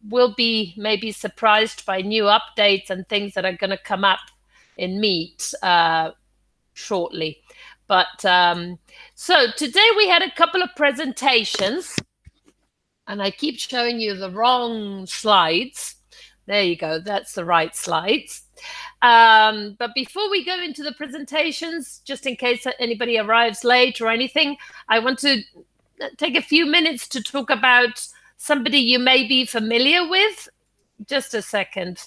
will be maybe surprised by new updates and things that are going to come up in Meet shortly. But so today we had a couple of presentations, and I keep showing you the wrong slides. There you go, that's the right slides. But before we go into the presentations, just in case anybody arrives late or anything, I want to take a few minutes to talk about somebody you may be familiar with. Just a second.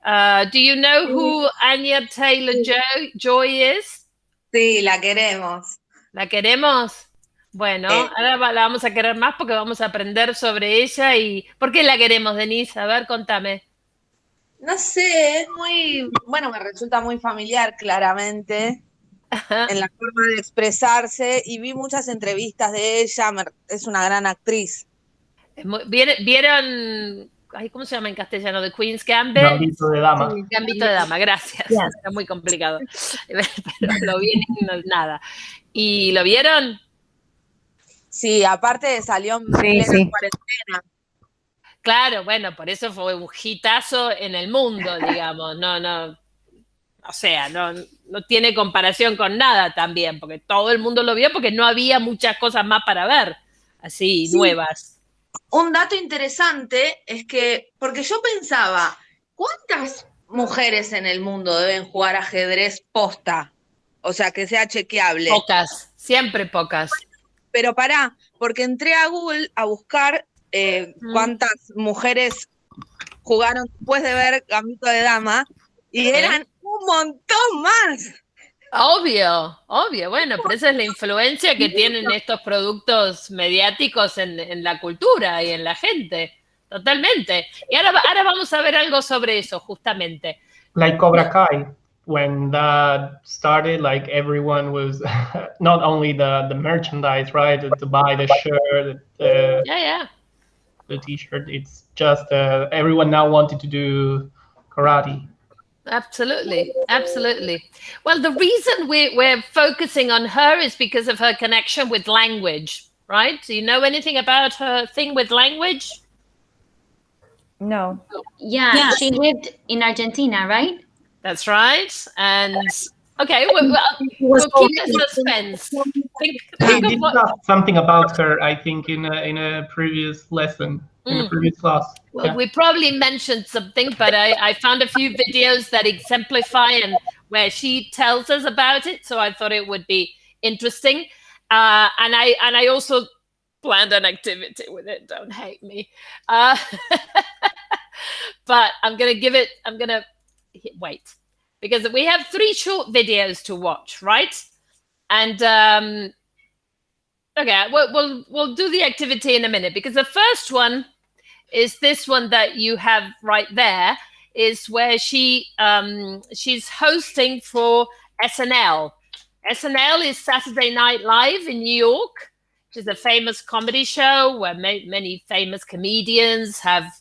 Do you know who Anya Taylor-Joy is? Sí, la queremos. ¿La queremos? Bueno, ahora la vamos a querer más porque vamos a aprender sobre ella. Y ¿por qué la queremos, Denise? A ver, contame. No sé, es muy, bueno, me resulta muy familiar, claramente, en la forma de expresarse, y vi muchas entrevistas de ella, es una gran actriz. ¿Vieron, cómo se llama en castellano? The Queen's Gambit. Gambito de Dama. Sí, Gambito de Dama, gracias. Yes. Está muy complicado. Pero lo vi en nada. ¿Y lo vieron? Sí, aparte salió en plena cuarentena. Claro, bueno, por eso fue un hitazo en el mundo, digamos. No, o sea, no tiene comparación con nada también, porque todo el mundo lo vio porque no había muchas cosas más para ver, así, nuevas. Un dato interesante es que, porque yo pensaba, ¿cuántas mujeres en el mundo deben jugar ajedrez posta? O sea, que sea chequeable. Pocas, siempre pocas. Pero pará, porque entré a Google a buscar cuántas mujeres jugaron después de ver Gambito de Dama, y eran un montón más. Obvio, bueno, pero esa es la influencia que tienen estos productos mediáticos en la cultura y en la gente, totalmente. Y ahora vamos a ver algo sobre eso, justamente. Like Cobra Kai, when that started, like everyone was, not only the merchandise, right, to buy the shirt, the t-shirt, it's just everyone now wanted to do karate. Absolutely. Well, the reason we're focusing on her is because of her connection with language, right? Do you know anything about her thing with language? No. Yeah, she lived in Argentina, right? That's right. And okay, we'll keep the suspense. We discussed something about her, I think, in a previous lesson, in a previous class. Well, we probably mentioned something, but I found a few videos that exemplify and where she tells us about it. So I thought it would be interesting. And I also planned an activity with it. Don't hate me. But I'm going to wait. Because we have 3 short videos to watch, right? And okay, we'll do the activity in a minute, because the first one is this one that you have right there, is where she's hosting for SNL. SNL is Saturday Night Live in New York, which is a famous comedy show where many famous comedians have,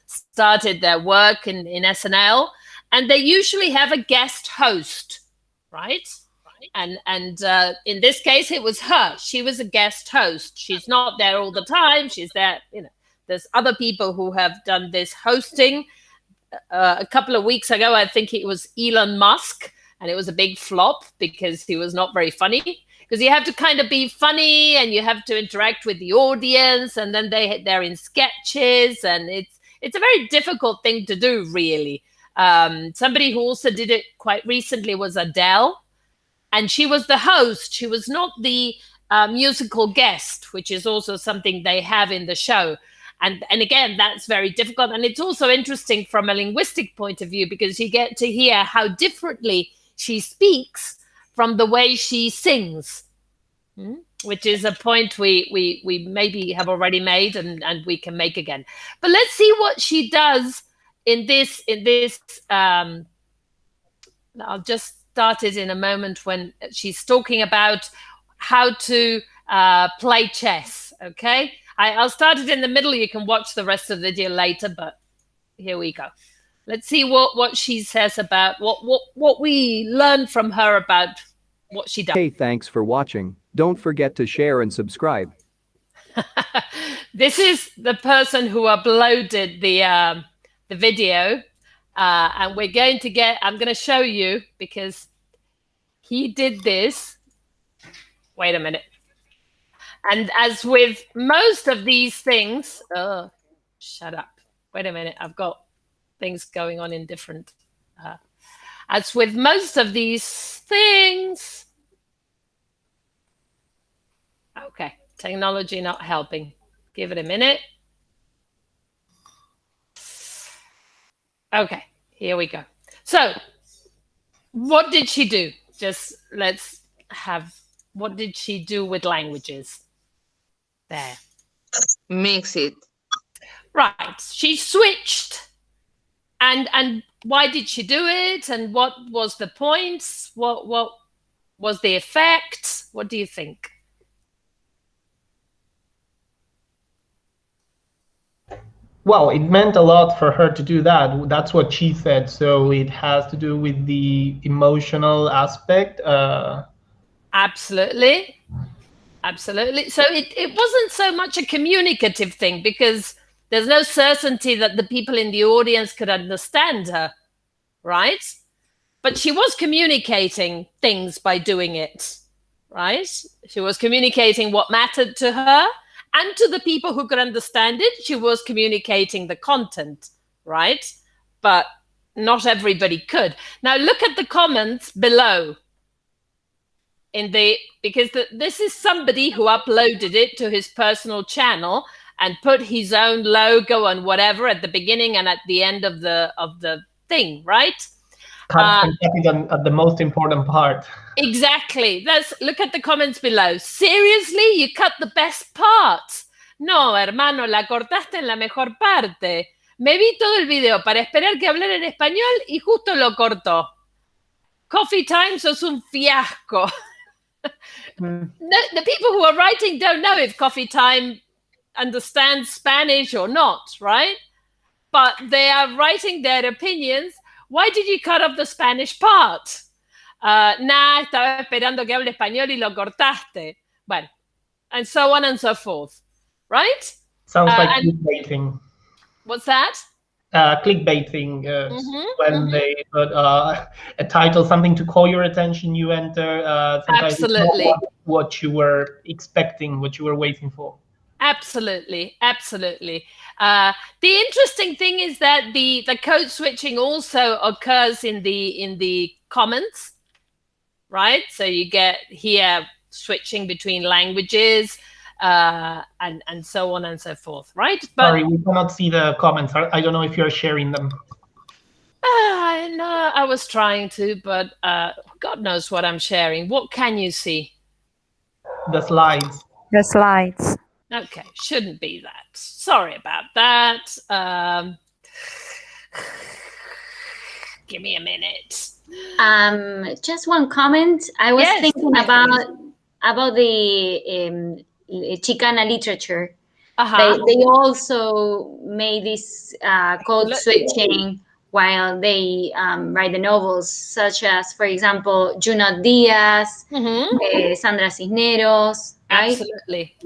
started their work in SNL. And they usually have a guest host, right? And in this case, it was her. She was a guest host. She's not there all the time. She's there, there's other people who have done this hosting. A couple of weeks ago, I think it was Elon Musk, and it was a big flop because he was not very funny. Because you have to kind of be funny and you have to interact with the audience, and then they're in sketches, and it's a very difficult thing to do, really. Somebody who also did it quite recently was Adele, and she was the host. She was not the musical guest, which is also something they have in the show. And again, that's very difficult. And it's also interesting from a linguistic point of view, because you get to hear how differently she speaks from the way she sings, which is a point we maybe have already made and we can make again. But let's see what she does in this I'll just start it in a moment, when she's talking about how to play chess. Okay, I'll start it in the middle. You can watch the rest of the video later, but here we go. Let's see what she says about what we learned from her about what she does. Hey, thanks for watching. Don't forget to share and subscribe. This is the person who uploaded the video, and we're going to get. I'm going to show you because he did this. Wait a minute. And as with most of these things, oh, shut up. Wait a minute. I've got things going on in different. As with most of these things. Okay, technology not helping. Give it a minute. Okay, here we go. So, what did she do? What did she do with languages? There. Mix it. Right, she switched. And why did she do it? And what was the points? What was the effect? What do you think? Well, it meant a lot for her to do that. That's what she said. So it has to do with the emotional aspect. Absolutely. Absolutely. So it wasn't so much a communicative thing because there's no certainty that the people in the audience could understand her, right? But she was communicating things by doing it, right? She was communicating what mattered to her. And to the people who could understand it, she was communicating the content, right? But not everybody could. Now look at the comments below. Because this is somebody who uploaded it to his personal channel and put his own logo and whatever at the beginning and at the end of the thing, right? At the most important part. Exactly. Look at the comments below. Seriously, you cut the best parts. No, hermano, la cortaste en la mejor parte. Me vi todo el video para esperar que hablara en español y justo lo cortó. Coffee Time, sos un fiasco. No, the people who are writing don't know if Coffee Time understands Spanish or not, right? But they are writing their opinions. Why did you cut off the Spanish part? Estaba esperando que hable español y lo cortaste. Bueno, and so on and so forth, right? Sounds like clickbaiting. What's that? Clickbaiting. When they put a title, something to call your attention, you enter. Sometimes Absolutely. It's not what you were expecting, what you were waiting for. Absolutely, absolutely. The interesting thing is that the code switching also occurs in the comments. Right, so you get here switching between languages and so on and so forth, right? But sorry, we cannot see the comments. I don't know if you're sharing them. No, I was trying to, but God knows what I'm sharing. What can you see? The slides. The slides. Okay, shouldn't be that. Sorry about that. Give me a minute. Just one comment. I was thinking about the Chicana literature. They also made this code switching while they write the novels, such as, for example, Junot Diaz, Sandra Cisneros. Right?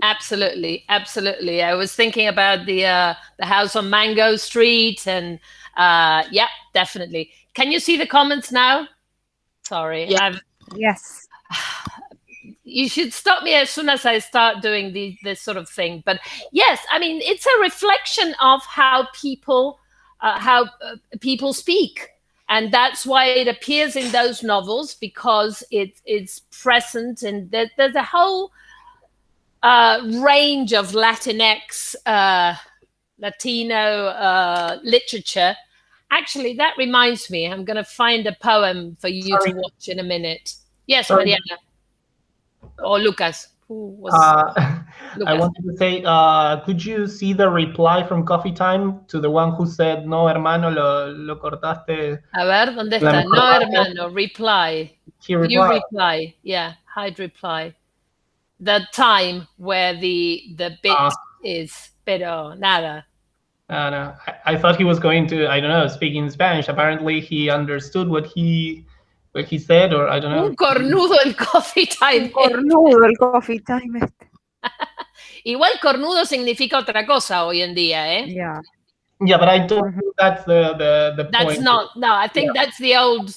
Absolutely. I was thinking about the house on Mango Street, and yeah, definitely. Can you see the comments now? Sorry. Yeah. Yes. You should stop me as soon as I start doing this sort of thing. But yes, I mean, it's a reflection of how people speak. And that's why it appears in those novels, because it's present. And there's a whole range of Latinx, Latino literature. Actually, that reminds me, I'm going to find a poem for you to watch in a minute. Yes, Mariana. Or Lucas. Who was Lucas? I wanted to say, could you see the reply from Coffee Time to the one who said, no, hermano, lo cortaste? A ver, ¿dónde está? No, hermano, reply. You reply. Yeah, hide reply. The time where the bit is, pero nada. No. I thought he was going to, I don't know, speak in Spanish. Apparently he understood what he said, or I don't know. Un cornudo el Coffee Time. Un cornudo el Coffee Time. Igual cornudo significa otra cosa hoy en día, ¿eh? Yeah. Yeah, but I don't think that's the That's point. not, no, I think that's the old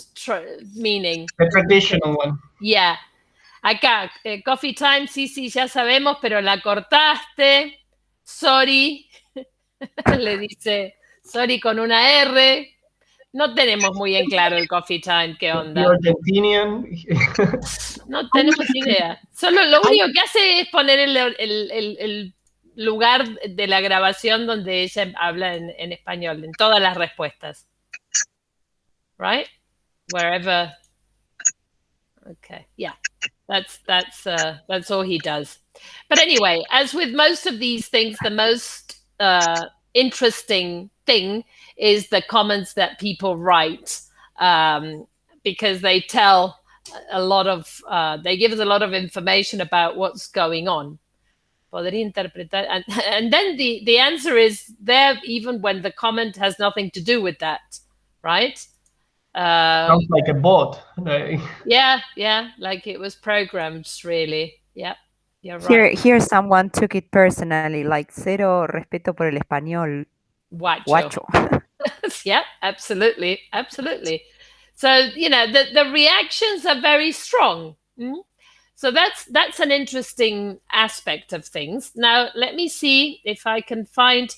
meaning. The traditional one. Yeah. Acá, coffee time, sí, ya sabemos, pero la cortaste. Sorry. Le dice sorry con una R. No tenemos muy en claro el coffee time, qué onda. The Argentinian. No tenemos idea. Solo lo único que hace es poner el lugar de la grabación donde ella habla en español, en todas las respuestas. Right? Wherever. Okay, yeah. That's all he does. But anyway, as with most of these things, the most interesting thing is the comments that people write, because they tell a lot of, they give us a lot of information about what's going on. Podría interpretar, and then the answer is there even when the comment has nothing to do with that, right? Sounds like a bot. Yeah, like it was programmed, really. Yeah, you're right. Here someone took it personally, like cero respeto por el español. Guacho. Yeah, absolutely. So, you know, the reactions are very strong. So that's an interesting aspect of things. Now, let me see if I can find...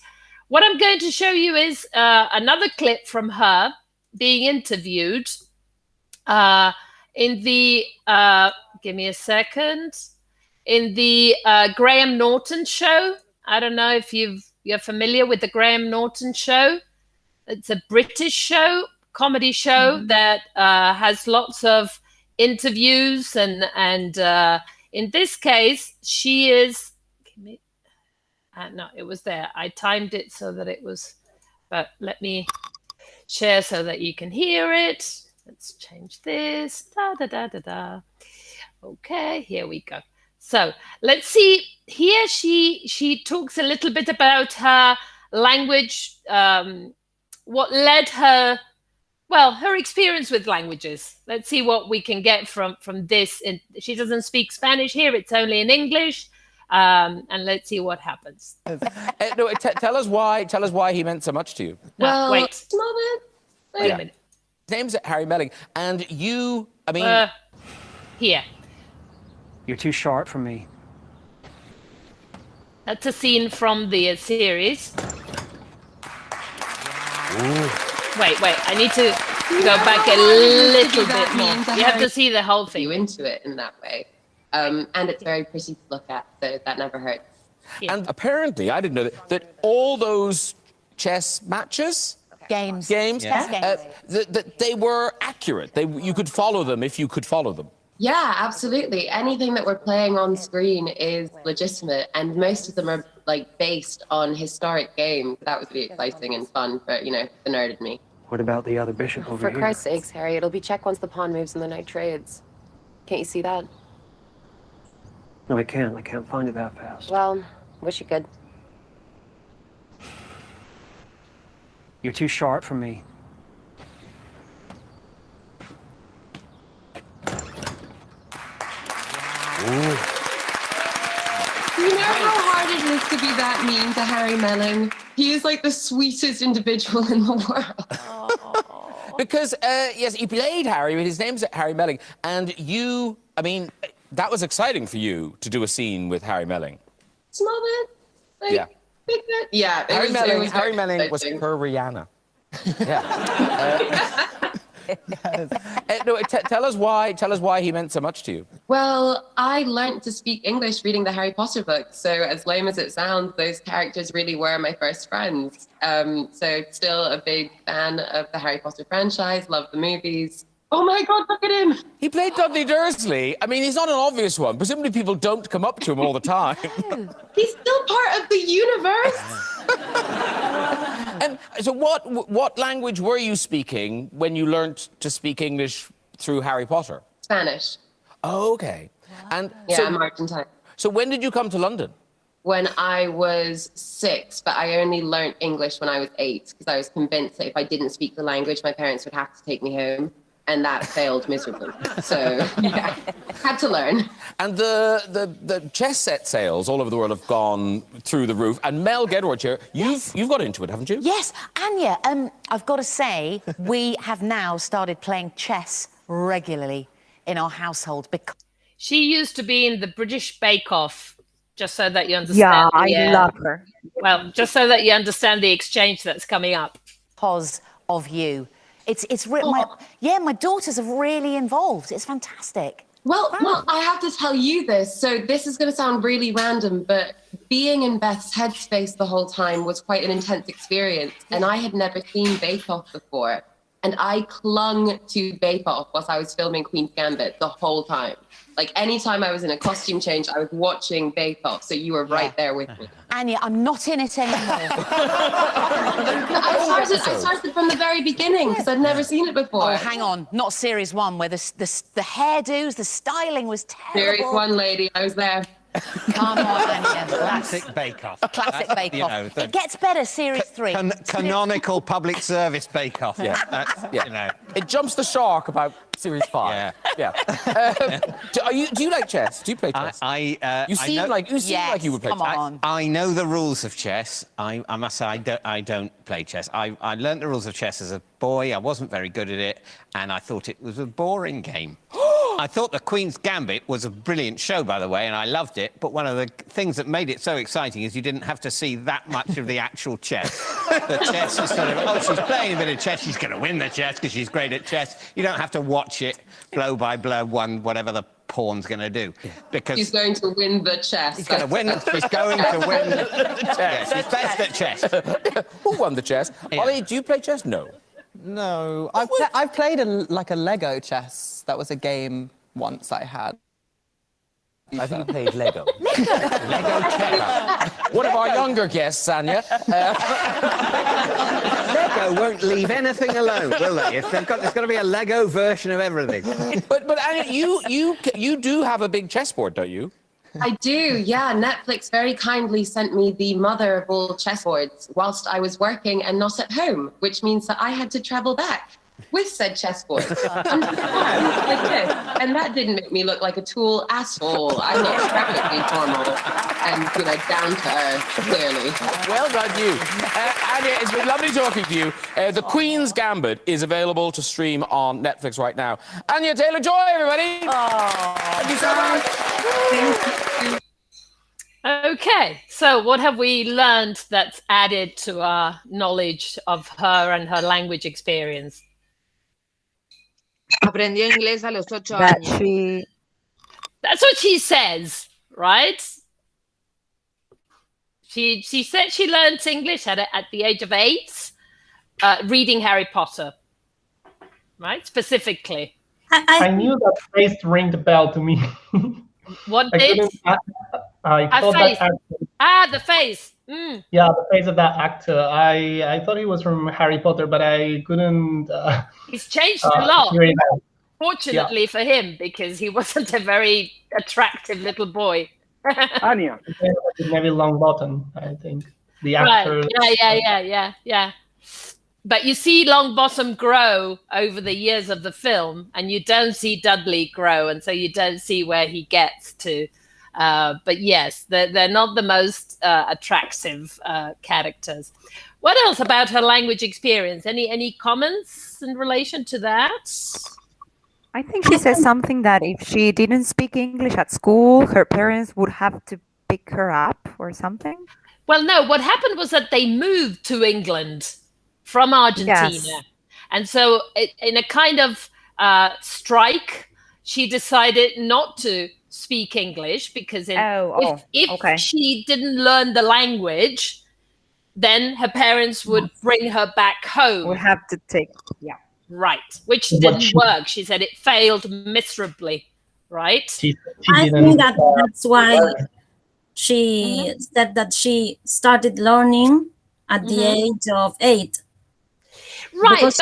What I'm going to show you is another clip from her being interviewed in the... give me a second. In the Graham Norton show. I don't know if you're familiar with the Graham Norton show. It's a British show, comedy show that has lots of interviews, and in this case, she is. No, it was there. I timed it so that it was, but let me share so that you can hear it. Let's change this. Okay, here we go. So let's see. Here she talks a little bit about her language, what led her, well, her experience with languages. Let's see what we can get from this. She doesn't speak Spanish here; it's only in English, and let's see what happens. No, tell us why he meant so much to you. No, well, wait a a minute. His name's Harry Melling, and you, I mean, here. You're too sharp for me. That's a scene from the series. Ooh. Wait, I need to go back a little bit more. You have to see the whole thing. You into it in that way. And it's very pretty to look at, so that never hurts. Yeah. And apparently, I didn't know that all those chess matches, games, that they were accurate. You could follow them if you could follow them. Yeah, absolutely. Anything that we're playing on screen is legitimate, and most of them are like based on historic games. That was really exciting and fun for, you know, the nerd in me. What about the other bishop over here? For Christ's sakes, Harry, it'll be check once the pawn moves and the knight trades. Can't you see that? No, I can't. I can't find it that fast. Well, wish you could. You're too sharp for me. You know how hard it is to be that mean to Harry Melling? He is like the sweetest individual in the world. Because, yes, he played Harry, but his name's Harry Melling, and you, I mean, that was exciting for you to do a scene with Harry Melling. Small bit? Like, Yeah. big bit? Yeah. Harry Melling was her Rihanna. Yeah. No, tell us why he meant so much to you. Well, I learned to speak English reading the Harry Potter books. So as lame as it sounds, those characters really were my first friends. So still a big fan of the Harry Potter franchise, love the movies. Oh my God, look at him. He played Dudley Dursley. I mean, he's not an obvious one. Presumably people don't come up to him all the time. He's still part of the universe. And so what language were you speaking when you learned to speak English through Harry Potter? Spanish. Oh, okay. And Yeah, so, I'm Argentine. So when did you come to London? When I was 6, but I only learned English when I was 8 because I was convinced that if I didn't speak the language, my parents would have to take me home. and that failed miserably. So yeah, had to learn. And the chess set sales all over the world have gone through the roof. And Mel Gedward here, you've got into it, haven't you? Yes, Anya, I've got to say, we have now started playing chess regularly in our household because she used to be in the British Bake Off, just so that you understand. Yeah, I love her. Well, just so that you understand the exchange that's coming up. Because of you. My daughters are really involved. It's fantastic. Well, I have to tell you this. So this is going to sound really random, but being in Beth's headspace the whole time was quite an intense experience. And I had never seen Bake Off before. And I clung to Bake Off whilst I was filming Queen's Gambit the whole time. Like, anytime I was in a costume change, I was watching Bake Off. So you were right there with me. Anya, I'm not in it anymore. I started from the very beginning because I'd never seen it before. Oh, hang on. Not series 1, where the hairdos, the styling was terrible. Series 1, lady. I was there. Come on, Anya. Classic Bake Off. Classic Bake Off. It gets better, series 3. Canonical public service Bake Off. Yeah. It jumps the shark about series 5. Yeah. Do you like chess? Do you play chess? You seem like you would play chess. I know the rules of chess. I must say I don't play chess. I learned the rules of chess as a boy. I wasn't very good at it, and I thought it was a boring game. I thought the Queen's Gambit was a brilliant show, by the way, and I loved it. But one of the things that made it so exciting is you didn't have to see that much of the actual chess. The chess is sort of, she's playing a bit of chess, she's going to win the chess because she's great at chess. You don't have to watch it blow by blow, whatever the pawn's going to do. Because she's going to win the chess. She's going to win the chess. Yeah, she's best at chess. Who won the chess? Ollie, do you play chess? No. No, I've played a Lego chess. That was a game once I had. I think you played Lego. Lego chess. One of our younger guests, Anya. Lego won't leave anything alone, will they? There's got to be a Lego version of everything. But Anya, you do have a big chessboard, don't you? I do, yeah. Netflix very kindly sent me the mother of all chessboards whilst I was working and not at home, which means that I had to travel back with said chessboard. And that didn't make me look like a tool at all. I'm not perfectly formal and, down to earth, clearly. Well done, you. Anya, it's been lovely talking to you. The Queen's Gambit is available to stream on Netflix right now. Anya Taylor-Joy, everybody. Thank you so much. Okay, so what have we learned that's added to our knowledge of her and her language experience? Aprendió inglés a los 8 años. That's what she says, right? She said she learned English at the age of 8, reading Harry Potter, right? Specifically. I knew that face ringed a bell to me. What did? I thought that actor. The face. Mm. Yeah, the face of that actor. I thought he was from Harry Potter, but I couldn't. He's changed a lot. Fortunately for him, because he wasn't a very attractive little boy. Anya. Maybe Longbottom, I think. The actor. Right. Yeah. But you see Longbottom grow over the years of the film, and you don't see Dudley grow, and so you don't see where he gets to. But yes, they're not the most attractive characters. What else about her language experience? Any comments in relation to that? I think she says something that if she didn't speak English at school, her parents would have to pick her up or something. Well, no, what happened was that they moved to England from Argentina. Yes. And so in a kind of strike, she decided not to speak English because if she didn't learn the language, then her parents would bring her back home. Would have to take, Right, which didn't work. She said it failed miserably, right? I think that's why she said that she started learning at the age of 8. Right, because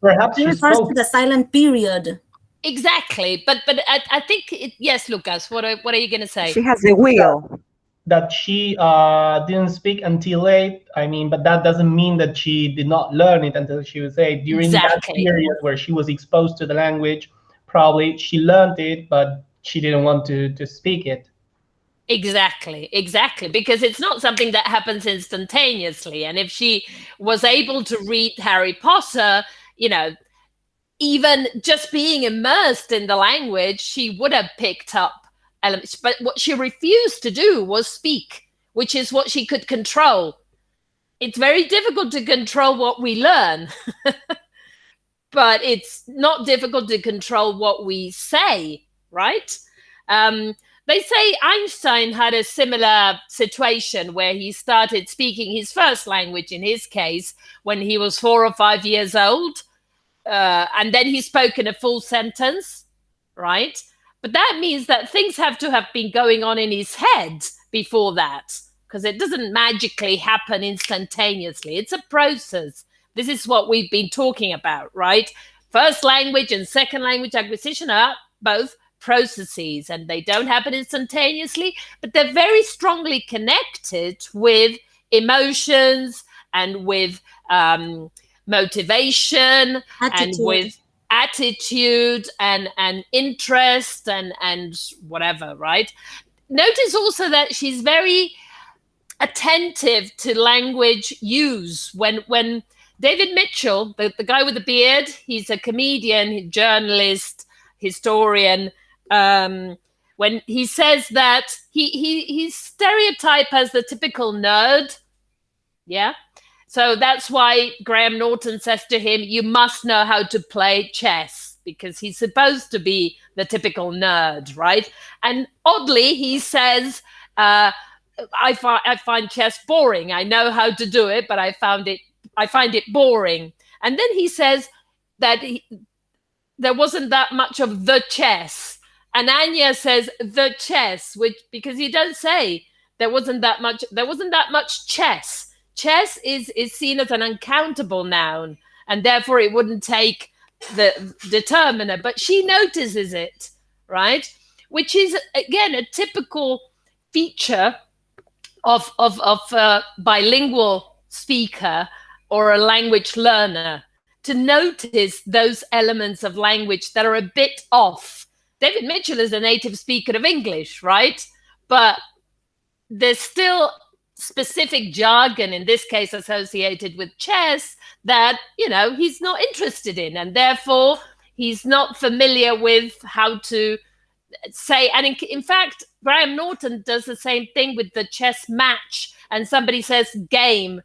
perhaps she refers to the silent period. Exactly, but I think yes, Lucas. What are you going to say? She has the will. that she didn't speak until late. I mean, but that doesn't mean that she did not learn it until she was 8. During that period where she was exposed to the language, probably she learned it, but she didn't want to speak it. Exactly, because it's not something that happens instantaneously. And if she was able to read Harry Potter, you know, even just being immersed in the language, she would have picked up elements. But what she refused to do was speak, which is what she could control. It's very difficult to control what we learn, but it's not difficult to control what we say, right? They say Einstein had a similar situation where he started speaking his first language, in his case, when he was 4 or 5 years old. And then he spoke in a full sentence, right? But that means that things have to have been going on in his head before that, because it doesn't magically happen instantaneously. It's a process. This is what we've been talking about, right? First language and second language acquisition are both processes, and they don't happen instantaneously, but they're very strongly connected with emotions and with motivation, and with attitude and interest and whatever, right? Notice also that she's very attentive to language use. When David Mitchell, the guy with the beard, he's a comedian, journalist, historian, when he says that he's stereotyped as the typical nerd, yeah? So that's why Graham Norton says to him, you must know how to play chess, because he's supposed to be the typical nerd, right? And oddly, he says, I find chess boring. I know how to do it, but I find it boring. And then he says that there wasn't that much of the chess. And Anya says the chess, which, because he does say there wasn't that much chess. Chess is seen as an uncountable noun, and therefore it wouldn't take the determiner, but she notices it, right? Which is, again, a typical feature of a bilingual speaker or a language learner, to notice those elements of language that are a bit off. David Mitchell is a native speaker of English, right? But there's still specific jargon, in this case associated with chess, that, you know, he's not interested in, and therefore he's not familiar with how to say. And in fact, Graham Norton does the same thing with the chess match, and somebody says game,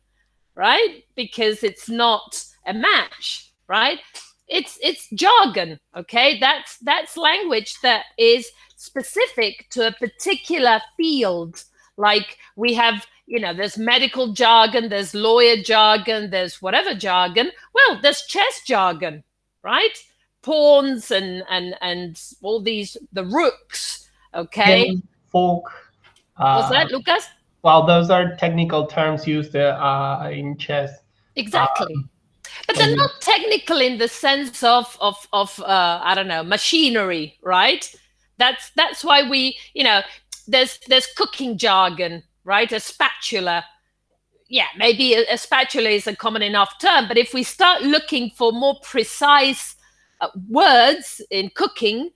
right? Because it's not a match, right? It's jargon, okay? That's language that is specific to a particular field. Like we have, you know, there's medical jargon, there's lawyer jargon, there's whatever jargon. Well, there's chess jargon, right? Pawns and all these, the rooks, okay? Game, fork. What's that, Lucas? Well, those are technical terms used in chess. Exactly. But they're not technical in the sense of I don't know, machinery, right? That's why we, you know, there's cooking jargon, right? A spatula. Yeah, maybe a spatula is a common enough term, but if we start looking for more precise words in cooking,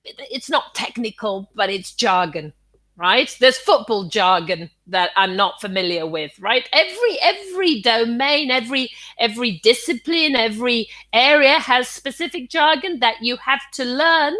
it's not technical, but it's jargon, right? There's football jargon that I'm not familiar with, right? Every domain, every discipline, every area has specific jargon that you have to learn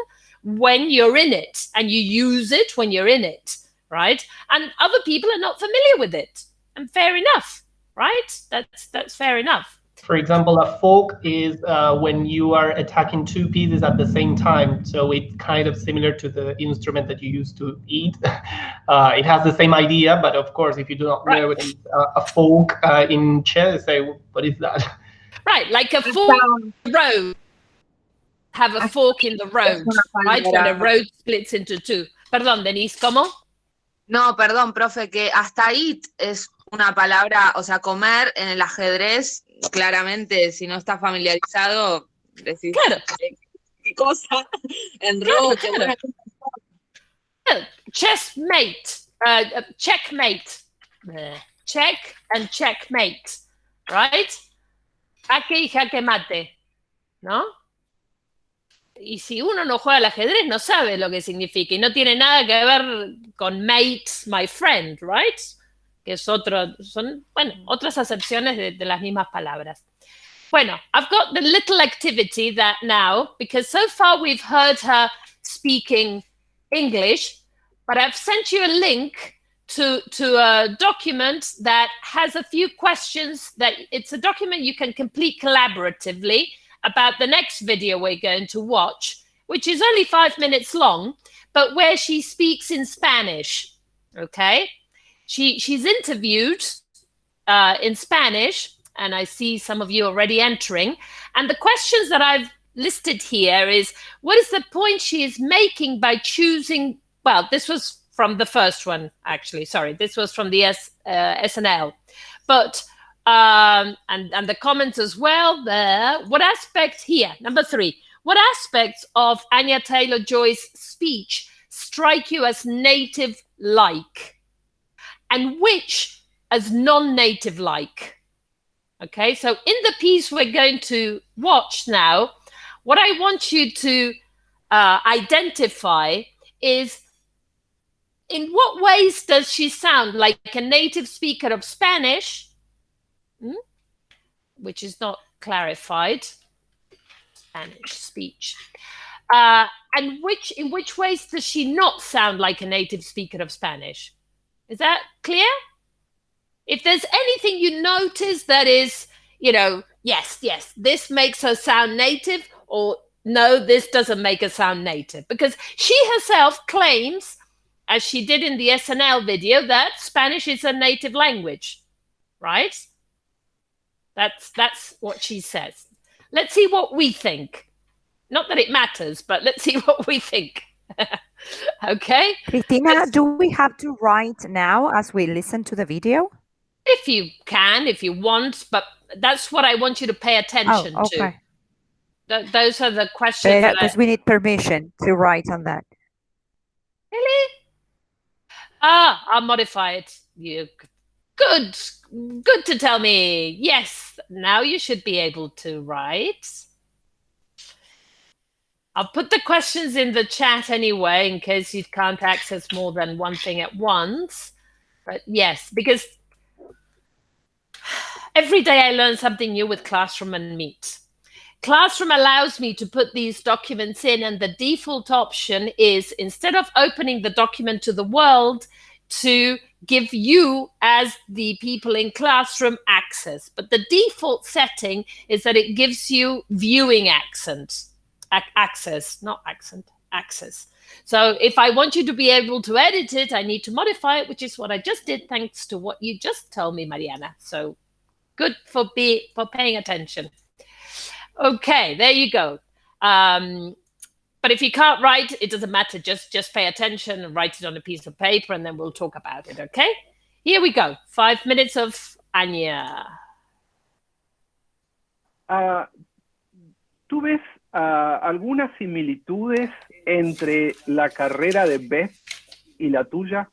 when you're in it, and you use it when you're in it, right? And other people are not familiar with it, and fair enough, right? That's fair enough. For example, a fork is when you are attacking two pieces at the same time. So it's kind of similar to the instrument that you use to eat. It has the same idea, but of course, if you do not know what is a fork in chess, say, what is that? Right, like a fork in the road. Have a fork in the road, right? When the road splits into two. Perdón, Denise, ¿cómo? No, perdón, profe, que hasta eat es una palabra, o sea, comer en el ajedrez, claramente, si no está familiarizado, decís, claro. ¿Qué cosa? En rojo, claro. Chessmate, checkmate. Check and checkmate, right? Jaque y jaque mate, ¿no? Y si uno no juega al ajedrez, no sabe lo que significa. Y no tiene nada que ver con mate, my friend, right? Que es son, bueno, otras acepciones de las mismas palabras. Bueno, I've got the little activity that now, because so far we've heard her speaking English, but I've sent you a link to a document that has a few questions that it's a document you can complete collaboratively about the next video we're going to watch, which is only 5 minutes long, but where she speaks in Spanish, okay? She's interviewed in Spanish, and I see some of you already entering. And the questions that I've listed here is, what is the point she is making by choosing, well, this was from the first one, actually, sorry, this was from the SNL. But, and the comments as well there, what aspects here, number 3, what aspects of Anya Taylor-Joy's speech strike you as native-like? And which as non-native-like? Okay, so in the piece we're going to watch now, what I want you to identify is, in what ways does she sound like a native speaker of Spanish, which is not clarified, Spanish speech, and in which ways does she not sound like a native speaker of Spanish? Is that clear? If there's anything you notice that is, you know, yes, this makes her sound native, or no, this doesn't make her sound native. Because she herself claims, as she did in the SNL video, that Spanish is a native language, right? That's what she says. Let's see what we think. Not that it matters, but let's see what we think. Okay? Cristina, do we have to write now as we listen to the video? If you can, if you want, but that's what I want you to pay attention to. Those are the questions. Because we need permission to write on that. Really? I'll modify it. You good to tell me. Yes, now you should be able to write. I'll put the questions in the chat anyway, in case you can't access more than one thing at once. But yes, because every day I learn something new with Classroom and Meet. Classroom allows me to put these documents in, and the default option is, instead of opening the document to the world, to give you, as the people in Classroom, access. But the default setting is that it gives you viewing access. So if I want you to be able to edit it, I need to modify it, which is what I just did, thanks to what you just told me, Mariana. So good for paying attention. Okay, there you go. But if you can't write, it doesn't matter. Just pay attention and write it on a piece of paper, and then we'll talk about it, okay? Here we go. 5 minutes of Anya. ¿Tú ves algunas similitudes entre la carrera de Beth y la tuya?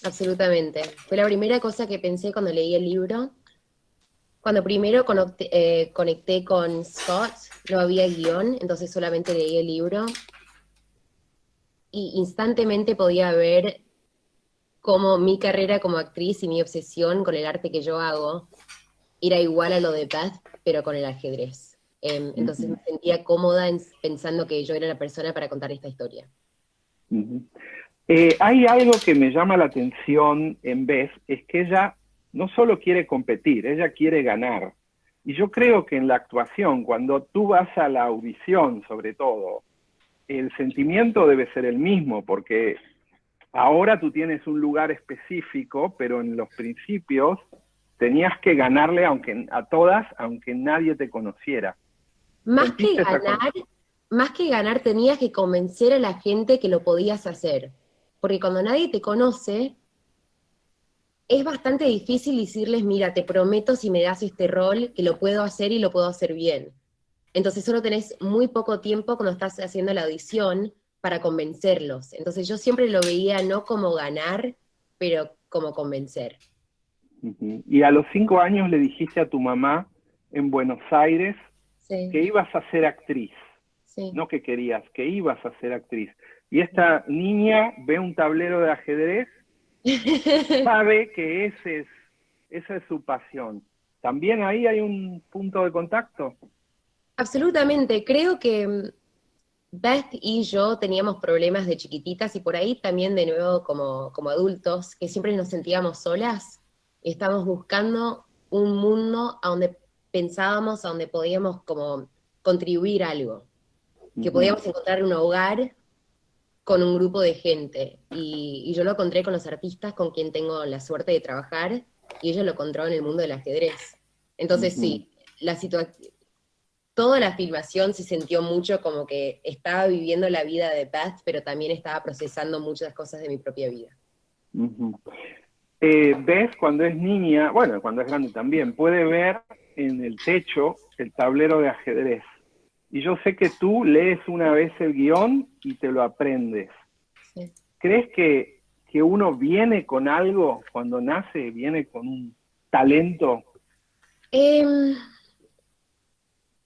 Absolutamente. Fue la primera cosa que pensé cuando leí el libro. Cuando primero conecté con Scott, no había guión, entonces solamente leí el libro. Y instantemente podía ver cómo mi carrera como actriz y mi obsesión con el arte que yo hago era igual a lo de Beth, pero con el ajedrez. Entonces me sentía cómoda pensando que yo era la persona para contar esta historia. Hay algo que me llama la atención en Beth, es que ella no solo quiere competir, ella quiere ganar. Y yo creo que en la actuación, cuando tú vas a la audición, sobre todo, el sentimiento debe ser el mismo, porque ahora tú tienes un lugar específico, pero en los principios tenías que ganarle a todas, aunque nadie te conociera. Más que ganar, tenías que convencer a la gente que lo podías hacer. Porque cuando nadie te conoce, es bastante difícil decirles, mira, te prometo si me das este rol que lo puedo hacer y lo puedo hacer bien. Entonces solo tenés muy poco tiempo cuando estás haciendo la audición para convencerlos. Entonces yo siempre lo veía no como ganar, pero como convencer. Y a los 5 años le dijiste a tu mamá en Buenos Aires que ibas a ser actriz. No que querías, que ibas a ser actriz. Y esta niña ve un tablero de ajedrez, sabe que esa es su pasión. ¿También ahí hay un punto de contacto? Absolutamente. Creo que Beth y yo teníamos problemas de chiquititas y por ahí también de nuevo como adultos, que siempre nos sentíamos solas. Estamos buscando un mundo a donde pensábamos, a donde podíamos como contribuir algo. Que podíamos encontrar un hogar con un grupo de gente. Y yo lo encontré con los artistas con quien tengo la suerte de trabajar, y ellos lo encontraron en el mundo del ajedrez. Entonces sí, toda la filmación se sintió mucho como que estaba viviendo la vida de Beth, pero también estaba procesando muchas cosas de mi propia vida. Beth, cuando es niña, bueno, cuando es grande también, puede ver en el techo el tablero de ajedrez. Y yo sé que tú lees una vez el guión y te lo aprendes. Sí. ¿Crees que uno viene con algo cuando nace, viene con un talento? Es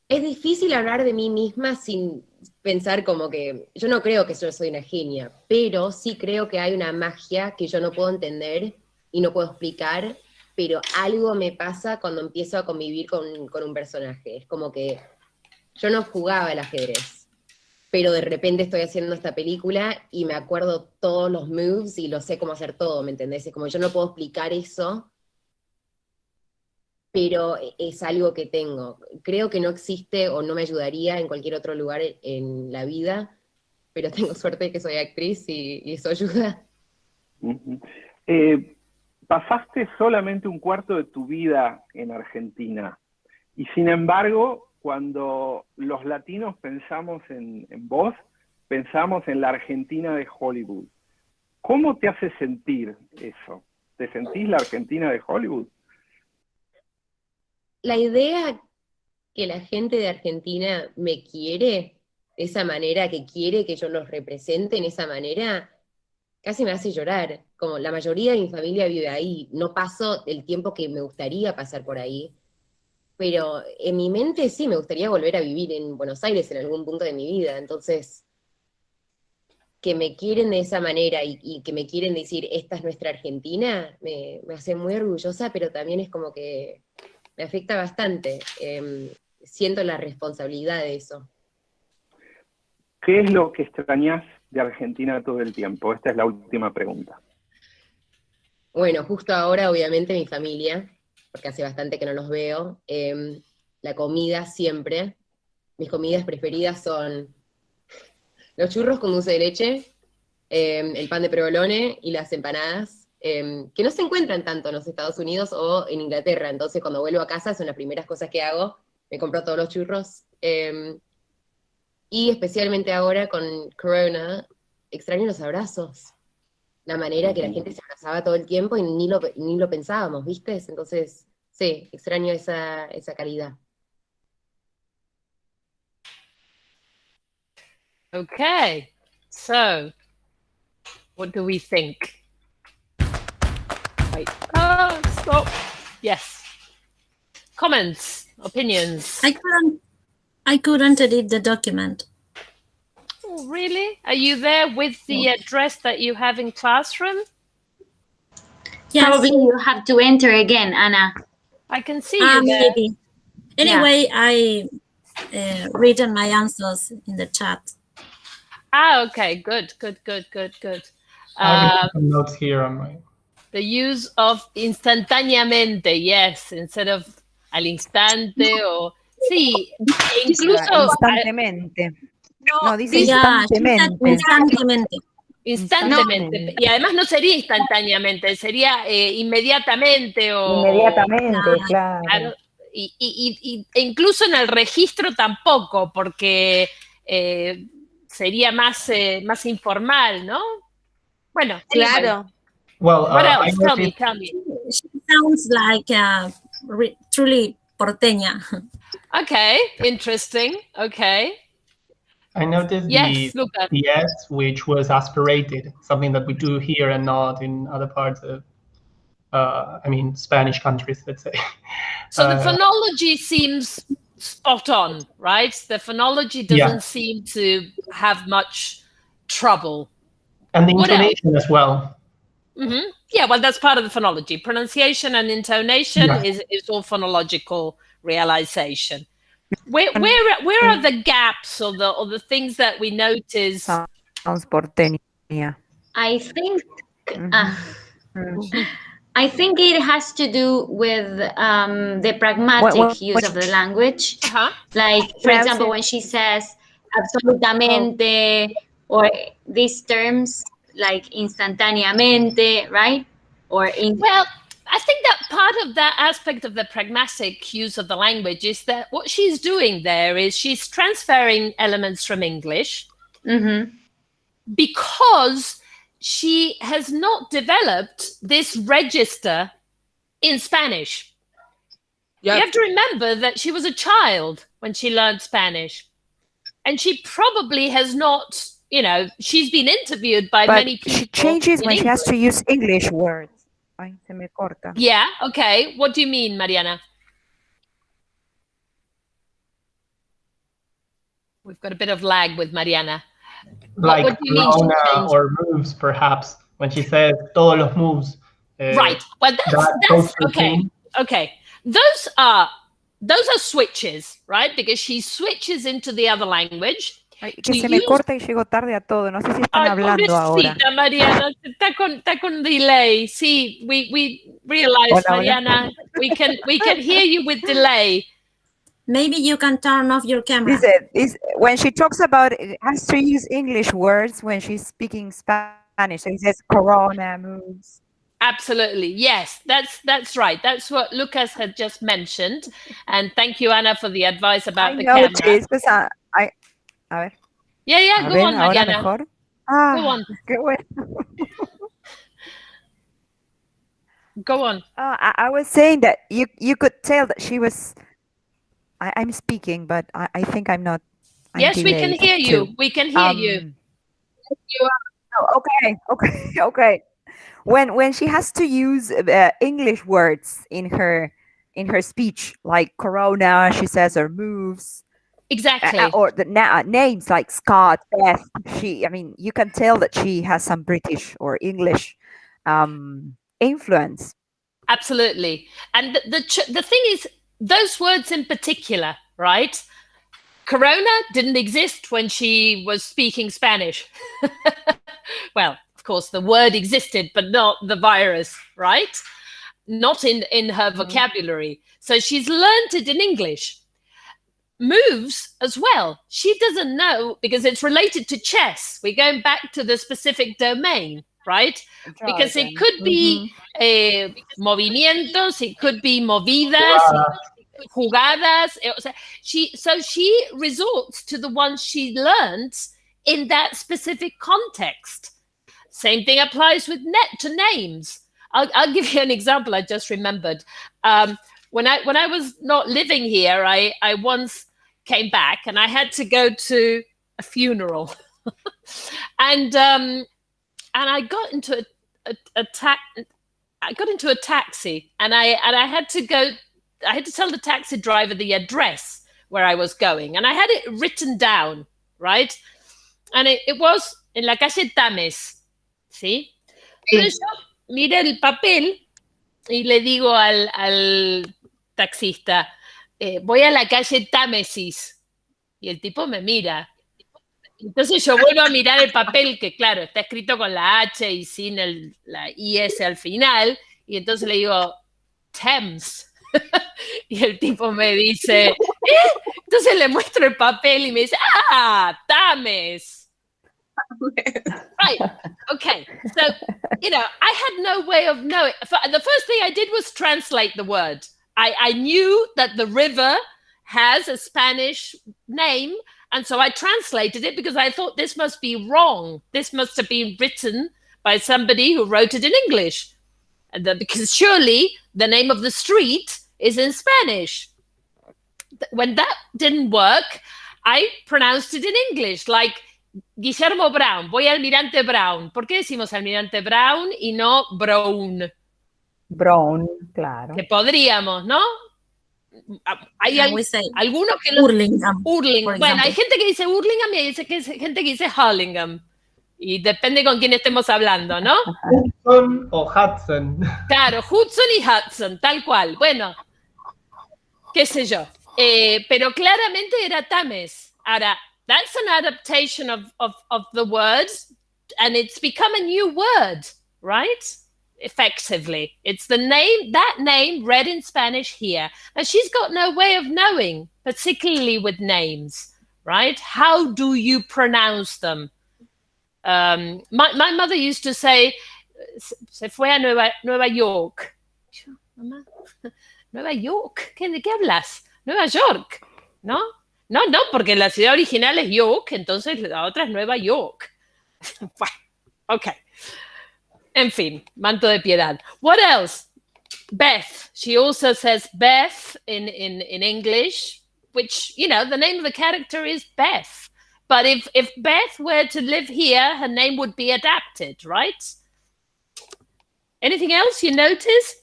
difícil hablar de mí misma sin pensar como que, yo no creo que yo soy una genia, pero sí creo que hay una magia que yo no puedo entender y no puedo explicar, pero algo me pasa cuando empiezo a convivir con un personaje. Es como que yo no jugaba al ajedrez, pero de repente estoy haciendo esta película y me acuerdo todos los moves y lo sé cómo hacer todo, ¿me entendés? Es como yo no puedo explicar eso, pero es algo que tengo. Creo que no existe o no me ayudaría en cualquier otro lugar en la vida, pero tengo suerte de que soy actriz y eso ayuda. Pasaste solamente un cuarto de tu vida en Argentina, y sin embargo, cuando los latinos pensamos en vos, pensamos en la Argentina de Hollywood. ¿Cómo te hace sentir eso? ¿Te sentís la Argentina de Hollywood? La idea que la gente de Argentina me quiere, de esa manera, que quiere que yo los represente en esa manera, casi me hace llorar. Como la mayoría de mi familia vive ahí, no paso el tiempo que me gustaría pasar por ahí, pero en mi mente sí me gustaría volver a vivir en Buenos Aires en algún punto de mi vida. Entonces, que me quieren de esa manera y que me quieren decir, esta es nuestra Argentina, me hace muy orgullosa, pero también es como que me afecta bastante. Siento la responsabilidad de eso. ¿Qué es lo que extrañas de Argentina todo el tiempo? Esta es la última pregunta. Bueno, justo ahora, obviamente, mi familia, porque hace bastante que no los veo. La comida siempre. Mis comidas preferidas son los churros con dulce de leche, el pan de provolone y las empanadas, que no se encuentran tanto en los Estados Unidos o en Inglaterra. Entonces, cuando vuelvo a casa, son las primeras cosas que hago. Me compro todos los churros. Y especialmente ahora con Corona, extraño los abrazos. La manera que la gente se abrazaba todo el tiempo y ni lo pensábamos, ¿viste? Entonces, sí, extraño esa calidad. Okay, so what do we think? Wait, stop. Yes. Comments, opinions. I couldn't edit the document. Oh, really? Are you there with the address that you have in classroom? Yes. Probably you have to enter again, Anna. I can see you there. Maybe. Anyway, I written my answers in the chat. Okay, good. I have some notes here on my... The use of instantáneamente, yes, instead of al instante o... Sí, incluso... Instantemente. No, dice instantemente. Instantemente. Y además no sería instantáneamente, sería inmediatamente o... Inmediatamente, claro. E incluso en el registro tampoco, porque sería más informal, ¿no? Bueno, claro. Well, what else? Tell me. She sounds like truly porteña. Okay, interesting. Okay. I noticed the S, which was aspirated, something that we do here and not in other parts of, Spanish countries, let's say. So the phonology seems spot on, right? The phonology doesn't seem to have much trouble. And the intonation as well. Mm-hmm. Yeah, well, that's part of the phonology. Pronunciation and intonation is all phonological realization. Where are the gaps or the things that we notice? Sounds porteña. I think I think it has to do with the pragmatic use of the language. Like, for example, when she says absolutamente or these terms like instantáneamente, right? Well, I think that part of that aspect of the pragmatic use of the language is that what she's doing there is she's transferring elements from English because she has not developed this register in Spanish. You have to remember that she was a child when she learned Spanish. And she probably has not, she's been interviewed by many people. She changes when she has to use English words. Ay, se me corta. Yeah, okay. What do you mean, Mariana? We've got a bit of lag with Mariana. Like what do you mean or moves, perhaps, when she says todos los moves. Right. Well, that's okay. Okay. Those are switches, right? Because she switches into the other language. Que se me corta y llego tarde a todo. No sé si están hablando ahora. Mariana, está con delay. Sí, we realize, Mariana, we can hear you with delay. Maybe you can turn off your camera. When she talks about it has to use English words when she's speaking Spanish. So it says corona moves. Absolutely. Yes, that's right. That's what Lucas had just mentioned. And thank you, Ana, for the advice about the camera. A ver. Yeah, go on, Mariana. Mejor? Go on. Qué bueno. Go on. I was saying that you could tell that she was. I'm speaking, but I think I'm not. Yes, we can hear you. We can hear you. Okay. When she has to use English words in her speech, like corona, she says, or moves. Exactly. Or the names like Scott, Beth. You can tell that she has some British or English influence. Absolutely. And the thing is, those words in particular, right? Corona didn't exist when she was speaking Spanish. Well, of course, the word existed, but not the virus, right? Not in her vocabulary. So she's learned it in English. Moves as well. She doesn't know because it's related to chess. We're going back to the specific domain, right? Because it could be movimientos, it could be movidas, jugadas. She resorts to the ones she learns in that specific context. Same thing applies with to names. I'll give you an example I just remembered. When I was not living here, I once came back and I had to go to a funeral. and I got into a taxi and I had to tell the taxi driver the address where I was going, and I had it written down, right? And it was en la calle Tames, ¿sí? Entonces yo miré el papel y le digo al taxista, voy a la calle Támesis. Y el tipo me mira. Entonces yo vuelvo a mirar el papel, que claro, está escrito con la H y sin la IS al final, y entonces le digo, Thames. Y el tipo me dice, ¿eh? Entonces le muestro el papel y me dice, Thames. Right. Okay. So, I had no way of knowing. The first thing I did was translate the word. I knew that the river has a Spanish name, and so I translated it because I thought this must be wrong. This must have been written by somebody who wrote it in English. Because surely the name of the street is in Spanish. When that didn't work, I pronounced it in English, like Guillermo Brown, voy al Almirante Brown. ¿Por qué decimos Almirante Brown y no Brown? Brown, claro. Que podríamos, ¿no? Hay algunos que Hurlingham. Bueno, hay gente que dice Hurlingham y hay gente que dice Hurlingham. Y depende con quién estemos hablando, ¿no? Hudson o Hudson. Claro, Hudson y Hudson, tal cual. Bueno, qué sé yo. Pero claramente era Thames. Ahora, that's an adaptation of the words, and it's become a new word, right? Effectively. It's the name, that name read in Spanish here. And she's got no way of knowing, particularly with names, right? How do you pronounce them? My mother used to say, se fue a Nueva York. Mamá, Nueva York, ¿de qué hablas? Nueva York, ¿no? No, porque la ciudad original es York, entonces la otra es Nueva York. Bueno, ok. En fin, manto de piedad. What else? Beth. She also says Beth in English, which, you know, the name of the character is Beth. But if Beth were to live here, her name would be adapted, right? Anything else you notice?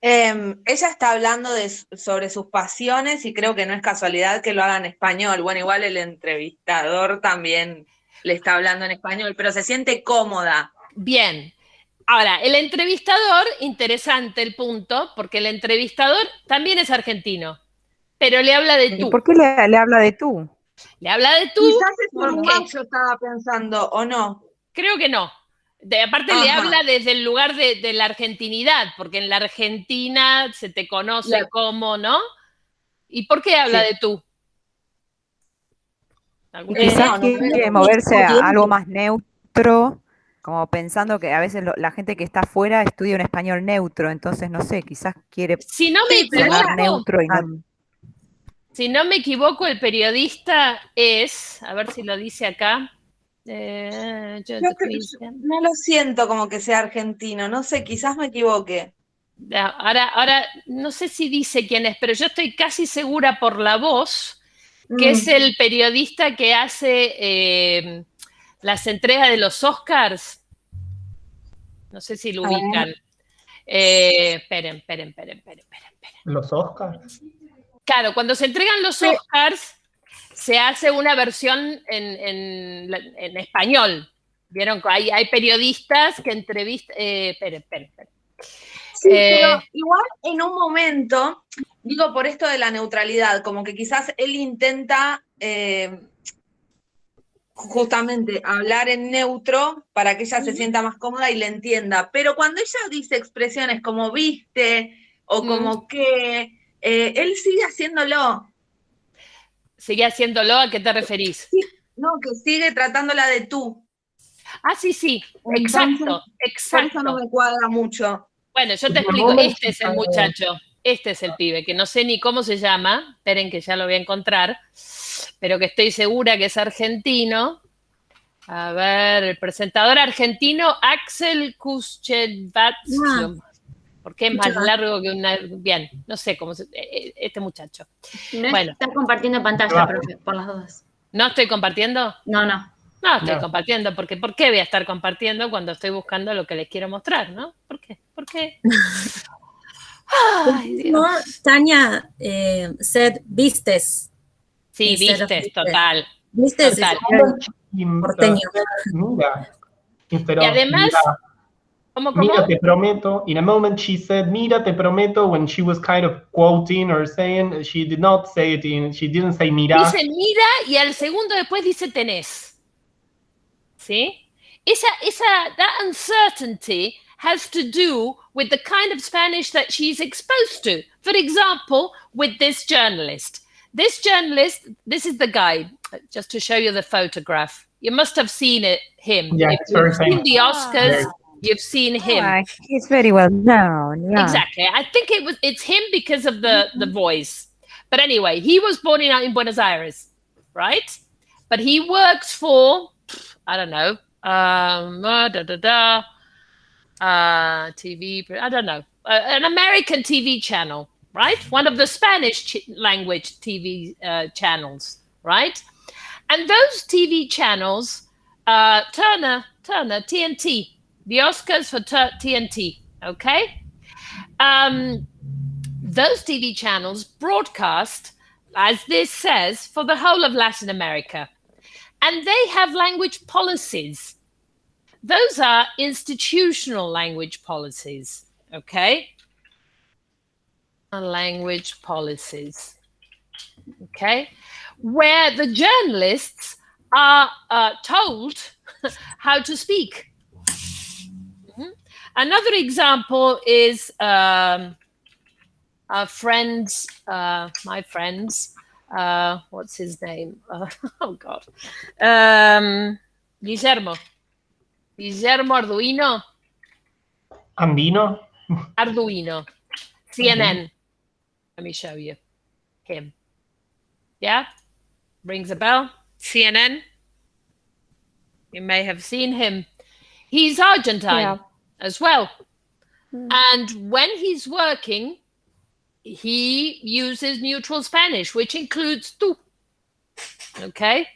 Ella está hablando sobre sus pasiones y creo que no es casualidad que lo haga en español. Bueno, igual el entrevistador también le está hablando en español, pero se siente cómoda. Bien. Ahora, el entrevistador, interesante el punto, porque el entrevistador también es argentino, pero le habla de tú. ¿Y por qué le habla de tú? Le habla de tú. Quizás es uruguayo, estaba pensando, ¿o no? Creo que no. Aparte le habla desde el lugar de la argentinidad, porque en la Argentina se te conoce como, ¿no? ¿Y por qué habla de tú? Quizás quiere moverse a algo más neutro, como pensando que a veces la gente que está afuera estudia un español neutro, entonces no sé, quizás quiere sonar neutro y no... Si no me equivoco, el periodista es, a ver si lo dice acá. No lo siento como que sea argentino, no sé, quizás me equivoque. Ahora, no sé si dice quién es, pero yo estoy casi segura por la voz que es el periodista que hace las entregas de los Oscars. No sé si lo ubican. Esperen. ¿Los Oscars? Claro, cuando se entregan los Oscars, se hace una versión en español. ¿Vieron? Hay periodistas que entrevistan... esperen. Sí, pero igual en un momento, digo por esto de la neutralidad, como que quizás él intenta justamente hablar en neutro para que ella se sienta más cómoda y le entienda. Pero cuando ella dice expresiones como viste o como que, él sigue haciéndolo. ¿Sigue haciéndolo? ¿A qué te referís? Sí, no, que sigue tratándola de tú. Ah, sí, Entonces, exacto. Por eso no me cuadra mucho. Bueno, yo te explico, este es el muchacho, este es el pibe, que no sé ni cómo se llama, esperen que ya lo voy a encontrar, pero que estoy segura que es argentino. A ver, el presentador argentino Axel Kuchevatz. ¿Por qué es más largo que una...? Bien, no sé cómo se... Este muchacho. No está compartiendo pantalla, profe, por las dudas. ¿No estoy compartiendo? No. No, estoy compartiendo, porque ¿por qué voy a estar compartiendo cuando estoy buscando lo que les quiero mostrar, no? ¿Por qué? Ay, Dios. No, Tania said vistes. Sí, vistes, total. Vistes total. Porteño. Mira, y además... ¿Cómo? Mira, te prometo. In a moment she said, mira, te prometo, when she was kind of quoting or saying, she did not say it she didn't say mira. Dice mira y al segundo después dice tenés. ¿Sí? That uncertainty has to do with the kind of Spanish that she's exposed to. For example, with this journalist. This journalist, this is the guy, just to show you the photograph. You must have seen him. Yeah, if you've seen the Oscars, you've seen him. Oh, he's very well known. Yeah. Exactly. I think it's him because of the voice. But anyway, he was born in Buenos Aires, right? But he works for, I don't know, TV, I don't know, an American TV channel. right? One of the Spanish language TV channels, right? And those TV channels, Turner, TNT, the Oscars for TNT, okay? Those TV channels broadcast, as this says, for the whole of Latin America. And they have language policies. Those are institutional language policies, okay? Language policies, okay? Where the journalists are told how to speak. Another example is our friends, my friends, what's his name? Oh God. Guillermo Arduino. Arduino. CNN. Let me show you him. Yeah? Rings a bell. CNN. You may have seen him. He's Argentine as well. And when he's working, he uses neutral Spanish, which includes tú. Okay?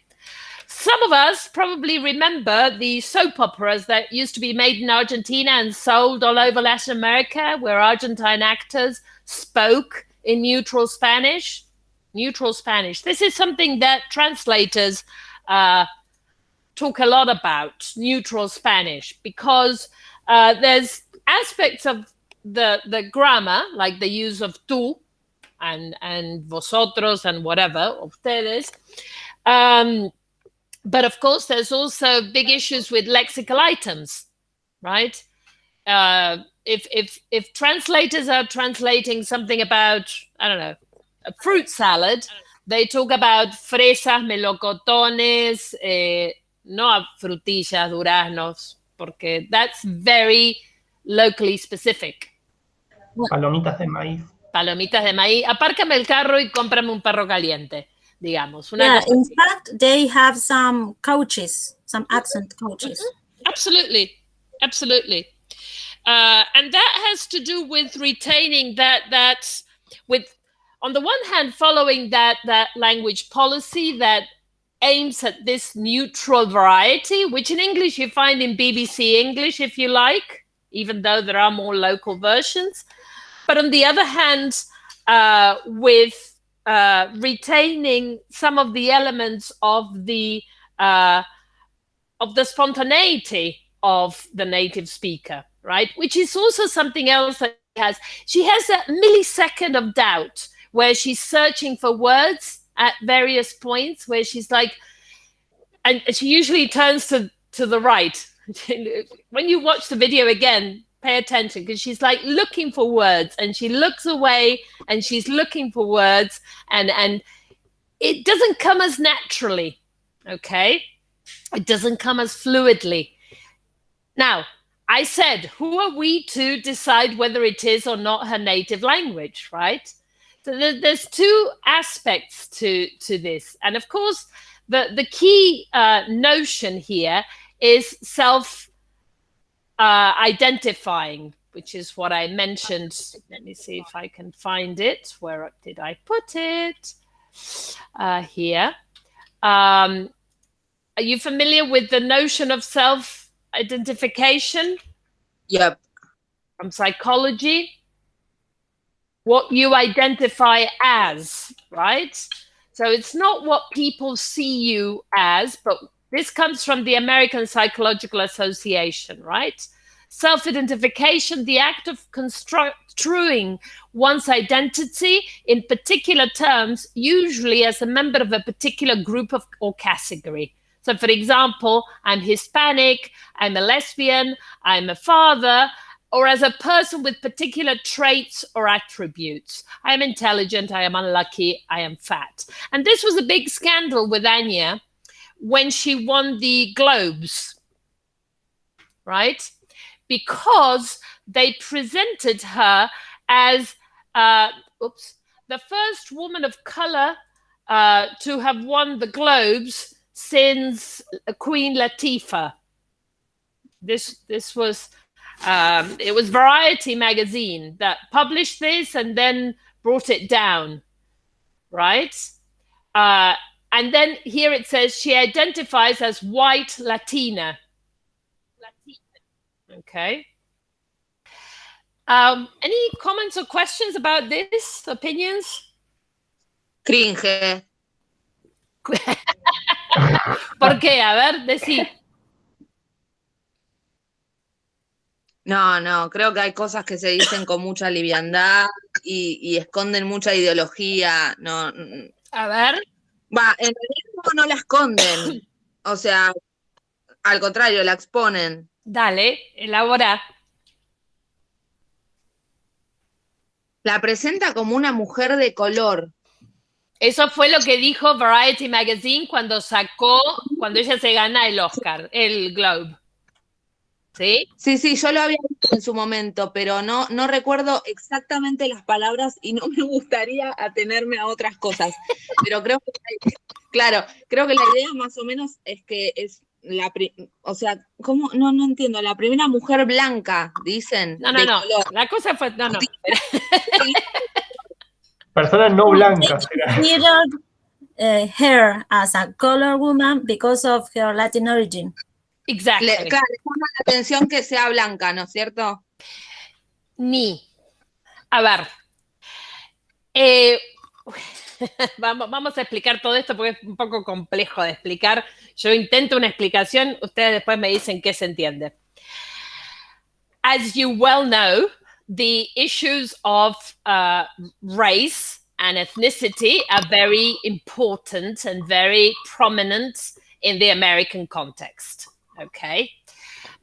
Some of us probably remember the soap operas that used to be made in Argentina and sold all over Latin America, where Argentine actors spoke in neutral Spanish. Neutral Spanish. This is something that translators talk a lot about, neutral Spanish, because there's aspects of the grammar, like the use of tú and vosotros and whatever, ustedes. But of course, there's also big issues with lexical items, right? If translators are translating something about, I don't know, a fruit salad, they talk about fresas, melocotones, no frutillas, duraznos, porque that's very locally specific. Palomitas de maíz. Palomitas de maíz. Apárcame el carro y cómprame un perro caliente, digamos. In fact, they have some coaches, some accent coaches. Absolutely. Absolutely. And that has to do with retaining that with, on the one hand, following that language policy that aims at this neutral variety, which in English you find in BBC English, if you like, even though there are more local versions. But on the other hand, with retaining some of the elements of the spontaneity of the native speaker, right? Which is also something else that she has a millisecond of doubt where she's searching for words at various points, where she's like, and she usually turns to the right. When you watch the video again, pay attention, because she's like looking for words, and she looks away and she's looking for words, and it doesn't come as naturally, okay? It doesn't come as fluidly. Now, I said, who are we to decide whether it is or not her native language, right? So there's two aspects to this. And of course, the key notion here is self-identifying, which is what I mentioned. Let me see if I can find it. Where did I put it? Here. Are you familiar with the notion of self-identification? Yep. From psychology? What you identify as, right? So it's not what people see you as, but this comes from the American Psychological Association, right? Self-identification, the act of construing one's identity in particular terms, usually as a member of a particular group or category. So for example, I'm Hispanic, I'm a lesbian, I'm a father, or as a person with particular traits or attributes. I am intelligent, I am unlucky, I am fat. And this was a big scandal with Anya when she won the Globes, right? Because they presented her as the first woman of color to have won the Globes since Queen Latifah. This was It was Variety magazine that published this and then brought it down, right? And then here it says she identifies as white Latina. Okay. Any comments or questions about this? Opinions? Cringe. ¿Por qué? A ver, decí. No, creo que hay cosas que se dicen con mucha liviandad y esconden mucha ideología. No. A ver. En realidad no la esconden. O sea, al contrario, la exponen. Dale, elabora. La presenta como una mujer de color. Eso fue lo que dijo Variety Magazine cuando ella se gana el Oscar, el Globe. ¿Sí? Sí, yo lo había visto en su momento, pero no recuerdo exactamente las palabras y no me gustaría atenerme a otras cosas. Pero creo que la idea más o menos es que es o sea, ¿cómo? No entiendo. La primera mujer blanca, dicen. No. Color. La cosa fue. No. Persona no blanca. Her as a color woman because of her Latin origin. Exactly. Le llama la atención que sea blanca, ¿no es cierto? A ver. Vamos a explicar todo esto porque es un poco complejo de explicar. Yo intento una explicación, ustedes después me dicen qué se entiende. As you well know, the issues of race and ethnicity are very important and very prominent in the American context. Okay?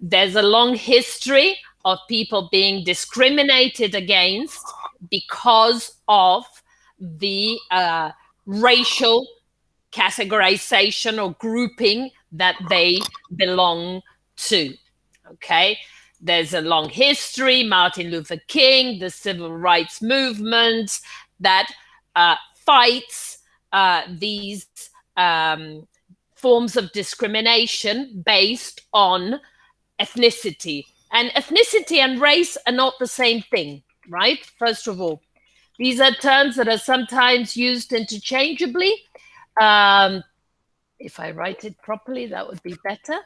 There's a long history of people being discriminated against because of the racial categorization or grouping that they belong to. Okay? There's a long history, Martin Luther King, the civil rights movement that fights these forms of discrimination based on ethnicity. And ethnicity and race are not the same thing, right? First of all, these are terms that are sometimes used interchangeably. If I write it properly, that would be better.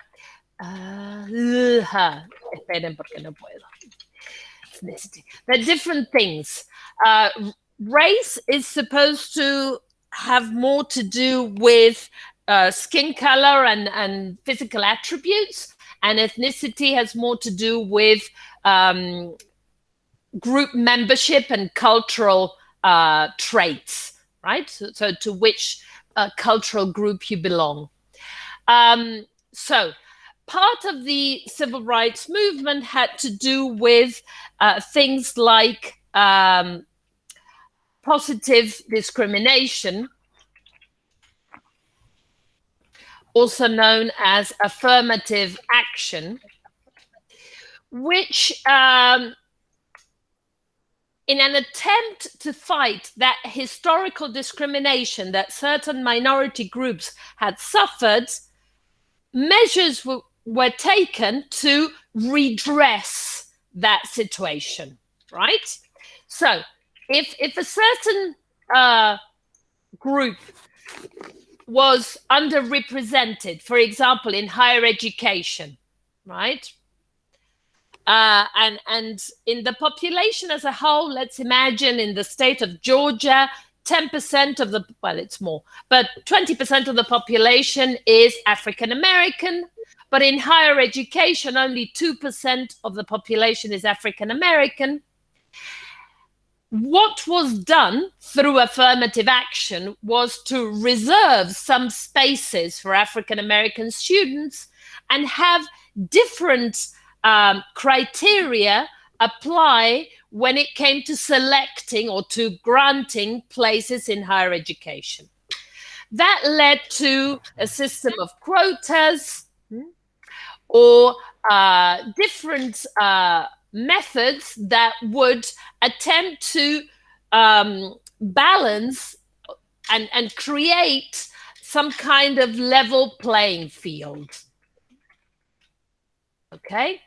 Esperen porque no puedo. Ethnicity. They're different things. Race is supposed to have more to do with skin color and physical attributes, and ethnicity has more to do with group membership and cultural traits, right? So to which cultural group you belong. So part of the civil rights movement had to do with things like positive discrimination, also known as affirmative action, which in an attempt to fight that historical discrimination that certain minority groups had suffered, measures were taken to redress that situation, right? So if a certain group was underrepresented, for example, in higher education, right? And in the population as a whole, let's imagine in the state of Georgia, 10% of it's more, but 20% of the population is African American, but in higher education, only 2% of the population is African American. What was done through affirmative action was to reserve some spaces for African American students and have different criteria apply when it came to selecting or to granting places in higher education. That led to a system of quotas or different methods that would attempt to balance and create some kind of level playing field. Okay?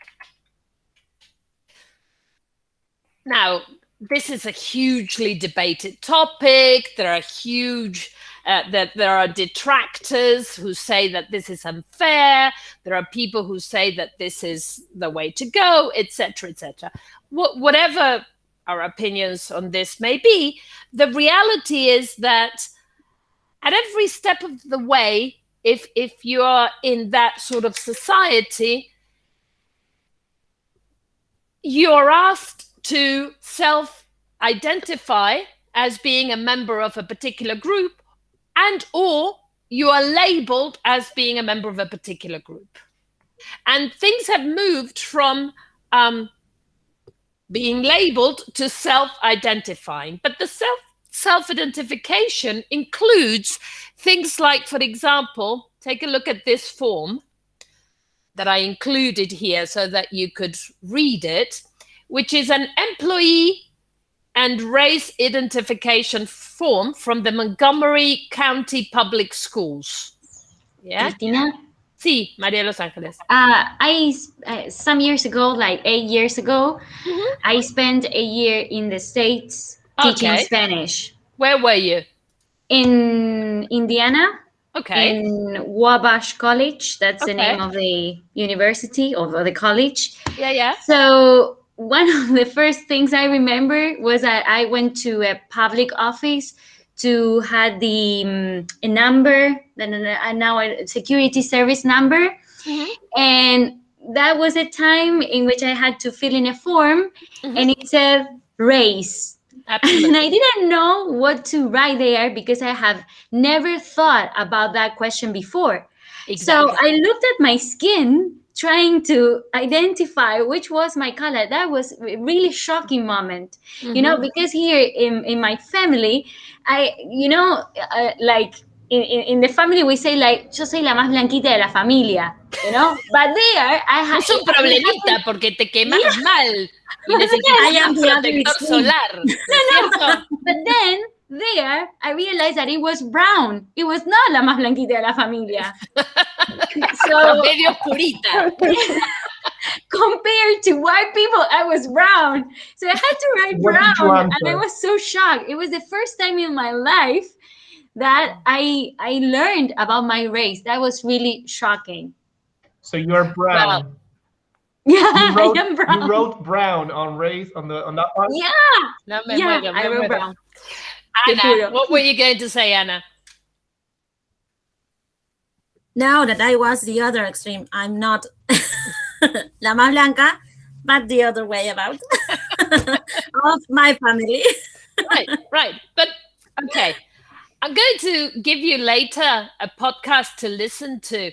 Now, this is a hugely debated topic. There are detractors who say that this is unfair. There are people who say that this is the way to go, etc., etc. Whatever our opinions on this may be, the reality is that at every step of the way, if you are in that sort of society, you're asked to self-identify as being a member of a particular group, and or you are labeled as being a member of a particular group. And things have moved from being labeled to self-identifying. But the self-identification includes things like, for example, take a look at this form that I included here so that you could read it, which is an employee and race identification form from the Montgomery County Public Schools. Yeah? Cristina? Sí, María Los Ángeles. Some years ago, like 8 years ago, I spent a year in the States teaching Spanish. Where were you? In Indiana. Okay. In Wabash College. That's the name of the university, of the college. Yeah, yeah. So one of the first things I remember was that I went to a public office to have a number, now a security service number. And that was a time in which I had to fill in a form, and it said race. Absolutely. And I didn't know what to write there because I have never thought about that question before. Exactly. So I looked at my skin trying to identify which was my color. That was a really shocking moment, because here in my family, like in the family we say like, yo soy la más blanquita de la familia, but there I had... Es un problemita porque te quemas mal y necesitas un protector solar. No. But then there I realized that it was brown. It was not la más blanquita de la familia. So medio oscurita. Compared to white people, I was brown. So I had to write brown, and I was so shocked. It was the first time in my life that I learned about my race. That was really shocking. So you're brown. Wow. Yeah, I am brown. You wrote brown on race on that part? Yeah. I wrote brown. Anna, what were you going to say, Anna? Now that I was the other extreme, I'm not la más blanca, but the other way about of my family. Right. But okay, I'm going to give you later a podcast to listen to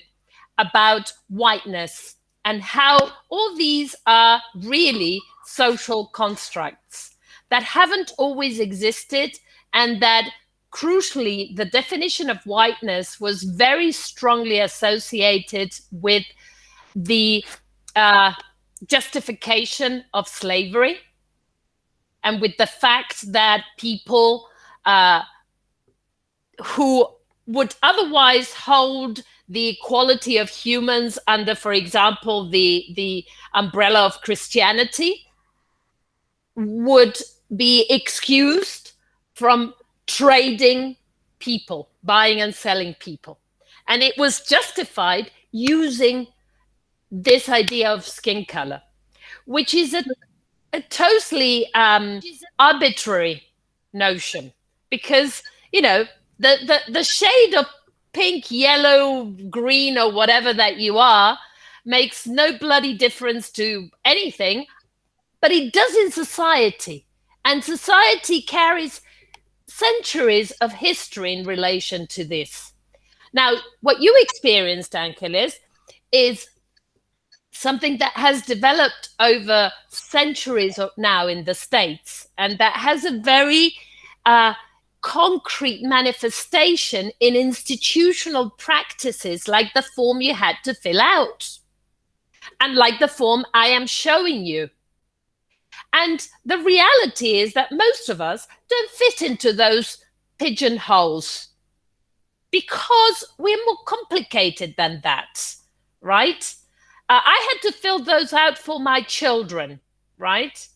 about whiteness and how all these are really social constructs that haven't always existed, and that crucially, the definition of whiteness was very strongly associated with the justification of slavery and with the fact that people who would otherwise hold the equality of humans under, for example, the umbrella of Christianity would be excused from trading people, buying and selling people. And it was justified using this idea of skin color, which is a totally arbitrary notion, because, the shade of pink, yellow, green, or whatever that you are makes no bloody difference to anything, but it does in society. And society carries centuries of history in relation to this. Now, what you experienced, Angeles, is something that has developed over centuries now in the States, and that has a very concrete manifestation in institutional practices like the form you had to fill out, and like the form I am showing you. And the reality is that most of us don't fit into those pigeonholes because we're more complicated than that, right? I had to fill those out for my children, right?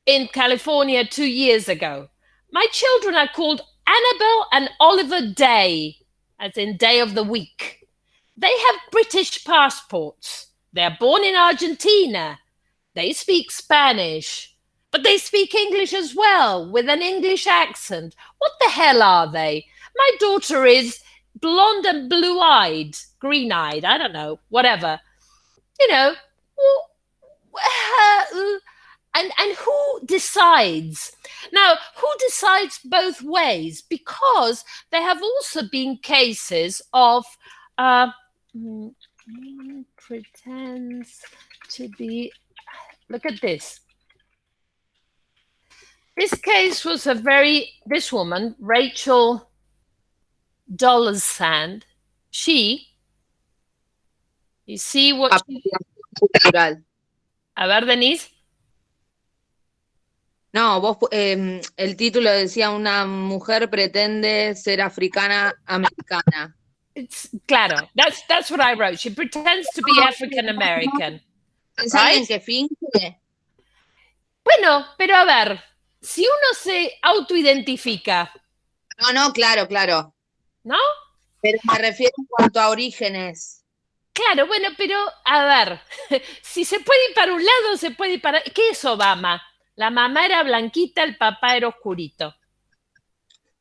in California 2 years ago. My children are called Annabelle and Oliver Day, as in day of the week. They have British passports. They're born in Argentina. They speak Spanish, but they speak English as well, with an English accent. What the hell are they? My daughter is blonde and blue-eyed, green-eyed, I don't know, whatever. You know, and who decides? Now, who decides both ways? Because there have also been cases of pretends to be. Look at this. This case was this woman, Rachel Dolezal. You see what cultural. A ver, Denise. No, vos, el título decía una mujer pretende ser africana americana. Claro, that's what I wrote. She pretends to be African American. ¿Es alguien que finge? Bueno, pero a ver, si uno se autoidentifica. No, claro. ¿No? Pero me refiero en cuanto a orígenes. Claro, bueno, pero a ver, si se puede ir para un lado, se puede ir para... ¿Qué es Obama? La mamá era blanquita, el papá era oscurito.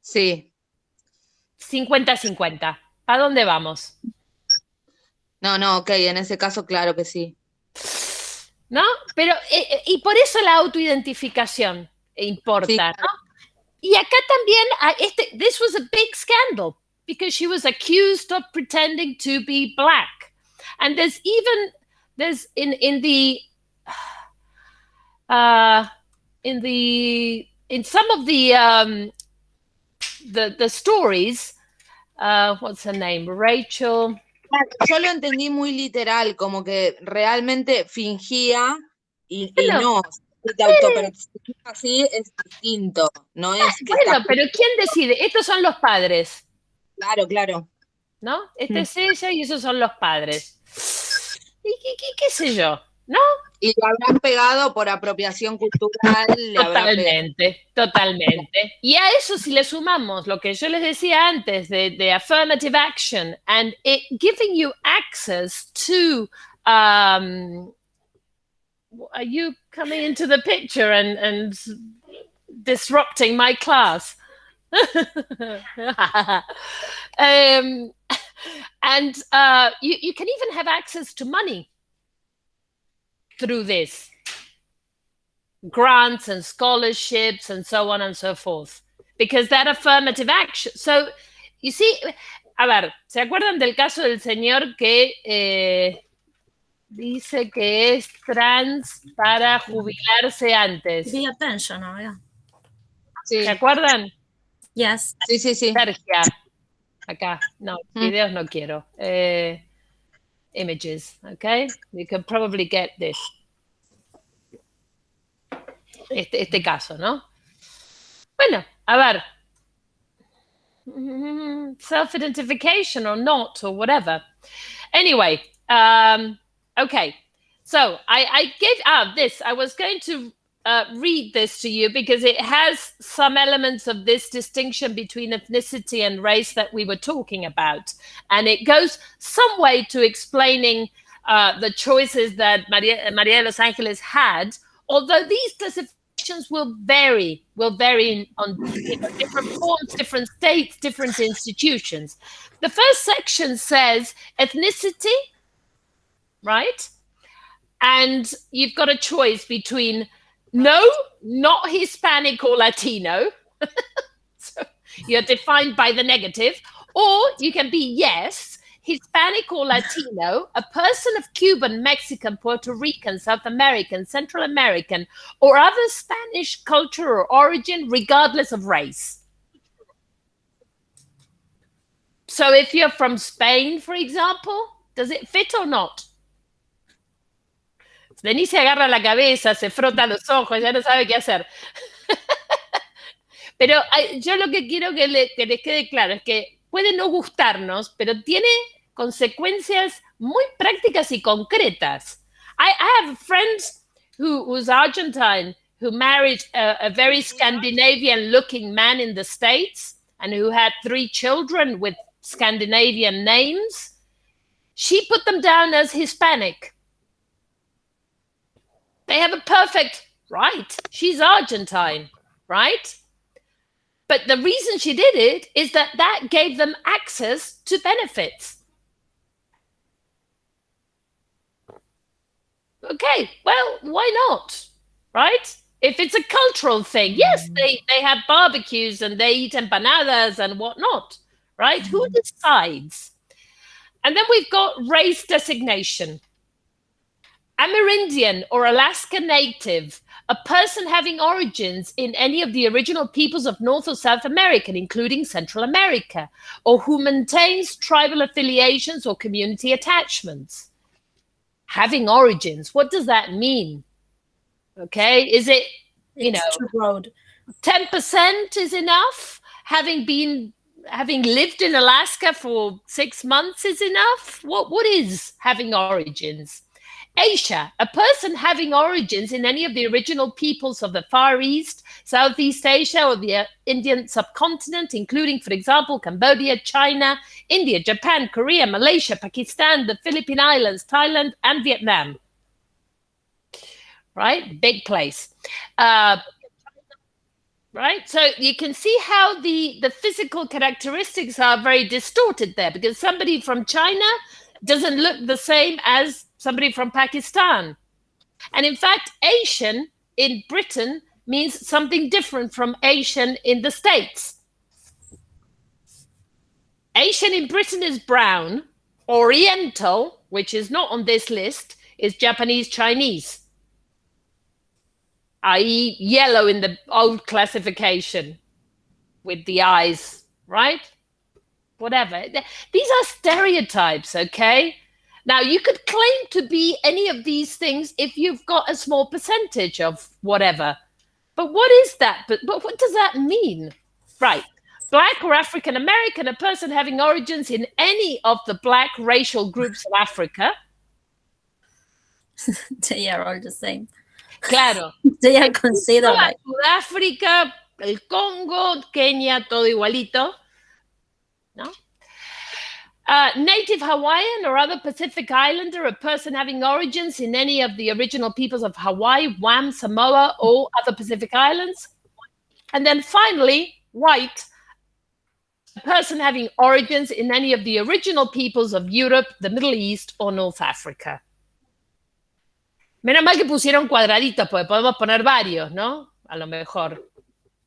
Sí. 50-50. ¿A dónde vamos? No, ok, en ese caso claro que sí. ¿No? Pero, y por eso la autoidentificación importa, sí. ¿No? Y acá también, this was a big scandal, because she was accused of pretending to be black. And there's in some of the stories, what's her name? Rachel. Yo lo entendí muy literal, como que realmente fingía y no. Si te autopercibís así es distinto, no es que bueno, pero ¿quién decide? Estos son los padres. Claro. ¿No? Es ella y esos son los padres. ¿Y qué sé yo? ¿No? Y le habrán pegado por apropiación cultural. Totalmente. Y a eso si le sumamos lo que yo les decía antes de affirmative action and it giving you access to are you coming into the picture and disrupting my class? And you can even have access to money through this. Grants and scholarships and so on and so forth. Because that affirmative action. So, you see, a ver, ¿se acuerdan del caso del señor que dice que es trans para jubilarse antes? Via pension, yeah. Sí. ¿Se acuerdan? Yes. Sí. Sergia. Acá. No, videos no quiero. Images, okay? You can probably get this. Este caso, ¿no? Bueno, a ver. Self-identification or not, or whatever. Anyway, okay. So I gave this. I was going to read this to you because it has some elements of this distinction between ethnicity and race that we were talking about. And it goes some way to explaining the choices that Maria de Los Angeles had, although these classifications will vary on different forms, different states, different institutions. The first section says ethnicity, right? And you've got a choice between no, not Hispanic or Latino. So you're defined by the negative. Or you can be yes, Hispanic or Latino, a person of Cuban, Mexican, Puerto Rican, South American, Central American, or other Spanish culture or origin, regardless of race. So if you're from Spain, for example, does it fit or not? Denise se agarra la cabeza, se frota los ojos, ya no sabe qué hacer. Pero yo lo que quiero que les quede claro es que puede no gustarnos, pero tiene consecuencias muy prácticas y concretas. I have a friend who's Argentine who married a very Scandinavian-looking man in the States and who had 3 children with Scandinavian names, she put them down as Hispanic. They have a perfect right. She's Argentine, right? But the reason she did it is that that gave them access to benefits. Okay, well, why not, right? If it's a cultural thing, yes, they have barbecues and they eat empanadas and whatnot, right? Who decides? And then we've got race designation. Amerindian or Alaska Native, a person having origins in any of the original peoples of North or South America, including Central America, or who maintains tribal affiliations or community attachments. Having origins, what does that mean? Okay, is it, you know, 10% is enough? Having lived in Alaska for 6 months is enough? What is having origins? Asia, a person having origins in any of the original peoples of the Far East, Southeast Asia, or the Indian subcontinent, including, for example, Cambodia, China, India, Japan, Korea, Malaysia, Pakistan, the Philippine Islands, Thailand, and Vietnam. Right? Big place. Right? So you can see how the physical characteristics are very distorted there, because somebody from China doesn't look the same as somebody from Pakistan. And in fact, Asian in Britain means something different from Asian in the States. Asian in Britain is brown. Oriental, which is not on this list, is Japanese Chinese, i.e. yellow in the old classification with the eyes, right? Whatever. These are stereotypes, okay? Now, you could claim to be any of these things if you've got a small percentage of whatever. But what is that? But what does that mean? Right. Black or African American, a person having origins in any of the Black racial groups of Africa. They are all the same. Claro. They are considered like Sudáfrica, el Congo, Kenia, todo igualito. ¿No? Native Hawaiian or other Pacific Islander, a person having origins in any of the original peoples of Hawaii, Guam, Samoa, or other Pacific Islands. And then finally, white, a person having origins in any of the original peoples of Europe, the Middle East, or North Africa. Menos mal que pusieron cuadraditos, porque podemos poner varios, ¿no? A lo mejor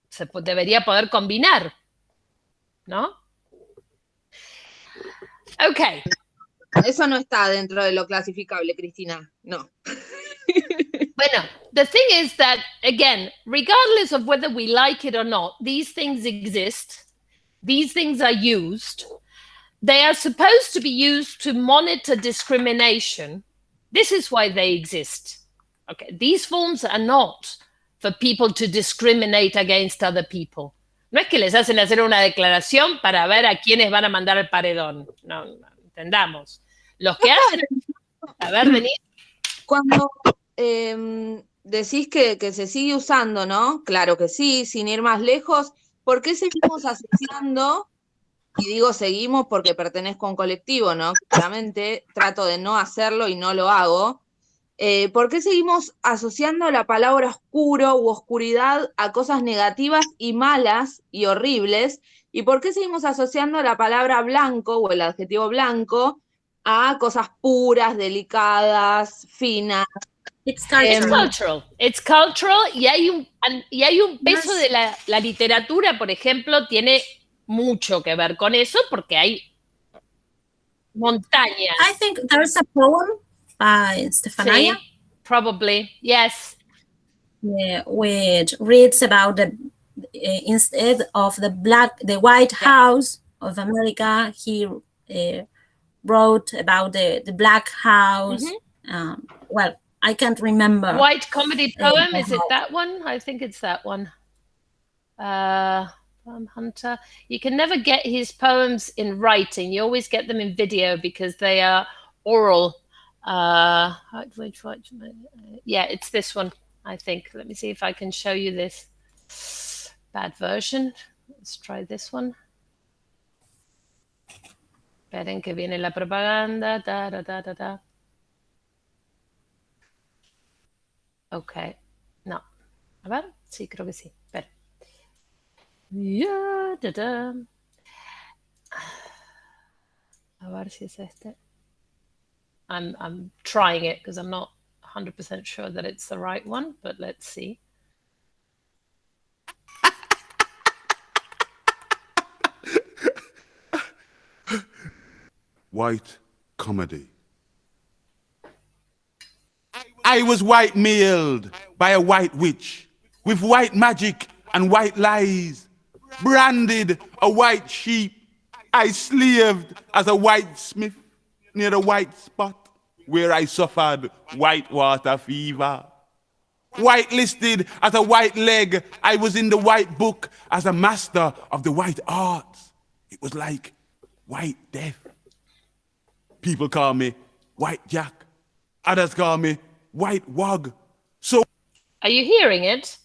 se debería poder combinar, ¿no? Okay. Eso no está dentro de lo clasificable, Cristina. No. Bueno, the thing is that, again, regardless of whether we like it or not, these things exist. These things are used. They are supposed to be used to monitor discrimination. This is why they exist. Okay, these forms are not for people to discriminate against other people. No es que les hacen hacer una declaración para ver a quiénes van a mandar al paredón. No, entendamos. Los que hacen... A ver, venid. Cuando decís que se sigue usando, ¿no? Claro que sí, sin ir más lejos. ¿Por qué seguimos asociando? Y digo seguimos porque pertenezco a un colectivo, ¿no? Claramente trato de no hacerlo y no lo hago. ¿Por qué seguimos asociando la palabra oscuro u oscuridad a cosas negativas y malas y horribles? ¿Y por qué seguimos asociando la palabra blanco o el adjetivo blanco a cosas puras, delicadas, finas? It's cultural. It's cultural y hay un peso de la literatura, por ejemplo, tiene mucho que ver con eso porque hay montañas. I think there's a poem by Stefania. Sí, probably, yes. Yeah, which reads about the instead of the White House of America, he wrote about the Black House. Mm-hmm. Well, I can't remember. White comedy poem, is it that one? I think it's that one. Hunter. You can never get his poems in writing. You always get them in video because they are oral. Yeah, it's this one. I think. Let me see if I can show you this bad version. Let's try this one. Esperen que viene la propaganda. Da, da, da, da, da. Ok. No. A ver. Sí, creo que sí. Espera. Ya, da, da. A ver si es este. I'm trying it because I'm not 100% sure that it's the right one, but let's see. White comedy. I was white-mailed by a white witch with white magic and white lies, branded a white sheep. I slaved as a white smith near the white spot where I suffered white water fever. White-listed as a white leg, I was in the white book as a master of the white arts. It was like white death. People call me White Jack. Others call me White Wog. So are you hearing it?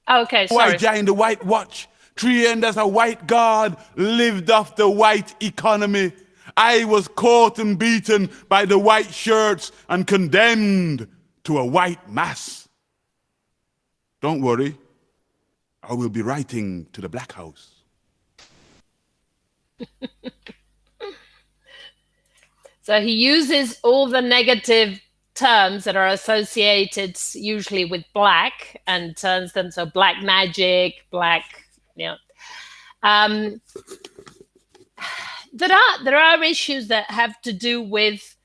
Okay, sorry. I joined the White Watch, trained as a white guard, lived off the white economy. I was caught and beaten by the white shirts and condemned to a white mass. Don't worry, I will be writing to the Black House. So he uses all the negative terms that are associated usually with black and turns them so black magic, black, you know. There are issues that have to do with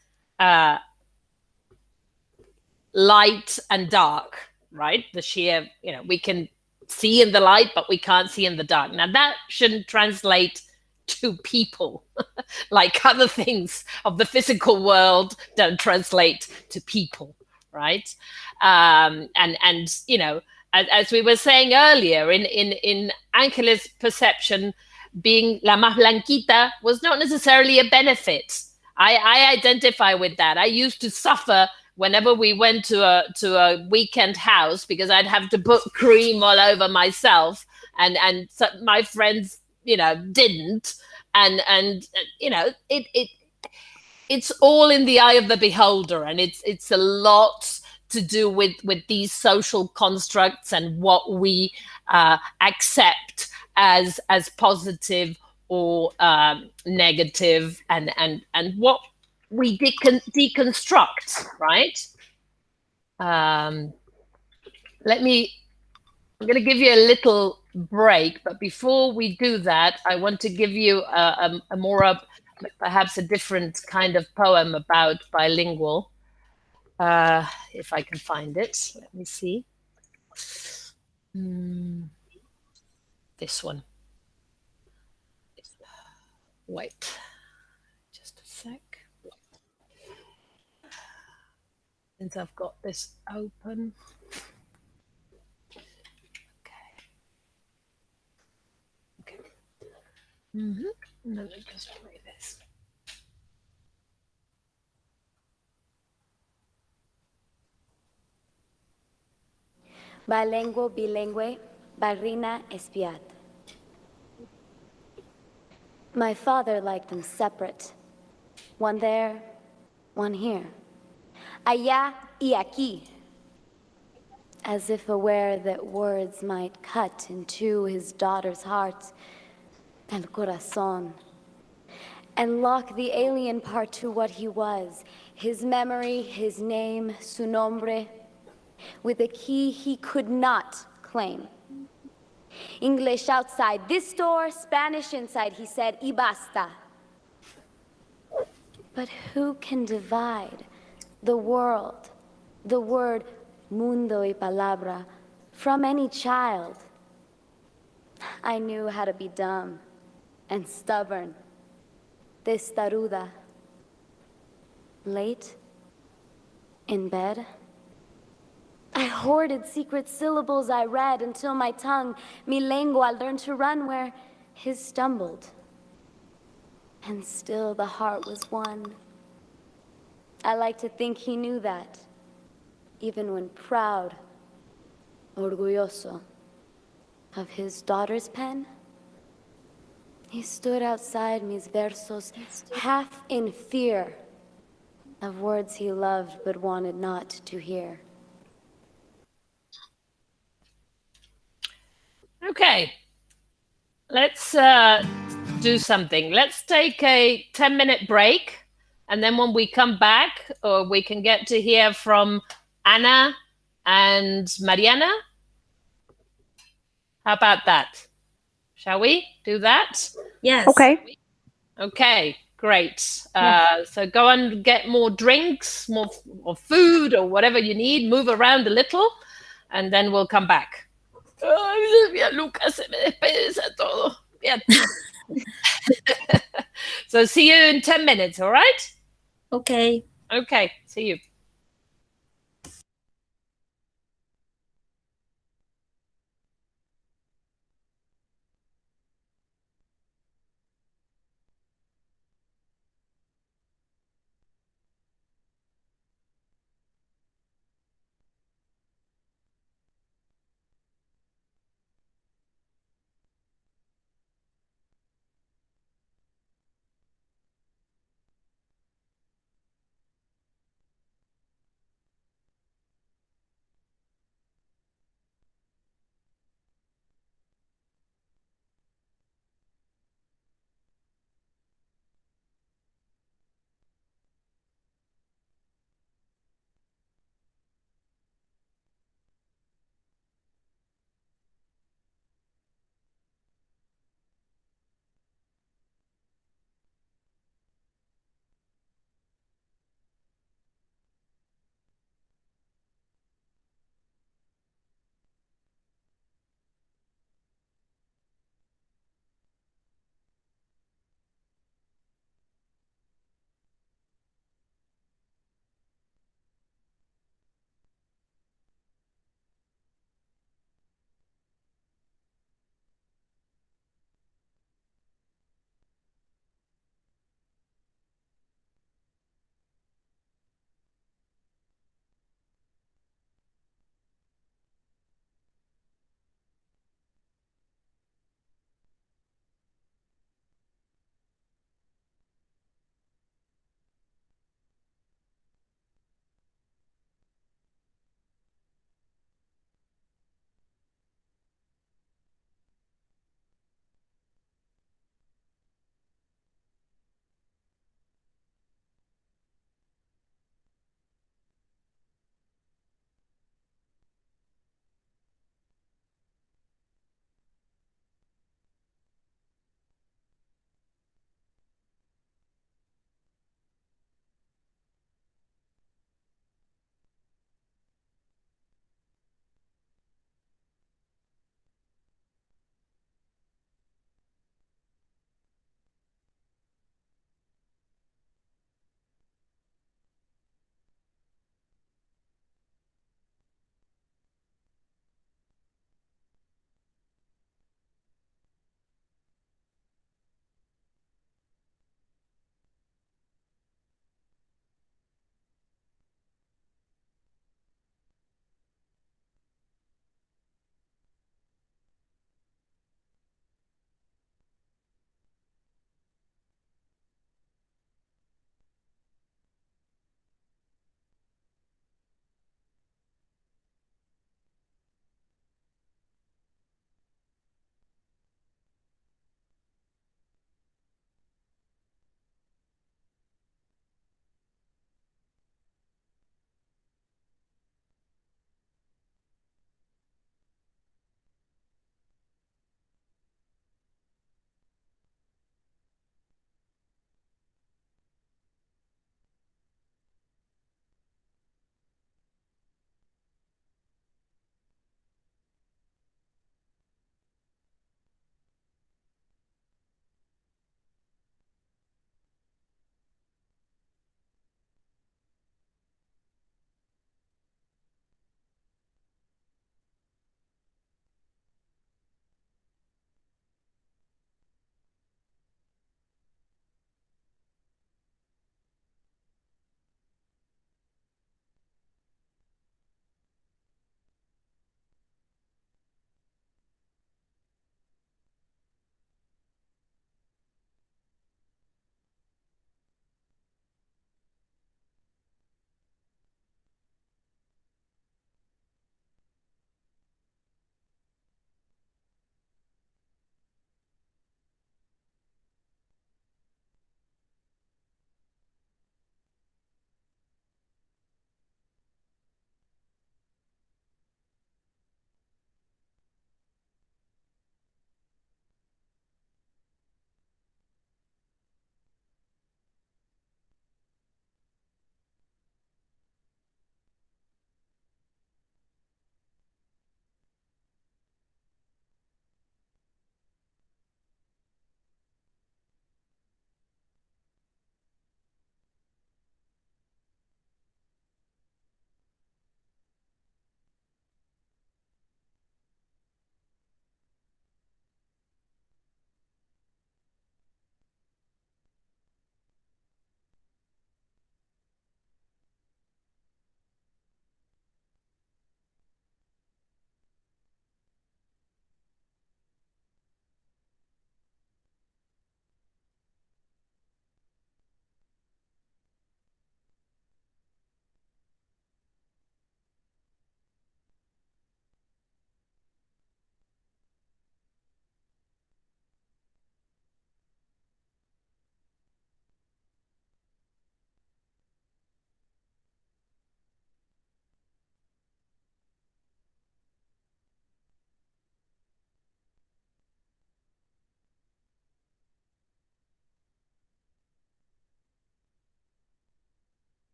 light and dark, right? The sheer, you know, we can see in the light, but we can't see in the dark. Now that shouldn't translate to people like other things of the physical world don't translate to people, right? And you know, as we were saying earlier, in Angeles' perception, being la más blanquita was not necessarily a benefit. I identify with that. I used to suffer whenever we went to a weekend house because I'd have to put cream all over myself, and so my friends, you know, didn't, and you know, it's all in the eye of the beholder, and it's a lot to do with these social constructs and what we accept as positive or negative, and what we deconstruct, right? I'm going to give you a little break, but before we do that, I want to give you a more perhaps a different kind of poem about bilingual, if I can find it. Let me see. This one. Wait, just a sec. Since I've got this open. Okay. Let me just play this. Bilingual, bilingüe, barrina espiat. My father liked them separate. One there, one here. Allá y aquí. As if aware that words might cut into his daughter's heart, el corazón, and lock the alien part to what he was, his memory, his name, su nombre, with a key he could not claim. English outside this door, Spanish inside, he said, y basta. But who can divide the world, the word mundo y palabra, from any child? I knew how to be dumb and stubborn, testaruda. Late, in bed, I hoarded secret syllables I read until my tongue, mi lengua, learned to run where his stumbled. And still the heart was one. I like to think he knew that. even when proud, orgulloso, of his daughter's pen. He stood outside mis versos, half in fear of words he loved but wanted not to hear. Okay, let's do something. Let's take a 10-minute break, and then when we come back, we can get to hear from Anna and Mariana. How about that? Shall we do that? Yes. Okay. Okay, great. So go and get more drinks, more food, or whatever you need. Move around a little, and then we'll come back. Ay, Lucas, se me despedeza todo. Bien. So see you in 10 minutes, all right? Okay. Okay, see you.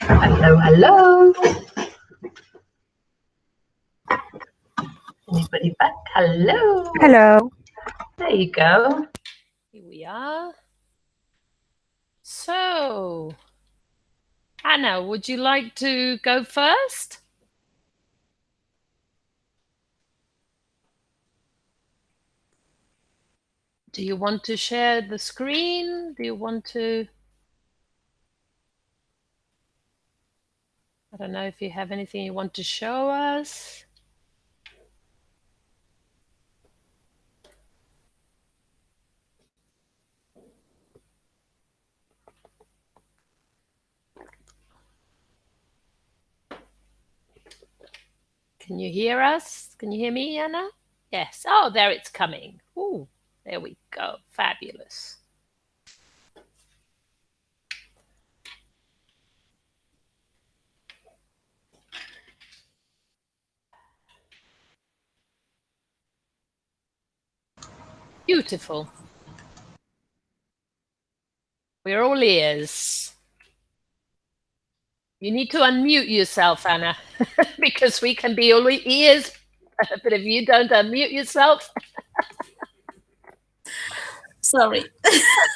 Hello, hello. Anybody back? Hello. Hello. There you go. Here we are. So, Anna, would you like to go first? Do you want to share the screen? Do you want to... I don't know if you have anything you want to show us. Can you hear us? Can you hear me, Anna? Yes. Oh, there it's coming. Ooh, there we go. Fabulous. Beautiful. We're all ears. You need to unmute yourself, Anna, because we can be all ears, but if you don't unmute yourself... Sorry.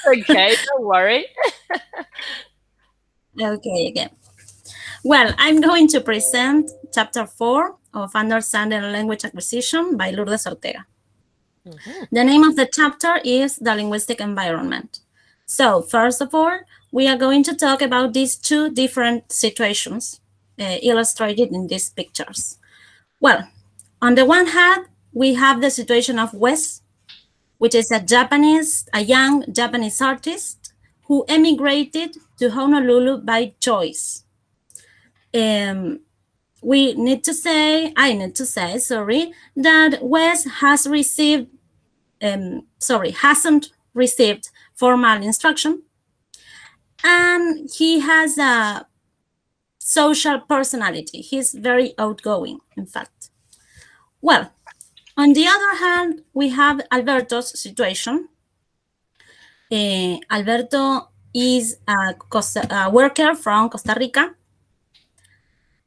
Okay, don't worry. Okay, again. Well, I'm going to present Chapter 4 of Understanding Language Acquisition by Lourdes Ortega. The name of the chapter is The Linguistic Environment. So, first of all, we are going to talk about these two different situations illustrated in these pictures. Well, on the one hand, we have the situation of Wes, which is a young Japanese artist who emigrated to Honolulu by choice. I need to say, that Wes has received, hasn't received formal instruction, and he has a social personality. He's very outgoing, in fact. Well, on the other hand, we have Alberto's situation. Alberto is a worker from Costa Rica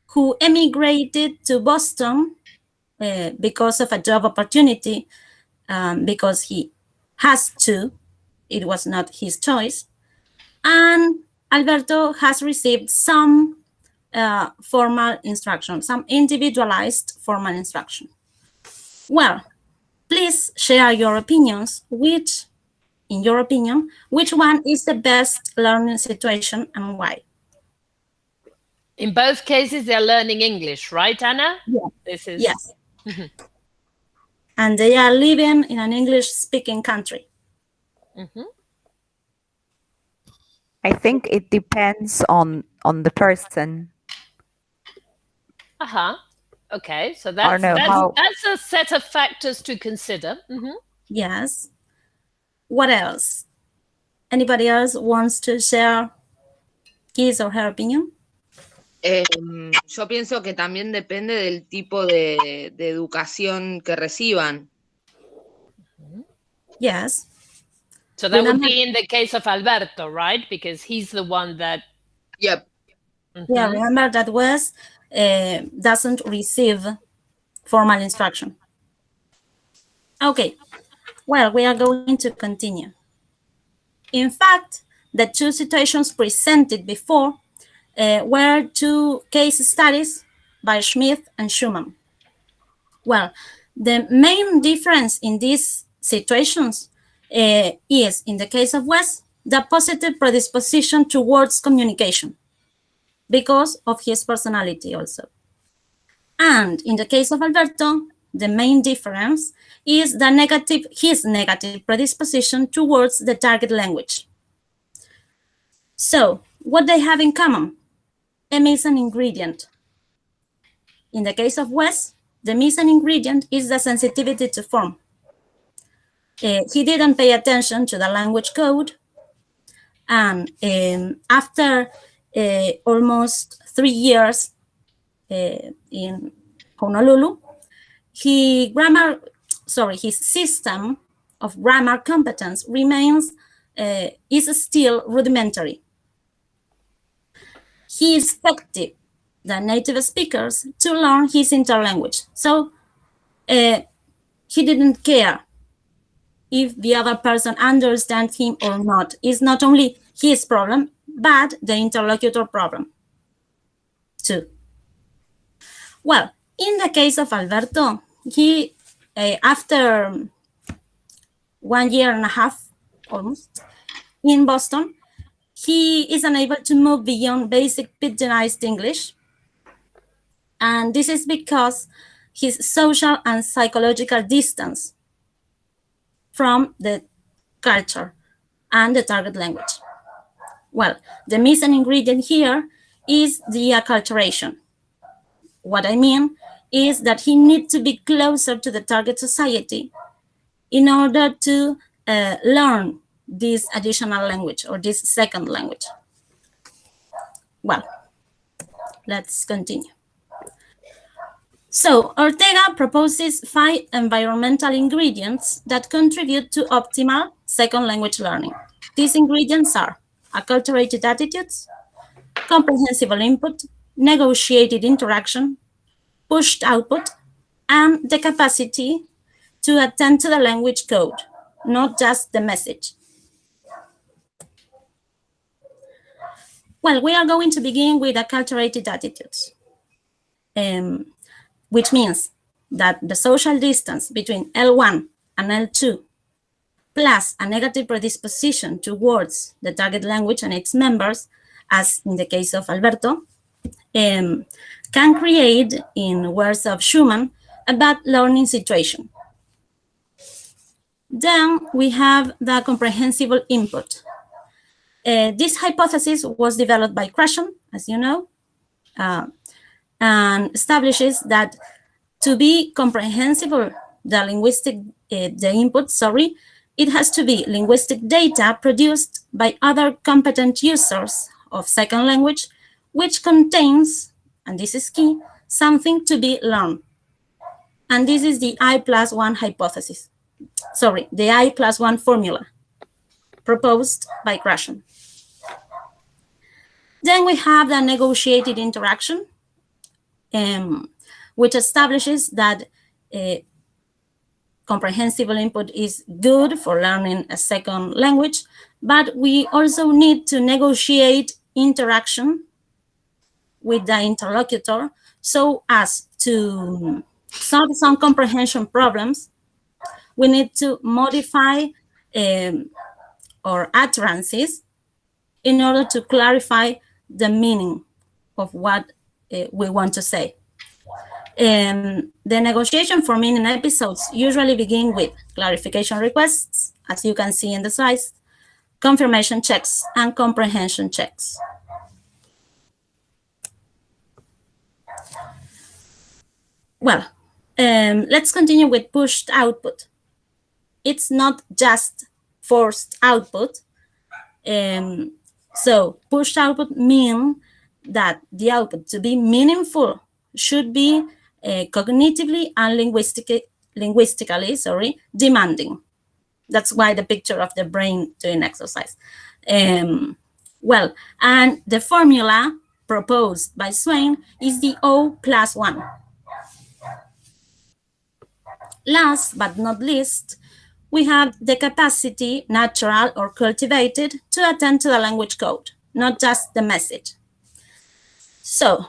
who emigrated to Boston because of a job opportunity, because he has to. It was not his choice. And Alberto has received some formal instruction, some individualized formal instruction. Well, please share your opinions. In your opinion, which one is the best learning situation and why? In both cases, they're learning English, right, Anna? Yeah. This is... Yes. And they are living in an English-speaking country. I think it depends on the person. Okay, so that's a set of factors to consider. Yes. What else? Anybody else wants to share his or her opinion? Yo pienso que también depende del tipo de educación que reciban. Yes. So that would be in the case of Alberto, right? Because he's the one that... Yep. Yeah, remember that Wes doesn't receive formal instruction. Okay, well, we are going to continue. In fact, the two situations presented before were two case studies by Smith and Schumann. Well, the main difference in these situations is, in the case of Wes, the positive predisposition towards communication because of his personality also. And in the case of Alberto, the main difference is his negative predisposition towards the target language. So, what they have in common? A missing ingredient. In the case of Wes, the missing ingredient is the sensitivity to form. He didn't pay attention to the language code, and after almost 3 years in Honolulu, his system of grammar competence is still rudimentary. he expected the native speakers to learn his interlanguage. So he didn't care if the other person understands him or not. It's not only his problem, but the interlocutor problem too. Well, in the case of Alberto, he, after 1.5 years almost in Boston, he is unable to move beyond basic pidginized English. And this is because his social and psychological distance from the culture and the target language. Well, the missing ingredient here is the acculturation. What I mean is that he needs to be closer to the target society in order to learn this additional language or this second language. Well, let's continue. So Ortega proposes 5 environmental ingredients that contribute to optimal second language learning. These ingredients are acculturated attitudes, comprehensible input, negotiated interaction, pushed output, and the capacity to attend to the language code, not just the message. Well, we are going to begin with acculturated attitudes, which means that the social distance between L1 and L2 plus a negative predisposition towards the target language and its members, as in the case of Alberto, can create, in words of Schumann, a bad learning situation. Then we have the comprehensible input. This hypothesis was developed by Krashen, as you know, and establishes that to be comprehensible, the input, it has to be linguistic data produced by other competent users of second language, which contains, and this is key, something to be learned. And this is the I+1 hypothesis. The I+1 formula proposed by Krashen. Then we have the negotiated interaction, which establishes that comprehensible input is good for learning a second language, but we also need to negotiate interaction with the interlocutor so as to solve some comprehension problems. We need to modify our utterances in order to clarify the meaning of what we want to say. The negotiation for meaning episodes usually begin with clarification requests, as you can see in the slides, confirmation checks, and comprehension checks. Well, let's continue with pushed output. It's not just forced output. So pushed output means that the output, to be meaningful, should be cognitively and linguistically demanding. That's why the picture of the brain doing exercise. Well, and the formula proposed by Swain is the O+1. Last but not least, we have the capacity, natural or cultivated, to attend to the language code, not just the message. So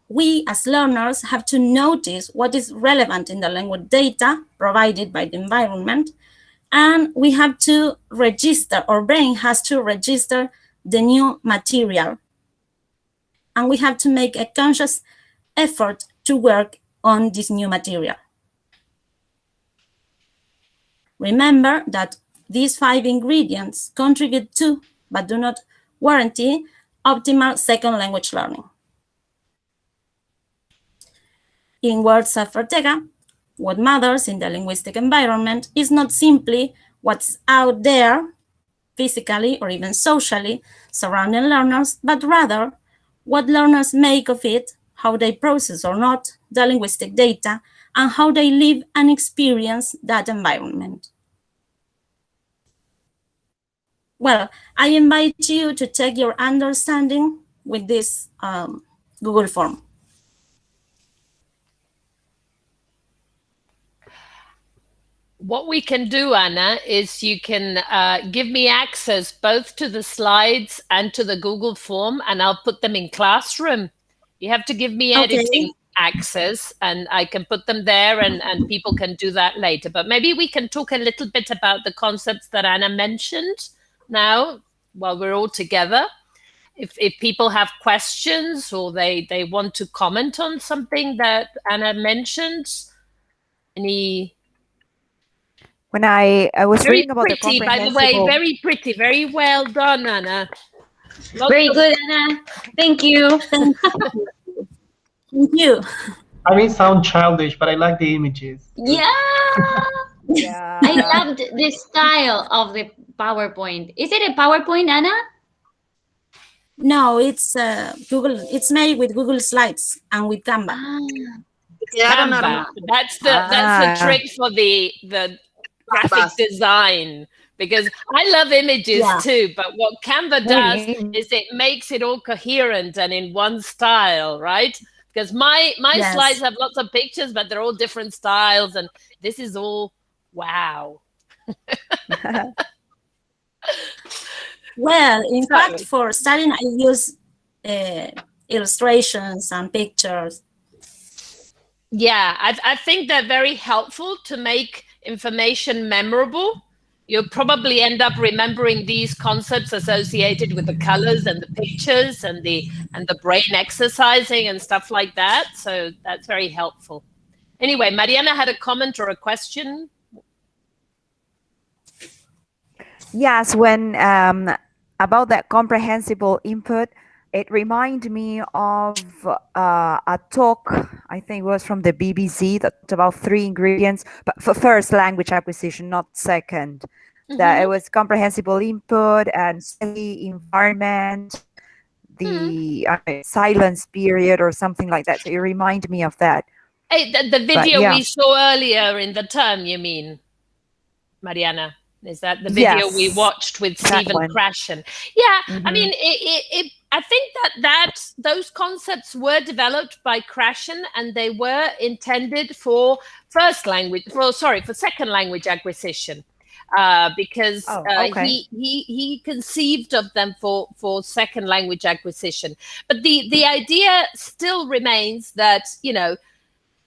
we as learners have to notice what is relevant in the language data provided by the environment, and we have to register, our brain has to register the new material. And we have to make a conscious effort to work on this new material. Remember that these 5 ingredients contribute to, but do not guarantee, optimal second language learning. In words of Ortega, what matters in the linguistic environment is not simply what's out there, physically or even socially, surrounding learners, but rather what learners make of it, how they process or not the linguistic data, and how they live and experience that environment. Well, I invite you to check your understanding with this Google form. What we can do, Anna, is you can give me access both to the slides and to the Google form, and I'll put them in Classroom. You have to give me editing access, and I can put them there, and people can do that later. But maybe we can talk a little bit about the concepts that Anna mentioned now while we're all together. If people have questions or they want to comment on something that Anna mentioned, any... When I was very reading about the pretty, by the way, very pretty, very well done, Anna. Very good, Anna. Thank you. Thank you. I may sound childish, but I like the images. Yeah. Yeah. I loved the style of the PowerPoint. Is it a PowerPoint, Anna? No, it's Google. It's made with Google Slides and with Canva. Canva. That's the trick for the graphic design, because I love images too, but what Canva does is it makes it all coherent and in one style, right? Because my slides have lots of pictures, but they're all different styles, and this is all wow. Well, in fact, for studying, I use illustrations and pictures. Yeah, I think they're very helpful to make information memorable. You'll probably end up remembering these concepts associated with the colors and the pictures and the brain exercising and stuff like that. So that's very helpful. Anyway, Mariana had a comment or a question. Yes, when about that comprehensible input, it reminded me of a talk, I think it was from the BBC, that about 3 ingredients, but for first language acquisition, not second. That it was comprehensible input and the environment, the silence period or something like that. So it reminded me of that. Hey, the video we saw earlier in the term, you mean, Mariana? Is that the video we watched with Stephen Krashen? Yeah, I mean, I think that those concepts were developed by Krashen, and they were intended for for second language acquisition, because he conceived of them for second language acquisition. But the idea still remains that, you know,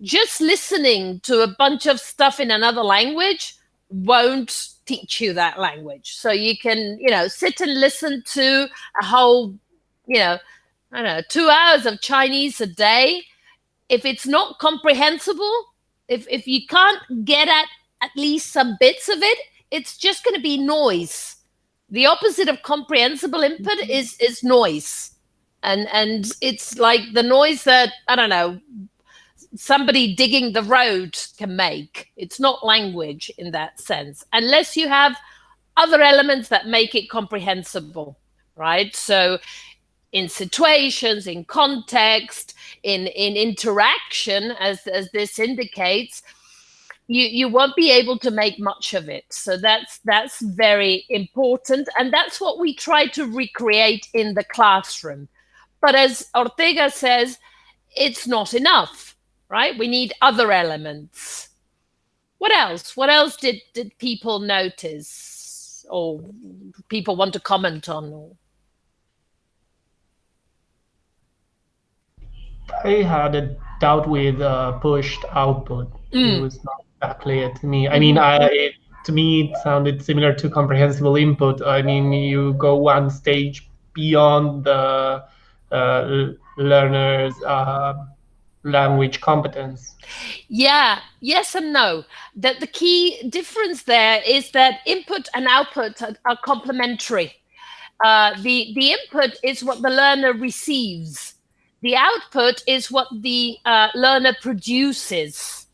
just listening to a bunch of stuff in another language won't teach you that language. So you can, you know, sit and listen to a whole, you know, I don't know, 2 hours of Chinese a day. If it's not comprehensible, if you can't get at least some bits of it, it's just going to be noise. The opposite of comprehensible input is noise. And it's like the noise that, I don't know, somebody digging the road can make. It's not language in that sense, unless you have other elements that make it comprehensible, right? So in situations, in context, in interaction, as this indicates, you won't be able to make much of it. So that's very important, and that's what we try to recreate in the classroom. But as Ortega says, it's not enough. Right? We need other elements. What else? What else did people notice or people want to comment on? I had a doubt with pushed output. It was not that clear to me. I mean, to me, it sounded similar to comprehensible input. I mean, you go one stage beyond the learner's language competence. Yeah, yes and no. That the key difference there is that input and output are complementary. The input is what the learner receives. The output is what the learner produces.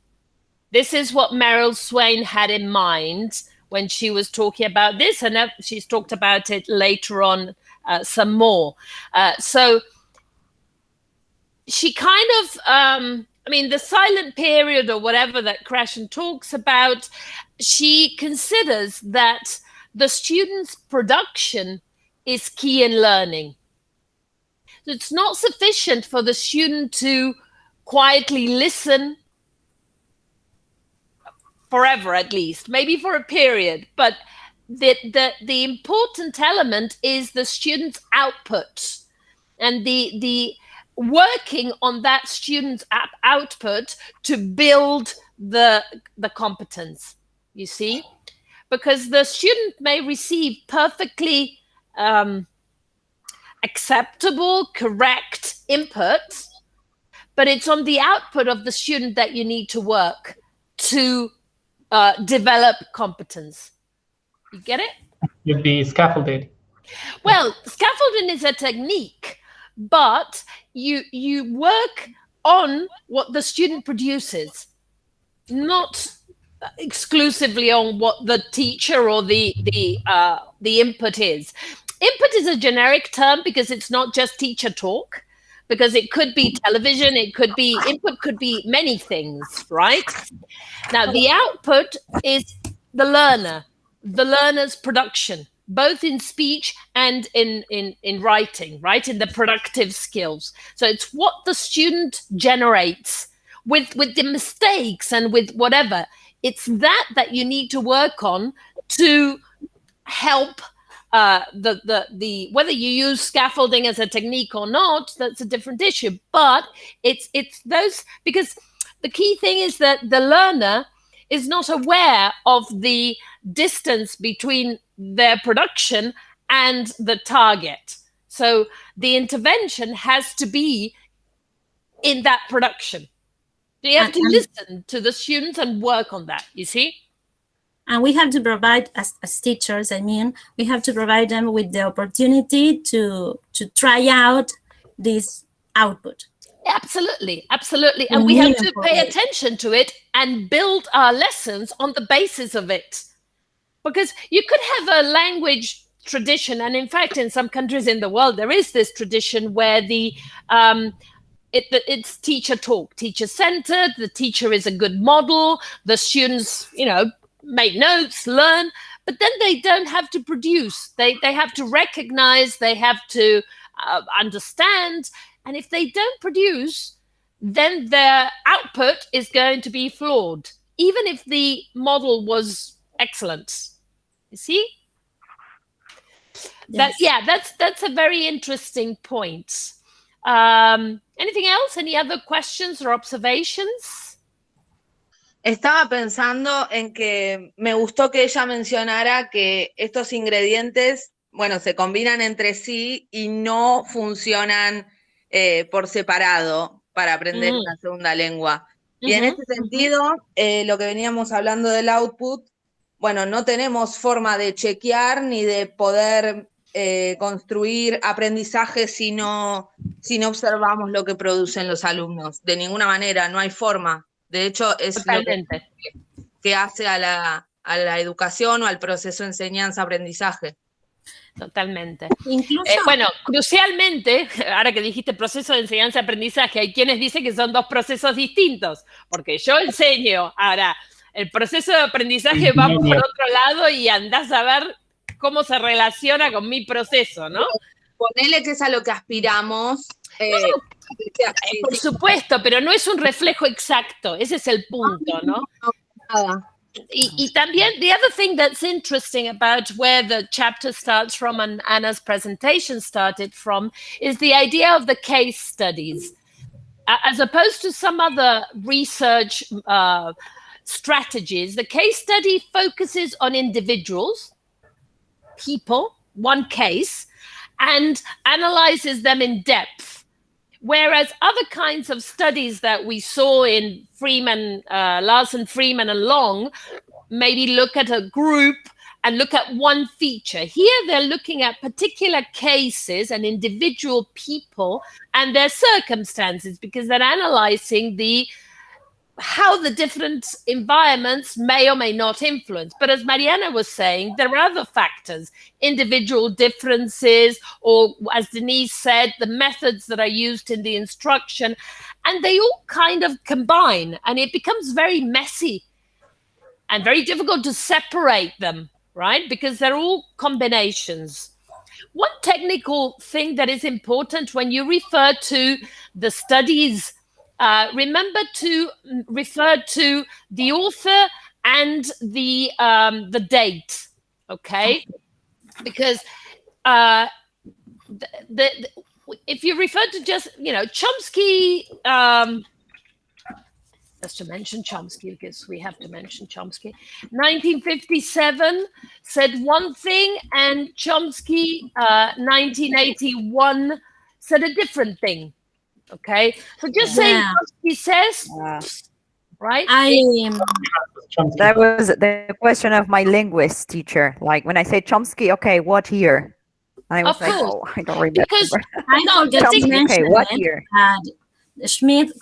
This is what Meryl Swain had in mind when she was talking about this, and she's talked about it later on some more. So she kind of, I mean, the silent period or whatever that Krashen talks about, she considers that the student's production is key in learning. It's not sufficient for the student to quietly listen forever, at least, maybe for a period. But the important element is the student's output and the working on that student's output to build the competence, you see? Because the student may receive perfectly acceptable, correct input, but it's on the output of the student that you need to work to develop competence. You get it? You'd be scaffolded. Well, scaffolding is a technique, but you work on what the student produces, not exclusively on what the teacher or the input is. Input is a generic term because it's not just teacher talk, because it could be television, input could be many things, right? Now, the output is the learner's production, both in speech and in writing, right? In the productive skills. So it's what the student generates with the mistakes and with whatever. It's that you need to work on to help the whether you use scaffolding as a technique or not, that's a different issue. But it's those, because the key thing is that the learner is not aware of the distance between their production and the target. So the intervention has to be in that production. You have to listen to the students and work on that, you see? And we have to provide, as teachers, we have to provide them with the opportunity to try out this output. Absolutely, absolutely. And we have to pay attention to it and build our lessons on the basis of it. Because you could have a language tradition, and in fact, in some countries in the world, there is this tradition where it's teacher talk, teacher-centered, the teacher is a good model, the students, make notes, learn, but then they don't have to produce. They have to recognize, they have to understand, and if they don't produce, then their output is going to be flawed, even if the model was excellent. You see? Yes. That's a very interesting point. Anything else? Any other questions or observations? Estaba pensando en que me gustó que ella mencionara que estos ingredientes, se combinan entre sí y no funcionan por separado para aprender una segunda lengua. Y en ese sentido, lo que veníamos hablando del output, no tenemos forma de chequear ni de poder construir aprendizaje si no observamos lo que producen los alumnos. De ninguna manera, no hay forma. De hecho, es totalmente lo que hace a la educación o al proceso de enseñanza-aprendizaje. Totalmente. Incluso... crucialmente, ahora que dijiste proceso de enseñanza-aprendizaje, hay quienes dicen que son dos procesos distintos, porque yo enseño, ahora el proceso de aprendizaje va por otro lado y andás a ver cómo se relaciona con mi proceso, ¿no? Ponele que es a lo que aspiramos. Por supuesto, pero no es un reflejo exacto. Ese es el punto, ¿no? Y también, the other thing that's interesting about where the chapter starts from and Anna's presentation started from is the idea of the case studies. As opposed to some other research strategies, the case study focuses on individuals, people, one case, and analyzes them in depth. Whereas other kinds of studies that we saw in Larson, Freeman, and Long, maybe look at a group and look at one feature. Here they're looking at particular cases and individual people and their circumstances, because they're analyzing how the different environments may or may not influence. But as Mariana was saying, there are other factors, individual differences, or as Denise said, the methods that are used in the instruction, and they all kind of combine, and it becomes very messy and very difficult to separate them, right? Because they're all combinations. One technical thing that is important when you refer to the studies, remember to refer to the author and the date, okay? Because if you refer to just, Chomsky, just to mention Chomsky, because we have to mention Chomsky, 1957 said one thing, and Chomsky, 1981, said a different thing. Okay, so just saying Chomsky says, right? That was the question of my linguist teacher. Like when I say Chomsky, okay, what year? And I was like, oh, I don't remember. Because I forget to mention what year? Schmidt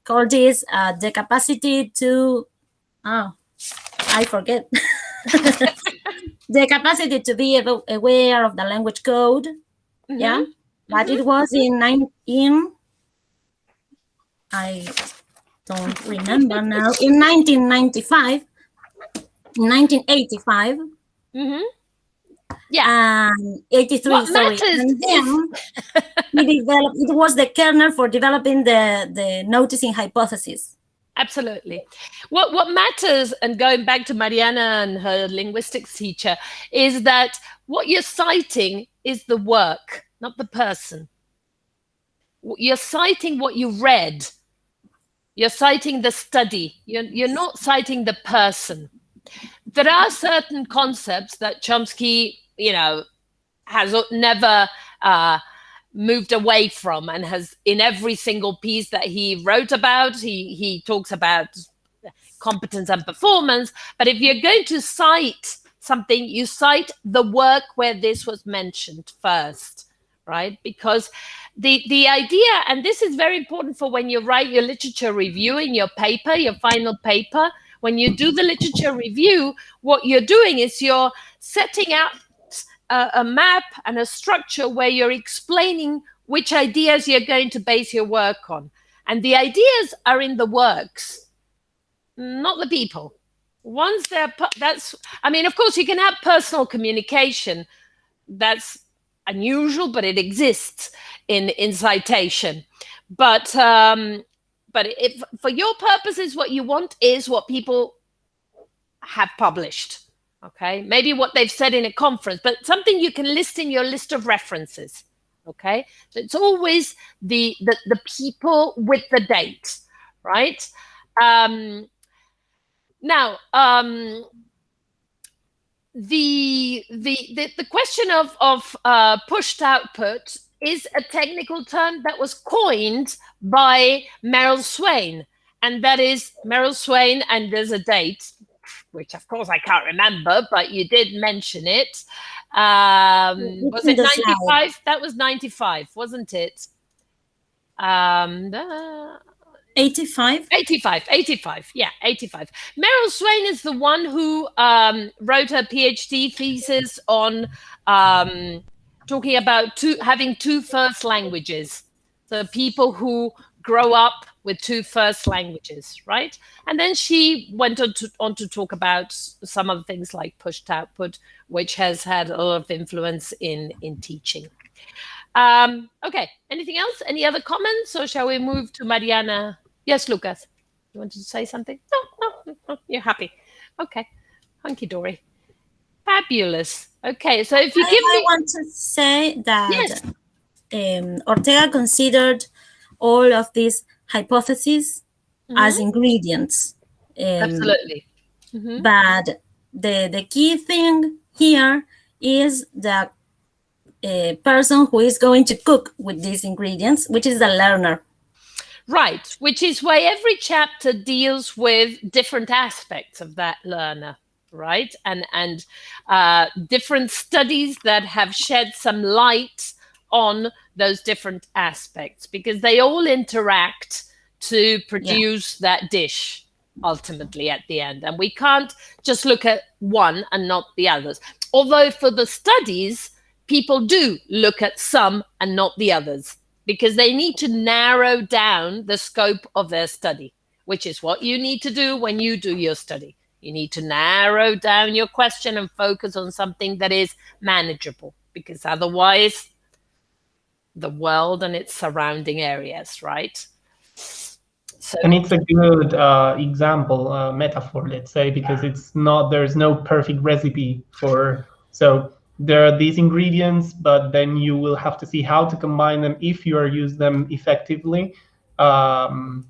called this the capacity to, I forget. The capacity to be aware of the language code. Mm-hmm. Yeah. But it was I don't remember now, in 1995, 1985. Mm-hmm. Yeah. 83, what sorry. Matters and then he developed, it was the kernel for developing the noticing hypothesis. Absolutely. What matters, and going back to Mariana and her linguistics teacher, is that what you're citing is the work, not the person. You're citing what you read. You're citing the study. You're not citing the person. There are certain concepts that Chomsky, has never moved away from, and has, in every single piece that he wrote about, he talks about competence and performance. But if you're going to cite something, you cite the work where this was mentioned first, right? Because the idea, and this is very important for when you write your literature review in your paper, your final paper, when you do the literature review, what you're doing is you're setting out a map and a structure where you're explaining which ideas you're going to base your work on. And the ideas are in the works, not the people. Once they're, of course, you can have personal communication. That's unusual, but it exists in citation. But if for your purposes, what you want is what people have published. Okay, maybe what they've said in a conference, but something you can list in your list of references. Okay, so it's always the people with the date, right? Now, the question of pushed output is a technical term that was coined by Meryl Swain, and that is Meryl Swain, and there's a date, which of course I can't remember, but you did mention it. Was it 95? That was 95, wasn't it? 85? 85, yeah, 85. Meryl Swain is the one who wrote her PhD thesis on talking about having two first languages. So people who grow up with two first languages, right? And then she went on to talk about some of the things like pushed output, which has had a lot of influence in teaching. Okay, anything else? Any other comments, or shall we move to Mariana? Yes, Lucas, you wanted to say something? No, you're happy. Okay, hunky-dory. Fabulous. Okay, so if you give me... I want to say that yes. Ortega considered all of these hypotheses as ingredients. Absolutely. But the key thing here is the person who is going to cook with these ingredients, which is the learner. Right, which is why every chapter deals with different aspects of that learner, right? And different studies that have shed some light on those different aspects, because they all interact to produce that dish ultimately at the end. And we can't just look at one and not the others. Although for the studies, people do look at some and not the others, because they need to narrow down the scope of their study, which is what you need to do when you do your study. You need to narrow down your question and focus on something that is manageable, because otherwise the world and its surrounding areas, right? So, and it's a good example, metaphor, let's say, because there's no perfect recipe for, so there are these ingredients, but then you will have to see how to combine them if you use them effectively. And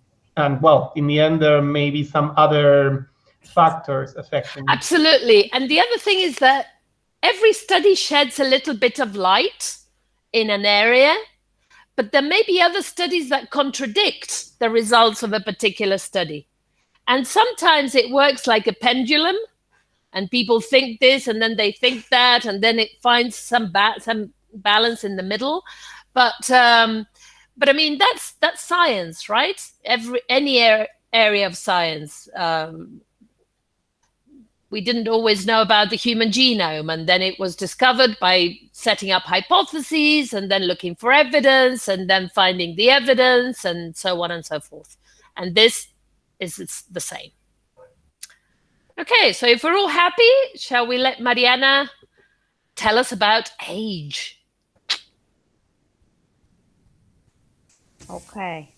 well, in the end, there may be some other factors affecting. Absolutely. And the other thing is that every study sheds a little bit of light in an area, but there may be other studies that contradict the results of a particular study. And sometimes it works like a pendulum, and people think this and then they think that, and then it finds some balance in the middle. But I mean, that's science, right? Any area of science. We didn't always know about the human genome, and then it was discovered by setting up hypotheses and then looking for evidence and then finding the evidence and so on and so forth. And this is the same. Okay, so if we're all happy, shall we let Mariana tell us about age? Okay.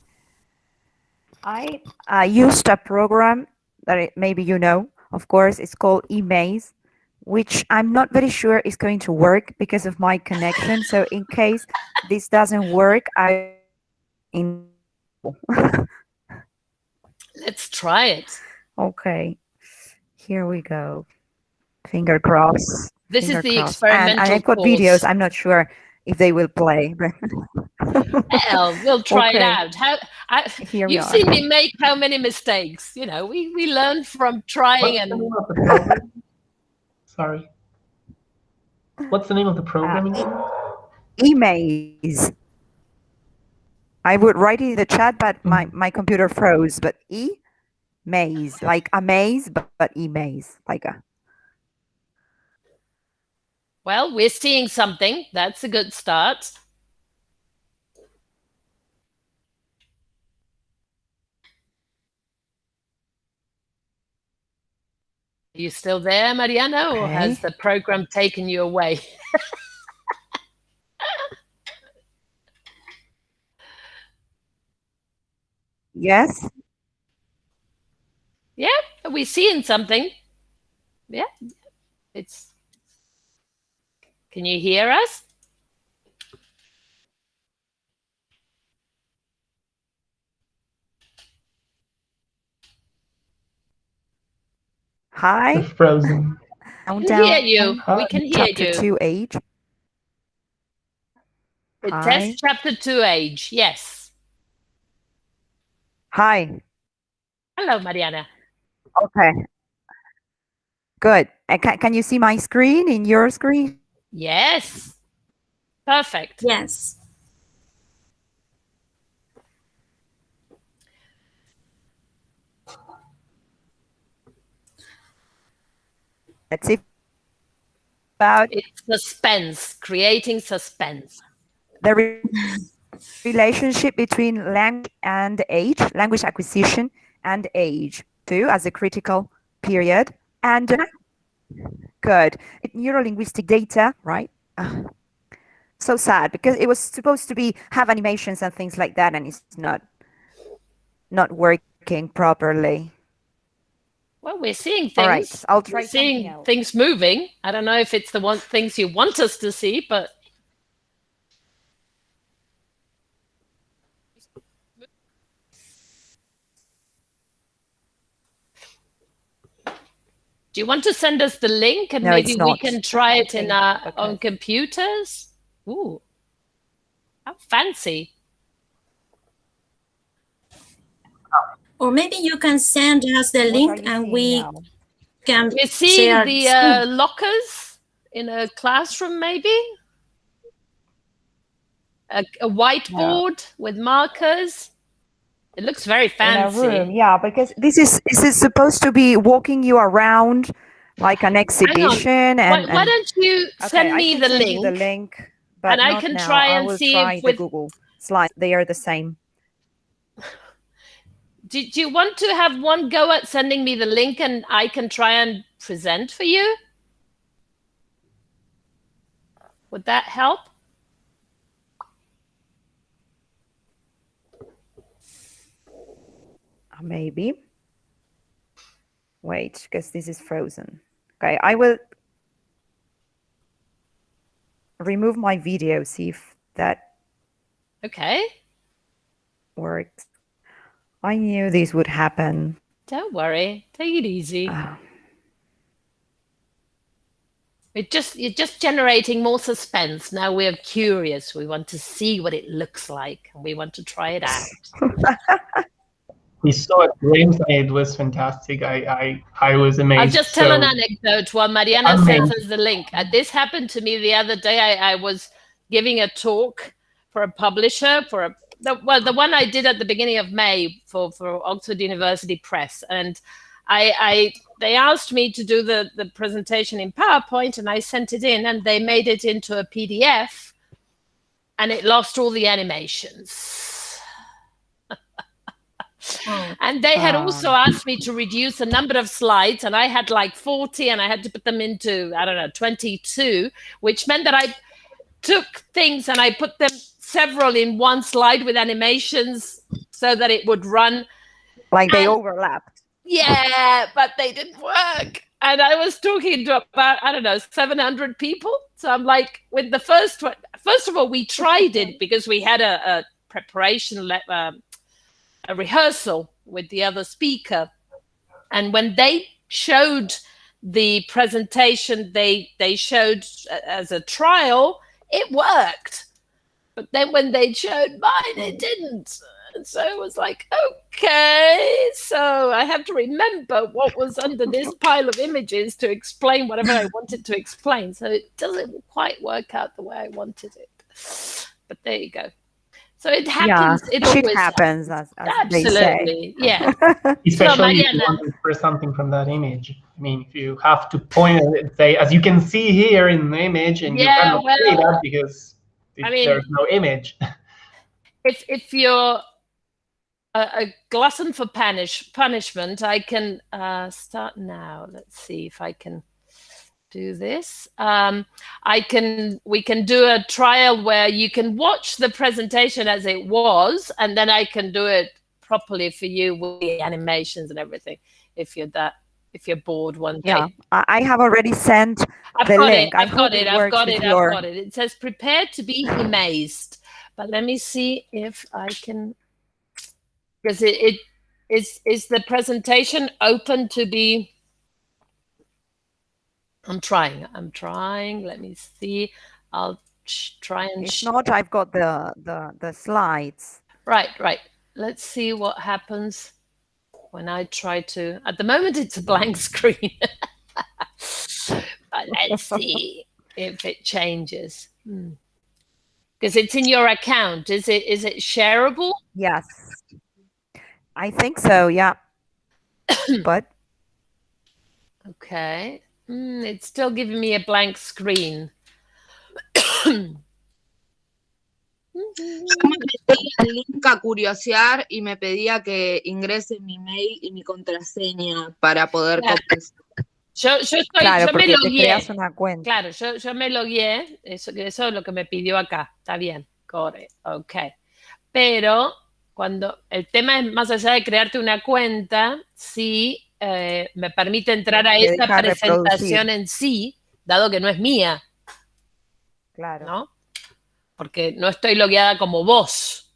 I used a program that maybe you know, of course, it's called eMaze, which I'm not very sure is going to work because of my connection. So in case this doesn't work, Let's try it. Okay, here we go. Finger crossed. This Finger is the crossed. experimental and I've got course. videos. I'm not sure if they will play. But well, we'll try it okay. out. Here we You've are. seen me make how many mistakes? You know, we learn from trying. Sorry. What's the name of the program again? eMaze. I would write it in the chat, but my computer froze. But eMaze, like a maze, but eMaze, like a. Well, we're seeing something. That's a good start. Are you still there, Mariana, or has the program taken you away? Yes. Yeah, we're seeing something. Yeah, it's. Can you hear us? Hi. Frozen. We can hear you. We can hear Chapter you. 2 age. It Hi. tests chapter 2 age. Yes. Hi. Hello, Mariana. Okay. Good. Can you see my screen in your screen? Yes. Perfect. Yes. Let's see. About it's suspense, creating suspense. The relationship between language and age, language acquisition and age, too, as a critical period. And good. Neurolinguistic data, right? So sad because it was supposed to have animations and things like that, and it's not working properly. Well, we're seeing things. All right, I'll try we're seeing something else. things moving. I don't know if it's the things you want us to see, but do you want to send us the link and maybe we can try it in our own computers? Ooh, how fancy. Or maybe you can send us the link and we can We're seeing the lockers in a classroom, maybe? A whiteboard with markers. It looks very fancy. In a room, yeah, because this is supposed to be walking you around like an exhibition. And why don't you send me the link? The link, but and I can now. try I and will see try if with the Google slides they are the same. Do you want to have one go at sending me the link and I can try and present for you? Would that help? Maybe. Wait, because this is frozen. Okay, I will remove my video, see if that works. I knew this would happen. Don't worry. Take it easy. You're just generating more suspense. Now we're curious. We want to see what it looks like, and we want to try it out. We saw it glimpse and it was fantastic. I was amazed. I'll just tell an anecdote while Mariana sends us the link. This happened to me the other day. I was giving a talk for a publisher the one I did at the beginning of May for Oxford University Press, and they asked me to do the presentation in PowerPoint, and I sent it in, and they made it into a PDF, and it lost all the animations. And they had also asked me to reduce the number of slides, and I had like 40, and I had to put them into, 22, which meant that I took things and I put them several in one slide with animations so that it would run. Like they overlapped. Yeah, but they didn't work. And I was talking to about, 700 people. So I'm like, with the first one, first of all, we tried it because we had a preparation, a rehearsal with the other speaker. And when they showed the presentation, they showed as a trial, it worked. But then when they showed mine, it didn't. And so it was like, okay, so I have to remember what was under this pile of images to explain whatever I wanted to explain. So it doesn't quite work out the way I wanted it. But there you go. So it happens. Yeah, it always happens, as absolutely, they say. yeah. Especially if you want to express something from that image. I mean, if you have to point at it and say, as you can see here in the image, and you cannot say that because there's no image. If you're a glutton for punishment, I can start now. Let's see if I can do this. We can do a trial where you can watch the presentation as it was, and then I can do it properly for you with the animations and everything. If you're bored one day. Yeah, I have already sent the link. I've got it. It says prepare to be amazed. But let me see if I can, because it is the presentation open to be. I'm trying. Let me see. I'll try and. If not, I've got the slides. Right. Let's see what happens when I try to. At the moment, it's a blank screen. But let's see if it changes. Because it's in your account. Is it shareable? Yes, I think so. Yeah, but okay. It's still giving me a blank screen. El link a curiosear y me pedía que ingrese mi mail y mi contraseña para poder contestar. Yo me logué. Una cuenta. Claro, yo me logué. Eso es lo que me pidió acá. Está bien, corre, ok. Pero cuando el tema es más allá de crearte una cuenta, sí me permite entrar a esta presentación en sí, dado que no es mía. Claro. ¿No? Porque no estoy logueada como vos,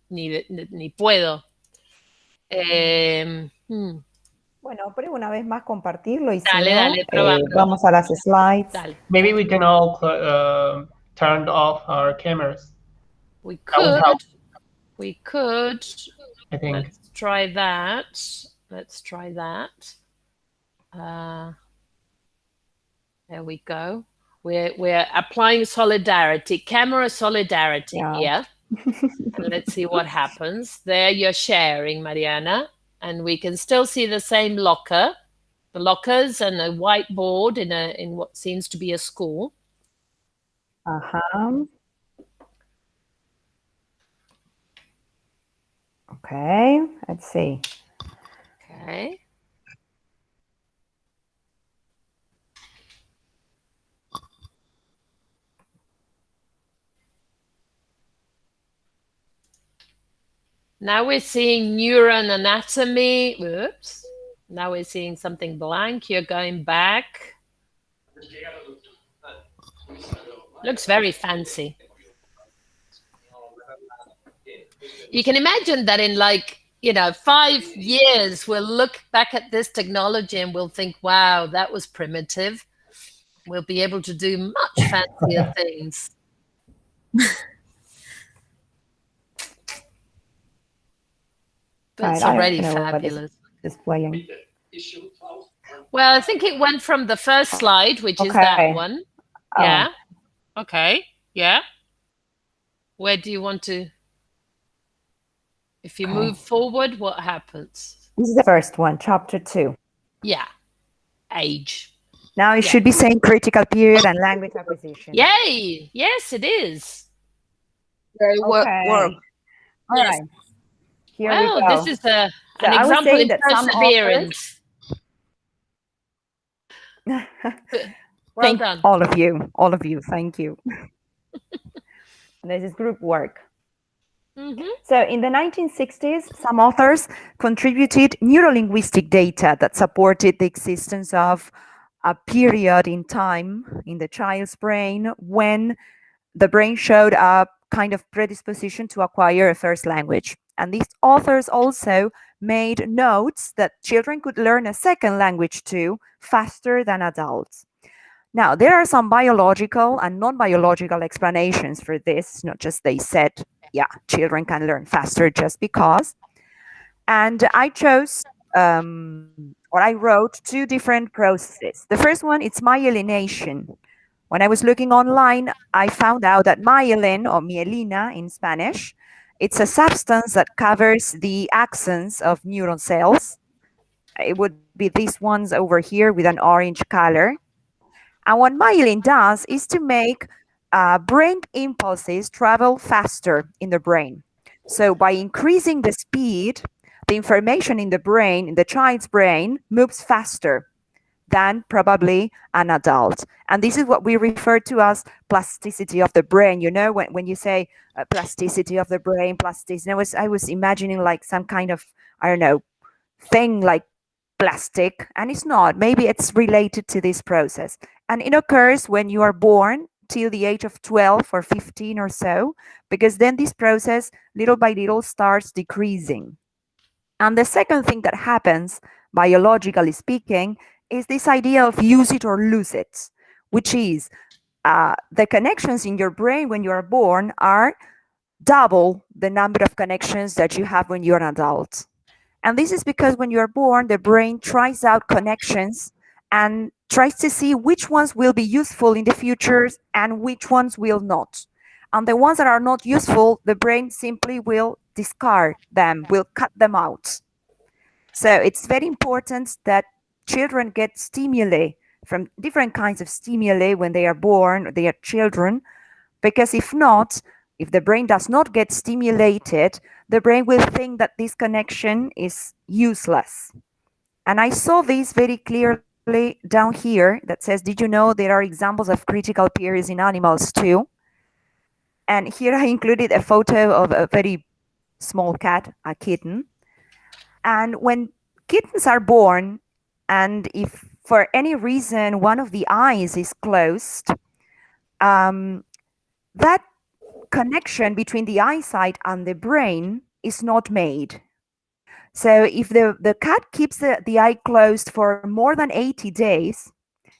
ni puedo. Bueno, pruebo una vez más compartirlo y dale, vamos a las slides. Dale. Maybe we can all turn off our cameras. We could. I think. Let's try that. There we go. We're applying solidarity, camera solidarity here. And let's see what happens. There you're sharing, Mariana. And we can still see the same locker, the lockers and a whiteboard in what seems to be a school. Okay, let's see. Okay. Now we're seeing neuron anatomy. Oops. Now we're seeing something blank. You're going back. Looks very fancy. You can imagine that in 5 years, we'll look back at this technology and we'll think, wow, that was primitive. We'll be able to do much fancier things. But it's already fabulous. Displaying. Well, I think it went from the first slide, which is that one. Yeah. Okay. Yeah. Where do you want to... If you move forward, what happens? This is the first one, chapter 2. Yeah. Age. Now it should be saying critical period and language acquisition. Yay! Yes, it is. Very work. All right. Here we go. This is an example in perseverance. Well done. All of you, thank you. This is group work. So in the 1960s, some authors contributed neurolinguistic data that supported the existence of a period in time in the child's brain when the brain showed a kind of predisposition to acquire a first language. And these authors also made notes that children could learn a second language too faster than adults. Now, there are some biological and non-biological explanations for this, not just they said, yeah, children can learn faster just because. And I chose, or I wrote 2 different processes. The first one, it's myelination. When I was looking online, I found out that myelin, or mielina in Spanish, it's a substance that covers the axons of neuron cells. It would be these ones over here with an orange color. And what myelin does is to make brain impulses travel faster in the brain. So by increasing the speed, the information in the brain, in the child's brain, moves faster than probably an adult. And this is what we refer to as plasticity of the brain. You know, when you say plasticity of the brain, plasticity, I was imagining like some kind of, I don't know, thing like plastic, and it's not. Maybe it's related to this process. And it occurs when you are born till the age of 12 or 15 or so, because then this process, little by little, starts decreasing. And the second thing that happens, biologically speaking, is this idea of use it or lose it, which is the connections in your brain when you are born are double the number of connections that you have when you're an adult. And this is because when you're born, the brain tries out connections and tries to see which ones will be useful in the future and which ones will not. And the ones that are not useful, the brain simply will discard them, will cut them out. So it's very important that children get stimuli from different kinds of stimuli when they are born, they are children, because if not, if the brain does not get stimulated, the brain will think that this connection is useless. And I saw this very clearly down here that says, did you know there are examples of critical periods in animals too? And here I included a photo of a very small cat, a kitten. And when kittens are born, and if for any reason one of the eyes is closed, that connection between the eyesight and the brain is not made. So if the cat keeps the eye closed for more than 80 days,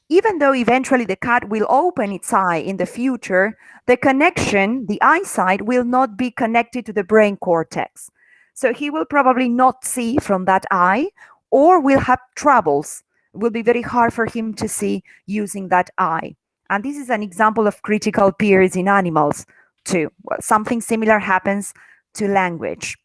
even though eventually the cat will open its eye in the future, the connection, the eyesight, will not be connected to the brain cortex. So he will probably not see from that eye, or will have troubles. It will be very hard for him to see using that eye. And this is an example of critical periods in animals too. Well, something similar happens to language.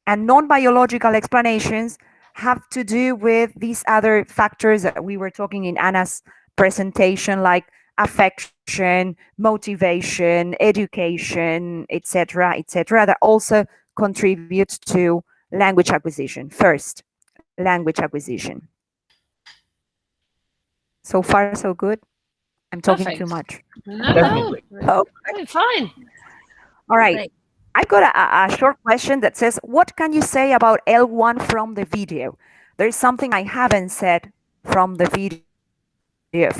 And non-biological explanations have to do with these other factors that we were talking in Anna's presentation, like affection, motivation, education, etc., that also contribute to language acquisition. First, language acquisition. So far, so good. I'm talking too much. No, Okay. Fine. All right. I got a short question that says, what can you say about L1 from the video? There's something I haven't said from the video,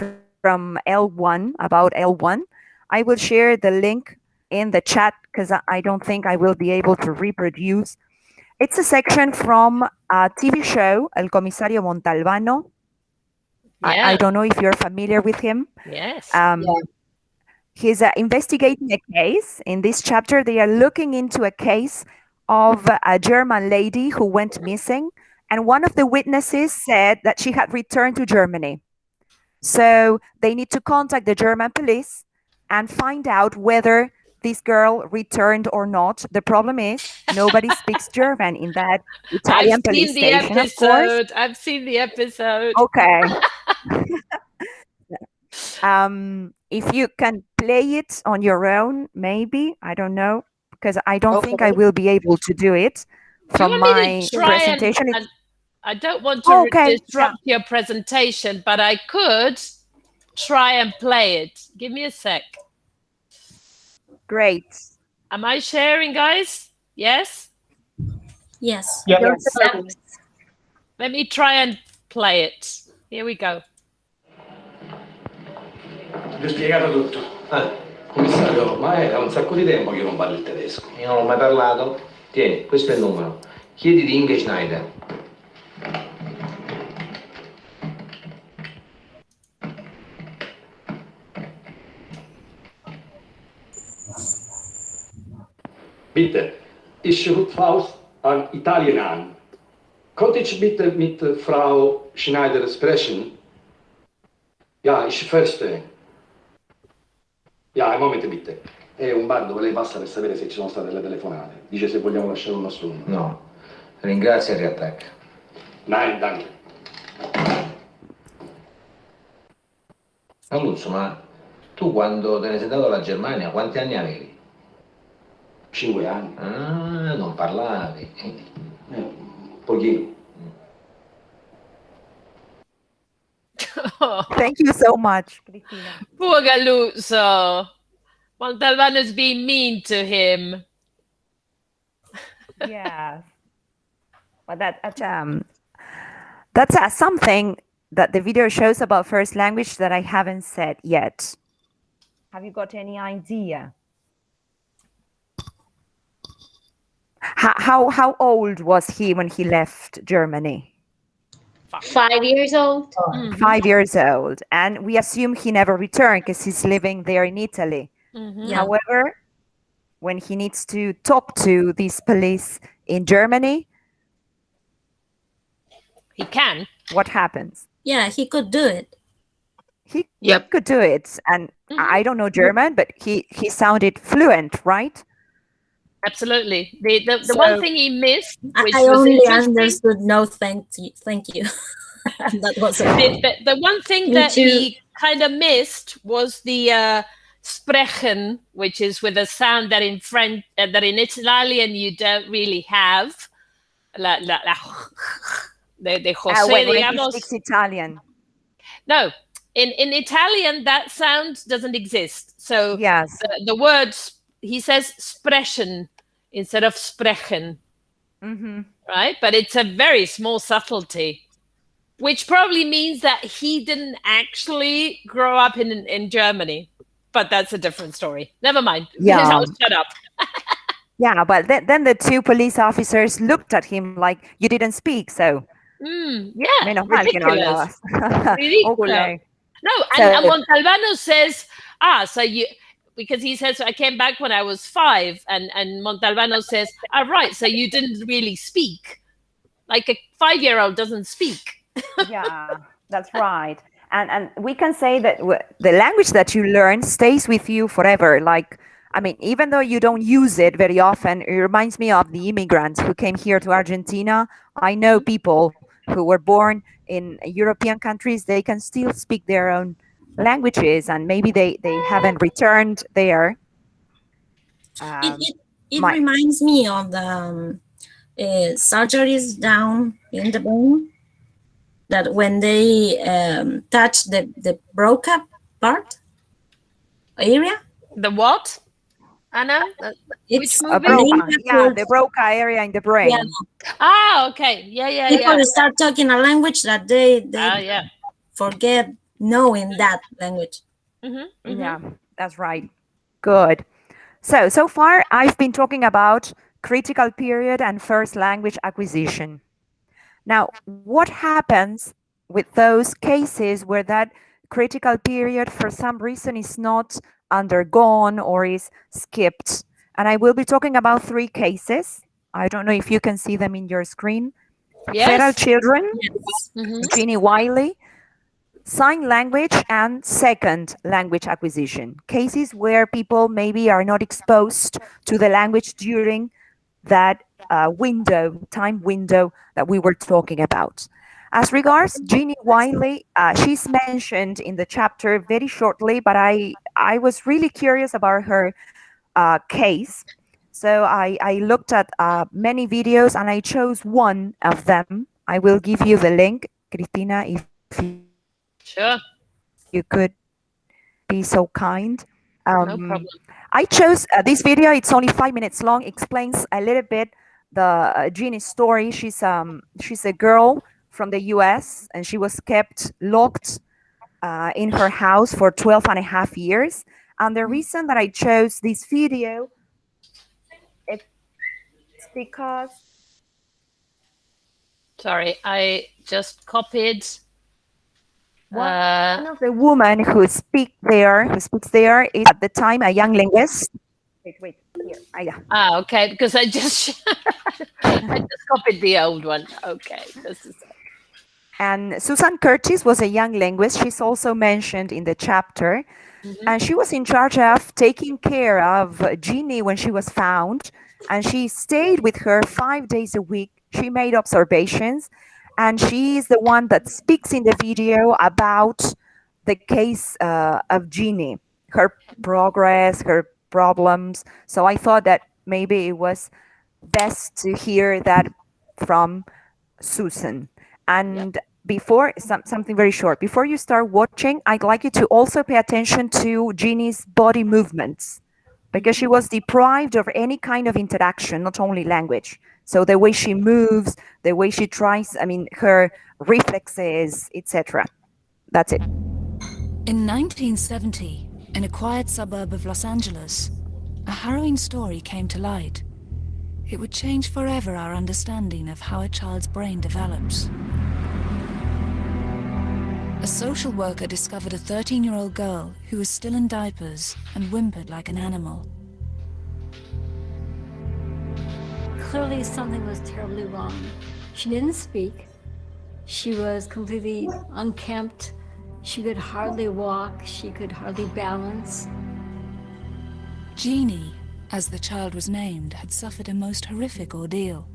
from L1, about L1. I will share the link in the chat because I don't think I will be able to reproduce. It's a section from a TV show, El Comisario Montalbano. Yeah. I don't know if you're familiar with him. Yes. He's investigating a case. In this chapter, they are looking into a case of a German lady who went missing. And one of the witnesses said that she had returned to Germany. So they need to contact the German police and find out whether this girl returned or not. The problem is nobody speaks German in that Italian police station, of course. I've seen the episode. Okay. If you can play it on your own, maybe, I don't know, because I don't think I will be able to do it from my presentation. I don't want to disrupt your presentation, but I could try and play it. Give me a sec. Great. Am I sharing, guys? Yes? Yes. Yes. Let me try and play it. Here we go. Vi ho spiegato tutto. Commissario, ormai è un sacco di tempo che io non parlo il tedesco. Io non ho mai parlato. Tieni, questo è il numero. Chiedi di Inge Schneider. Bitte, ich rufe Faust an Italien an. Konnte ich bitte mit Frau Schneider sprechen? Ja, ich verstehe. Ja, un momento, bitte. È un bar dove lei passa per sapere se ci sono state delle telefonate. Dice se vogliamo lasciare un nostro numero. No, ringrazia e riattacca. Nein, danke. Alluzzo, ma tu quando te ne sei andato alla Germania, quanti anni avevi? 5 anni. Ah, non parlavi. Pochino. Thank you so much, Cristina. Poor Galuzzo. Montalbano's being mean to him. Yeah. But that's something that the video shows about first language that I haven't said yet. Have you got any idea? How old was he when he left Germany? 5 years old. 5 years old. And we assume he never returned because he's living there in Italy. Yeah. However, when he needs to talk to these police in Germany, he can. What happens? Yeah, he could do it. He could do it. And I don't know German, but he sounded fluent, right? Absolutely. The one thing he missed, which I was only interesting, understood no thank you. That was the one thing that he kind of missed was the sprechen, which is with a sound that in French, that in Italian you don't really have. De José, when digamos. he speaks Italian. No, in Italian that sound doesn't exist. So yes, the words, he says sprechen instead of sprechen, right? But it's a very small subtlety, which probably means that he didn't actually grow up in Germany. But that's a different story. Never mind. Yeah. I'll shut up. Yeah, but then the two police officers looked at him like, you didn't speak, so... yeah, ridiculous. Okay. No, and Montalbano says, so you... Because he says, I came back when I was 5. And Montalbano says, right, so you didn't really speak. Like a 5-year-old doesn't speak. Yeah, that's right. And we can say that the language that you learn stays with you forever. Like, I mean, even though you don't use it very often, it reminds me of the immigrants who came here to Argentina. I know people who were born in European countries, they can still speak their own languages, and maybe they haven't returned there. it reminds me of the surgeries down in the bone, that when they touch the broken part area. The what, Anna? It's which movie? The broca area in the brain. Yeah. Ah, okay. Yeah. People start talking a language that they yeah. forget knowing that language. Yeah, that's right. Good. So far, I've been talking about critical period and first language acquisition. Now, what happens with those cases where that critical period for some reason is not undergone or is skipped? And I will be talking about 3 cases. I don't know if you can see them in your screen. Yes. Fetal children, Yes. Ginny Wiley, sign language and second language acquisition. Cases where people maybe are not exposed to the language during that time window that we were talking about. As regards Ginny Wiley, she's mentioned in the chapter very shortly, but I was really curious about her case. So I looked at many videos and I chose one of them. I will give you the link, Cristina, if Sure. you could be so kind. No problem. I chose this video. It's only 5 minutes long. Explains a little bit the Ginny's story. She's a girl from the U.S. and she was kept locked in her house for 12 and a half years. And the reason that I chose this video, it's because... Sorry, I just copied. One of the women who speaks there is at the time a young linguist. Wait, here. Okay, because I just copied the old one. Okay, this is it. And Susan Curtis was a young linguist. She's also mentioned in the chapter. And she was in charge of taking care of Ginny when she was found. And she stayed with her 5 days a week. She made observations. And she is the one that speaks in the video about the case of Ginny, her progress, her problems. So I thought that maybe it was best to hear that from Susan. And before, something very short, before you start watching, I'd like you to also pay attention to Ginny's body movements, because she was deprived of any kind of interaction, not only language. So the way she moves, the way she tries, her reflexes, etc. That's it. In 1970, in a quiet suburb of Los Angeles, a harrowing story came to light. It would change forever our understanding of how a child's brain develops. A social worker discovered a 13-year-old girl who was still in diapers and whimpered like an animal. Clearly something was terribly wrong. She didn't speak. She was completely unkempt. She could hardly walk. She could hardly balance. Jeannie, as the child was named, had suffered a most horrific ordeal.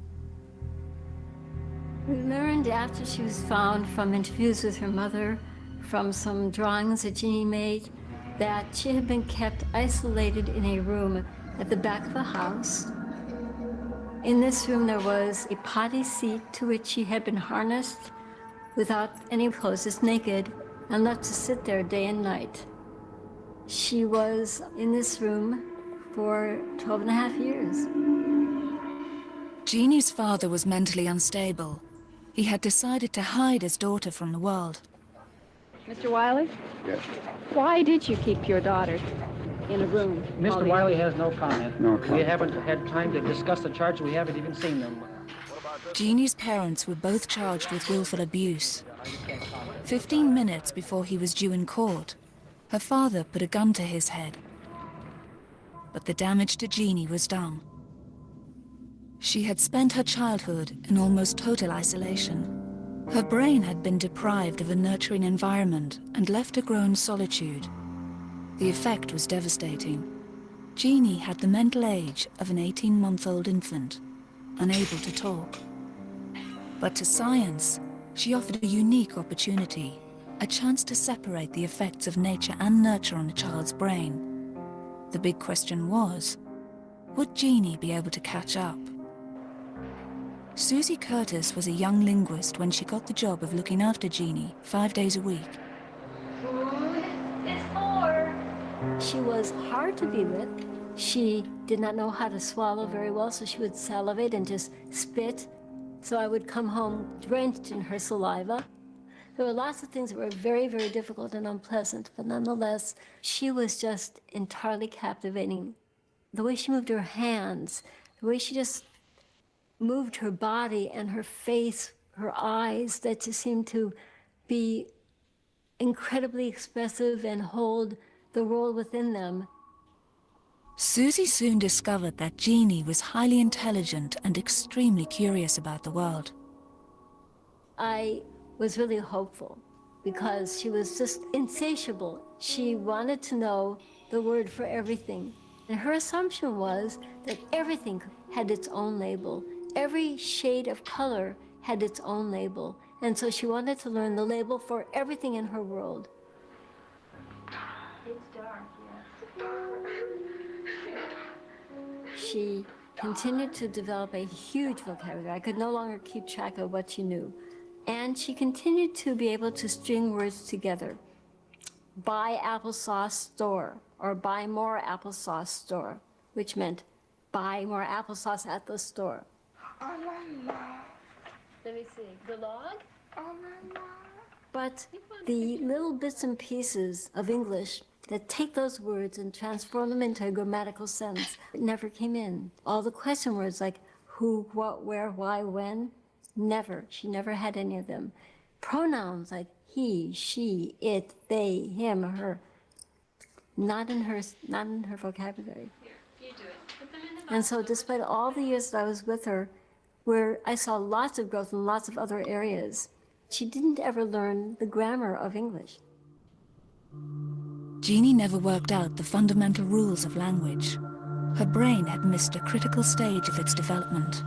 We learned after she was found from interviews with her mother, from some drawings that Jeannie made, that she had been kept isolated in a room at the back of the house. In this room there was a potty seat to which she had been harnessed without any clothes, just naked, and left to sit there day and night. She was in this room for 12 and a half years. Jeannie's father was mentally unstable. He had decided to hide his daughter from the world. Mr. Wiley? Yes. Why did you keep your daughter in a room? Mr. Wiley has no comment. No comment. We haven't had time to discuss the charges. We haven't even seen them. Jeannie's parents were both charged with willful abuse. 15 minutes before he was due in court, her father put a gun to his head. But the damage to Jeannie was done. She had spent her childhood in almost total isolation. Her brain had been deprived of a nurturing environment and left to grow in solitude. The effect was devastating. Jeannie had the mental age of an 18-month-old infant, unable to talk. But to science, she offered a unique opportunity, a chance to separate the effects of nature and nurture on a child's brain. The big question was, Would Jeannie be able to catch up? Susie Curtis was a young linguist when she got the job of looking after Jeannie 5 days a week. Food is 4. She was hard to be with. She did not know how to swallow very well, so she would salivate and just spit. So I would come home drenched in her saliva. There were lots of things that were very, very difficult and unpleasant, but nonetheless, she was just entirely captivating. The way she moved her hands, the way she just moved her body and her face, her eyes, that just seemed to be incredibly expressive and hold the world within them. Susie soon discovered that Jeannie was highly intelligent and extremely curious about the world. I was really hopeful because she was just insatiable. She wanted to know the word for everything. And her assumption was that everything had its own label. Every shade of color had its own label. And so she wanted to learn the label for everything in her world. It's dark, yes. She continued to develop a huge vocabulary. I could no longer keep track of what she knew. And she continued to be able to string words together. Buy applesauce store, or buy more applesauce store, which meant buy more applesauce at the store. Let me see, the log? But the little bits and pieces of English that take those words and transform them into a grammatical sense never came in. All the question words like who, what, where, why, when, never. She never had any of them. Pronouns like he, she, it, they, him, her, not in her vocabulary. And so despite all the years that I was with her, where I saw lots of growth in lots of other areas, she didn't ever learn the grammar of English. Jeannie never worked out the fundamental rules of language. Her brain had missed a critical stage of its development.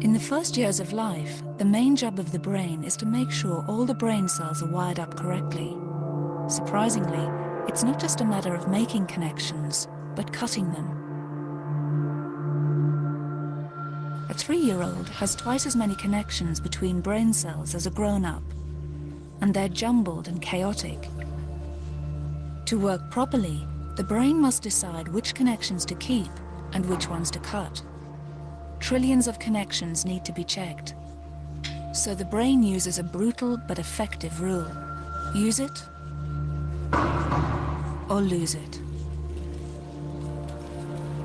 In the first years of life, the main job of the brain is to make sure all the brain cells are wired up correctly. Surprisingly, it's not just a matter of making connections, but cutting them. A 3-year-old has twice as many connections between brain cells as a grown-up, and they're jumbled and chaotic. To work properly, the brain must decide which connections to keep and which ones to cut. Trillions of connections need to be checked. So the brain uses a brutal but effective rule. Use it or lose it.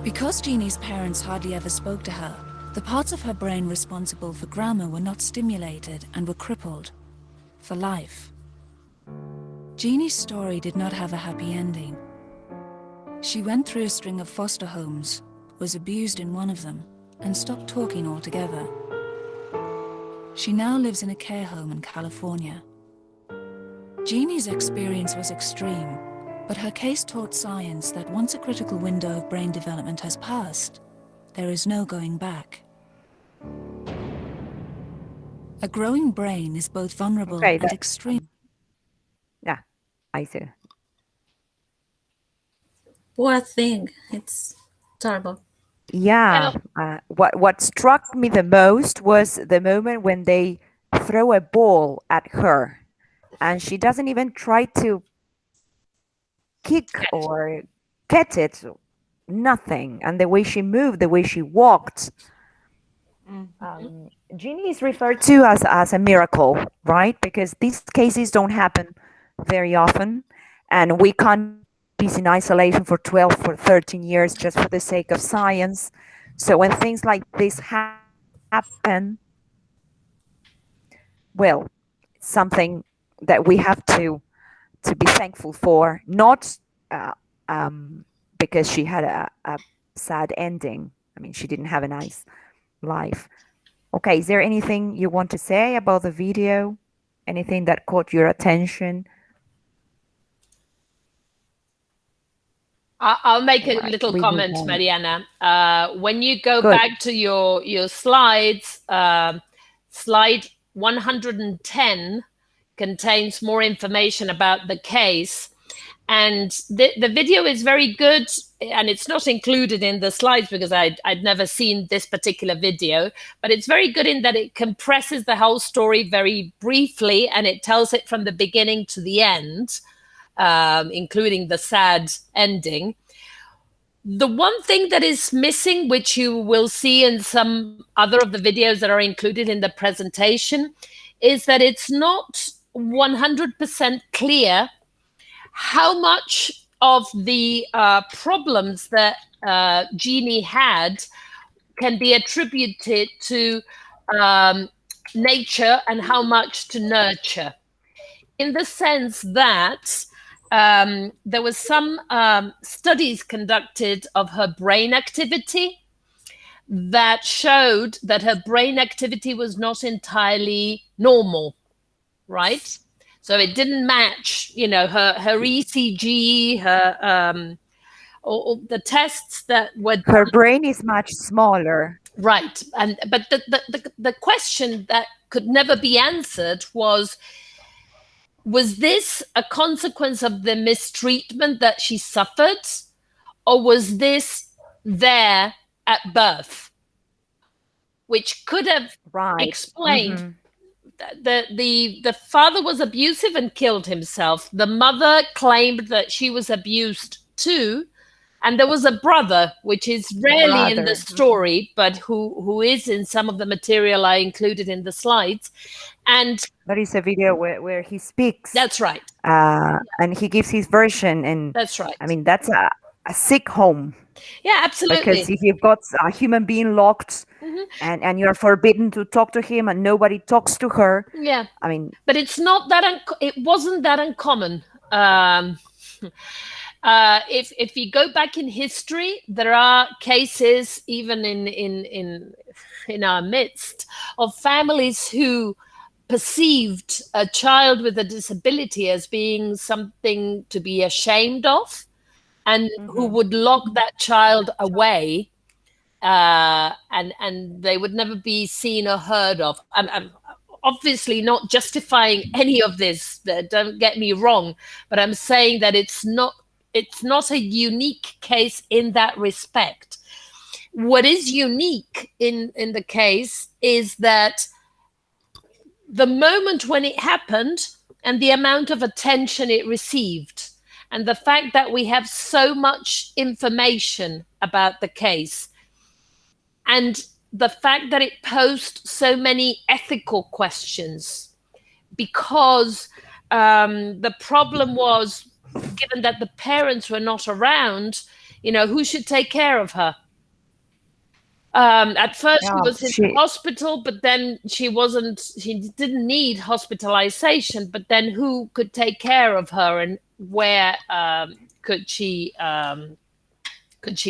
Because Jeannie's parents hardly ever spoke to her, the parts of her brain responsible for grammar were not stimulated and were crippled for life. Jeannie's story did not have a happy ending. She went through a string of foster homes, was abused in one of them, and stopped talking altogether. She now lives in a care home in California. Jeannie's experience was extreme, but her case taught science that once a critical window of brain development has passed, there is no going back. A growing brain is both vulnerable and extreme. Yeah, I see. Poor thing. It's terrible. Yeah. What struck me the most was the moment when they throw a ball at her, and she doesn't even try to kick or catch it. Nothing. And the way she moved, the way she walked. Jeannie is referred to as a miracle, right? Because these cases don't happen very often, and we can't be in isolation for 12 or 13 years just for the sake of science. So when things like this happen, well, it's something that we have to be thankful for, not because she had a sad ending. I mean, she didn't have a nice life. Okay, is there anything you want to say about the video? Anything that caught your attention? I'll make a little comment, Mariana. When you go back to your slides, slide 110 contains more information about the case. And the video is very good, and it's not included in the slides because I'd never seen this particular video, but it's very good in that it compresses the whole story very briefly, and it tells it from the beginning to the end, including the sad ending. The one thing that is missing, which you will see in some other of the videos that are included in the presentation, is that it's not 100% clear how much of the problems that Jeannie had can be attributed to nature and how much to nurture. In the sense that there was some studies conducted of her brain activity that showed that her brain activity was not entirely normal, right? So it didn't match, her ECG, her or the tests that were her done. brain is much smaller, right? But the question that could never be answered was this a consequence of the mistreatment that she suffered, or was this there at birth, which could have explained. The father was abusive and killed himself. The mother claimed that she was abused too, and there was a brother, which is rarely in the story, but who is in some of the material I included in the slides. And there is a video where he speaks. That's right. And he gives his version, and that's right. I mean, that's a sick home. Yeah, absolutely. Because if you've got a human being locked and you're forbidden to talk to him and nobody talks to her. Yeah. I mean, but it's not that it wasn't that uncommon. If you go back in history, there are cases even in our midst of families who perceived a child with a disability as being something to be ashamed of, and who would lock that child away, and they would never be seen or heard of. I'm obviously not justifying any of this, don't get me wrong, but I'm saying that it's not a unique case in that respect. What is unique in the case is that the moment when it happened and the amount of attention it received, and the fact that we have so much information about the case, and the fact that it posed so many ethical questions, because the problem was, given that the parents were not around, who should take care of her? At first she was in the hospital, but then she didn't need hospitalization, but then who could take care of her, and where could she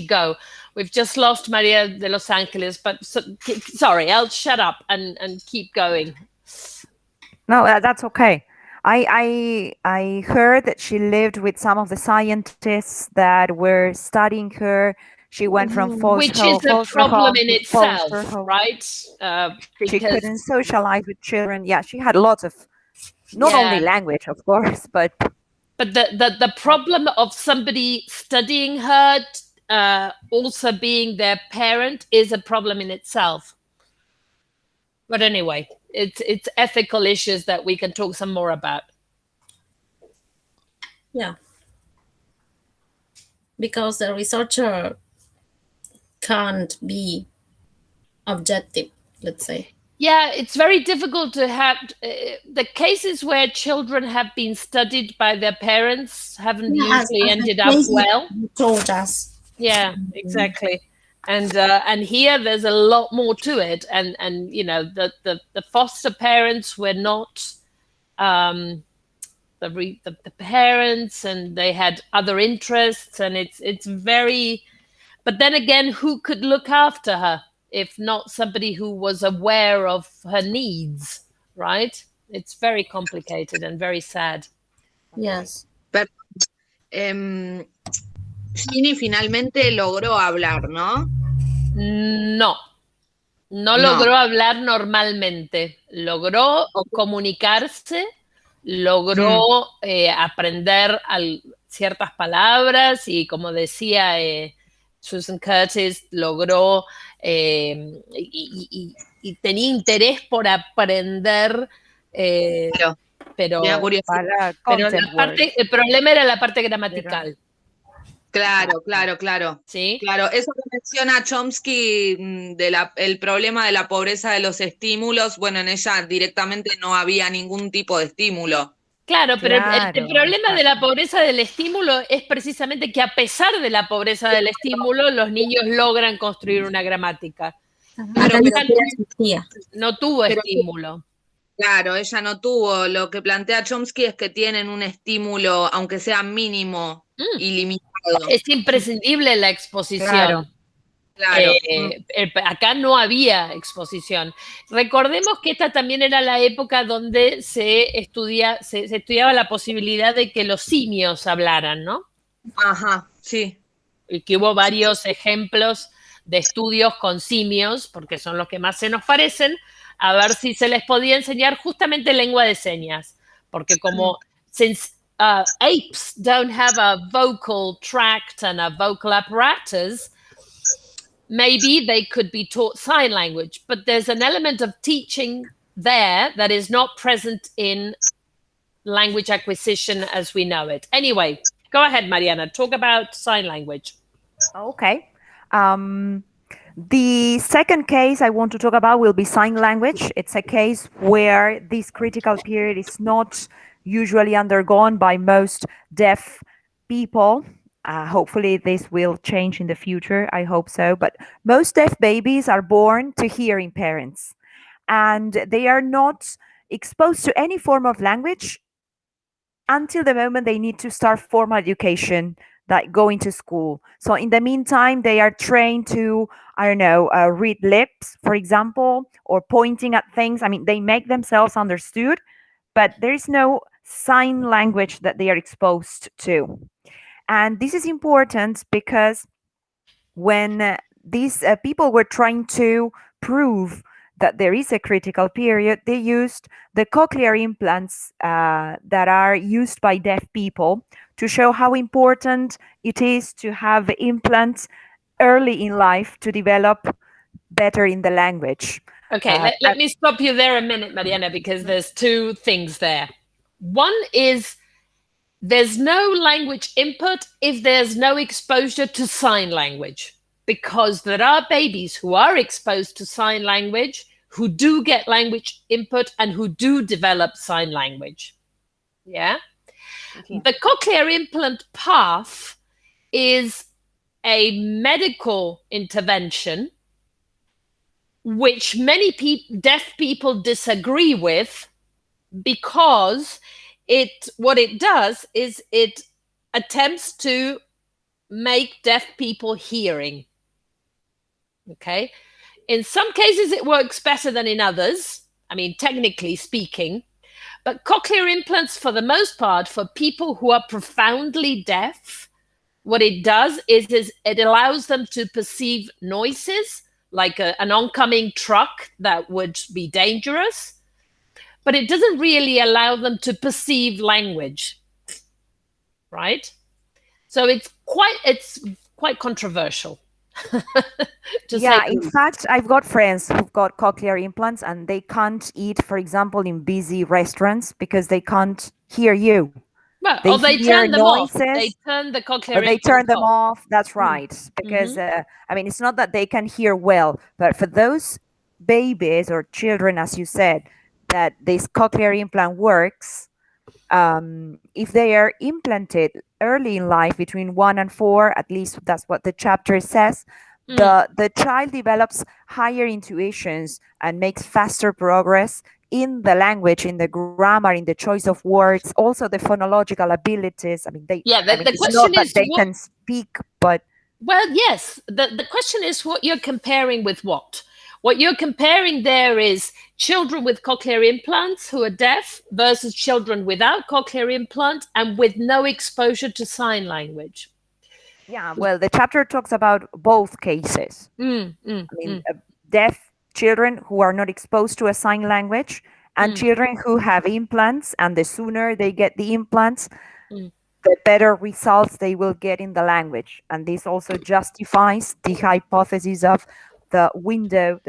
go? We've just lost Maria de Los Angeles, but sorry, I'll shut up and keep going. No, that's okay. I heard that she lived with some of the scientists that were studying her. She went from which is a problem in itself, right? She couldn't socialize with children. Yeah, she had lots of, not only language, of course, but the problem of somebody studying her, also being their parent, is a problem in itself. But anyway, it's ethical issues that we can talk some more about. Yeah, because the researcher can't be objective, let's say. Yeah, it's very difficult to have the cases where children have been studied by their parents haven't usually ended up well. You told us. Yeah, exactly. And here there's a lot more to it, and the foster parents were not the parents, and they had other interests, and it's very. But then again, who could look after her if not somebody who was aware of her needs, right? It's very complicated and very sad. Yes. Pero Ginny finalmente logró hablar, ¿no? No logró hablar normalmente. Logró comunicarse, logró aprender ciertas palabras y como decía Susan Curtis, logró y tenía interés por aprender, pero el problema era la parte gramatical. Claro. ¿Sí? Claro, eso que menciona Chomsky el problema de la pobreza de los estímulos, bueno, en ella directamente no había ningún tipo de estímulo. Claro, pero el problema de la pobreza del estímulo es precisamente que a pesar de la pobreza del estímulo, los niños logran construir una gramática. Claro, pero no tuvo estímulo. Claro, ella no tuvo. Lo que plantea Chomsky es que tienen un estímulo, aunque sea mínimo y limitado. Es imprescindible la exposición. Claro. Acá no había exposición. Recordemos que esta también era la época donde se estudiaba la posibilidad de que los simios hablaran, ¿no? Ajá, sí. Y que hubo varios ejemplos de estudios con simios, porque son los que más se nos parecen, a ver si se les podía enseñar justamente lengua de señas, porque como apes don't have a vocal tract and a vocal apparatus, maybe they could be taught sign language, but there's an element of teaching there that is not present in language acquisition as we know it. Anyway, go ahead, Mariana, talk about sign language. Okay. The second case I want to talk about will be sign language. It's a case where this critical period is not usually undergone by most deaf people. Hopefully this will change in the future. I hope so. But most deaf babies are born to hearing parents, and they are not exposed to any form of language until the moment they need to start formal education, like going to school. So in the meantime, they are trained to, I don't know, read lips, for example, or pointing at things. I mean, they make themselves understood, but there is no sign language that they are exposed to. And this is important because when these people were trying to prove that there is a critical period, they used the cochlear implants that are used by deaf people to show how important it is to have implants early in life to develop better in the language. Okay, let me stop you there a minute, Mariana, because there's two things there. One is there's no language input if there's no exposure to sign language, because there are babies who are exposed to sign language, who do get language input and who do develop sign language. Yeah? Okay. The cochlear implant path is a medical intervention which many deaf people disagree with, because what it does is it attempts to make deaf people hearing. Okay? In some cases, it works better than in others. I mean, technically speaking. But cochlear implants, for the most part, for people who are profoundly deaf, what it does is it allows them to perceive noises, like an oncoming truck that would be dangerous, but it doesn't really allow them to perceive language, right? So it's quite controversial. Yeah, in fact, I've got friends who've got cochlear implants and they can't eat, for example, in busy restaurants because they can't hear you. Well, they turn them off. They turn the cochlear implants they turn them off. That's right. Because, I mean, it's not that they can hear well, but for those babies or children, as you said, that this cochlear implant works, if they are implanted early in life, between 1 and 4, at least that's what the chapter says, the child develops higher intuitions and makes faster progress in the language, in the grammar, in the choice of words, also the phonological abilities. I mean, the question not that they can speak, but... Well, yes. The question is what you're comparing with what? What you're comparing there is children with cochlear implants who are deaf versus children without cochlear implant and with no exposure to sign language. Yeah, well, the chapter talks about both cases. I mean, deaf children who are not exposed to a sign language and children who have implants, and the sooner they get the implants, the better results they will get in the language. And this also justifies the hypothesis of the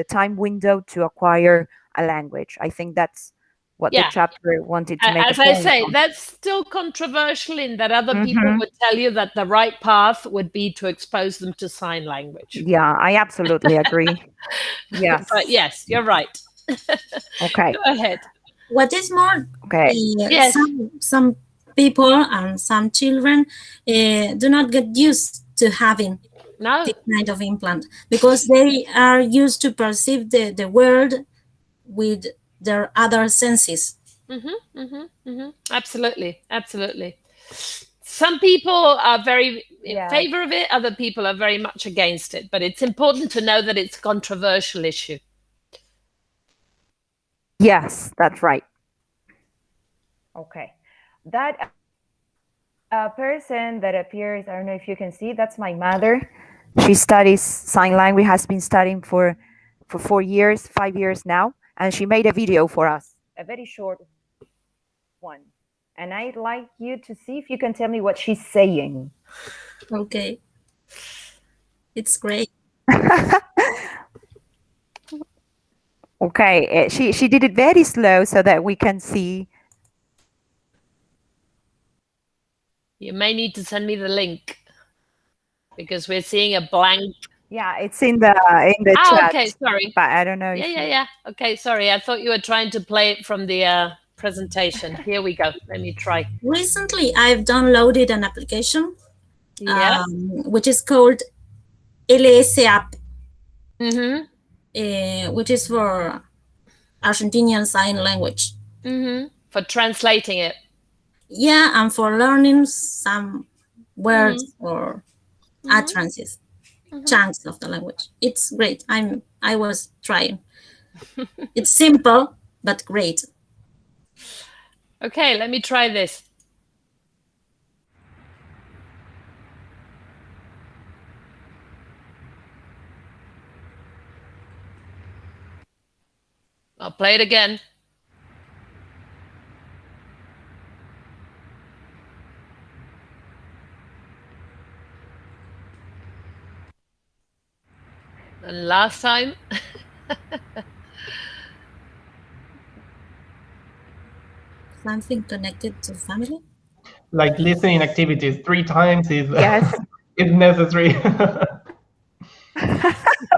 time window to acquire a language. I think that's what the chapter wanted to make. As I say, that's still controversial in that other people would tell you that the right path would be to expose them to sign language. Yeah, I absolutely agree. Yes. But yes, you're right. Okay. Go ahead. What is more, Yes. some people and some children do not get used to having this kind of implant because they are used to perceive the world with their other senses. Absolutely, absolutely. Some people are very in favor of it, other people are very much against it, but it's important to know that it's a controversial issue. Yes, that's right. Okay. That person that appears, I don't know if you can see, that's my mother. She studies sign language, has been studying for 5 years now, and she made a video for us, a very short one. And I'd like you to see if you can tell me what she's saying. Okay. It's great. Okay, she did it very slow so that we can see. You may need to send me the link because we're seeing a blank. Yeah, it's in the chat. Okay, sorry. But I don't know. Yeah. Okay, sorry. I thought you were trying to play it from the presentation. Here we go. Let me try. Recently, I've downloaded an application, which is called LS app, which is for Argentinian Sign Language. For translating it. Yeah, and for learning some words or utterances, chunks of the language. It's great. I was trying. It's simple, but great. Okay, let me try this. I'll play it again. And last time. Something connected to family? Like listening activities 3 times is is necessary.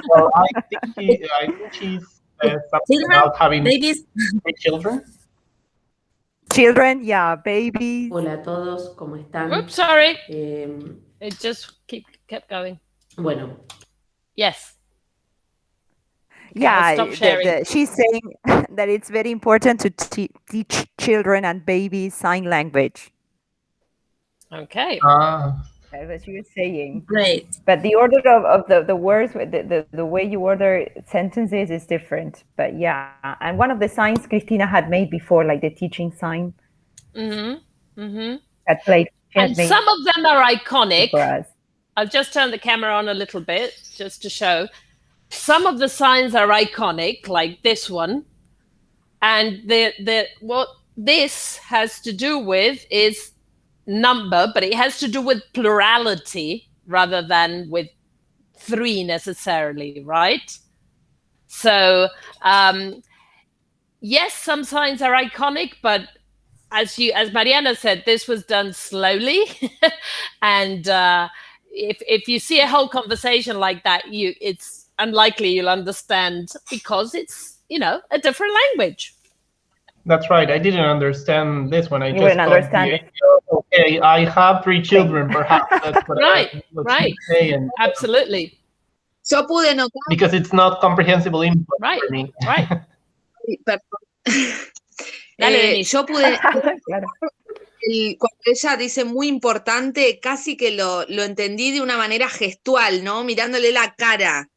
Well, I think she's something about having babies. children. Children, yeah, babies. Hola a todos, ¿cómo están? Oops, sorry. It just kept going. Bueno. Yes. Okay, yeah, she's saying that it's very important to teach children and babies sign language. Okay. That's what she was saying. Great. But the order of the words, the way you order sentences is different. But yeah, and one of the signs Cristina had made before, like the teaching sign. Had played. And some of them are iconic. For us. I'll just turn the camera on a little bit just to show. Some of the signs are iconic, like this one. And what this has to do with is number, but it has to do with plurality rather than with 3 necessarily, right? So, yes, some signs are iconic, but as Mariana said, this was done slowly. And if you see a whole conversation like that, it's unlikely you'll understand because it's, a different language. That's right. I didn't understand this one. I just didn't understand it. Okay, I have 3 children. Perhaps that's what right. Saying. Absolutely. Yo pude notar. Because it's not comprehensible input for me. Right. Yo pude cuando ella dice muy importante, casi que lo entendí de una manera gestual, ¿no? Mirándole la cara.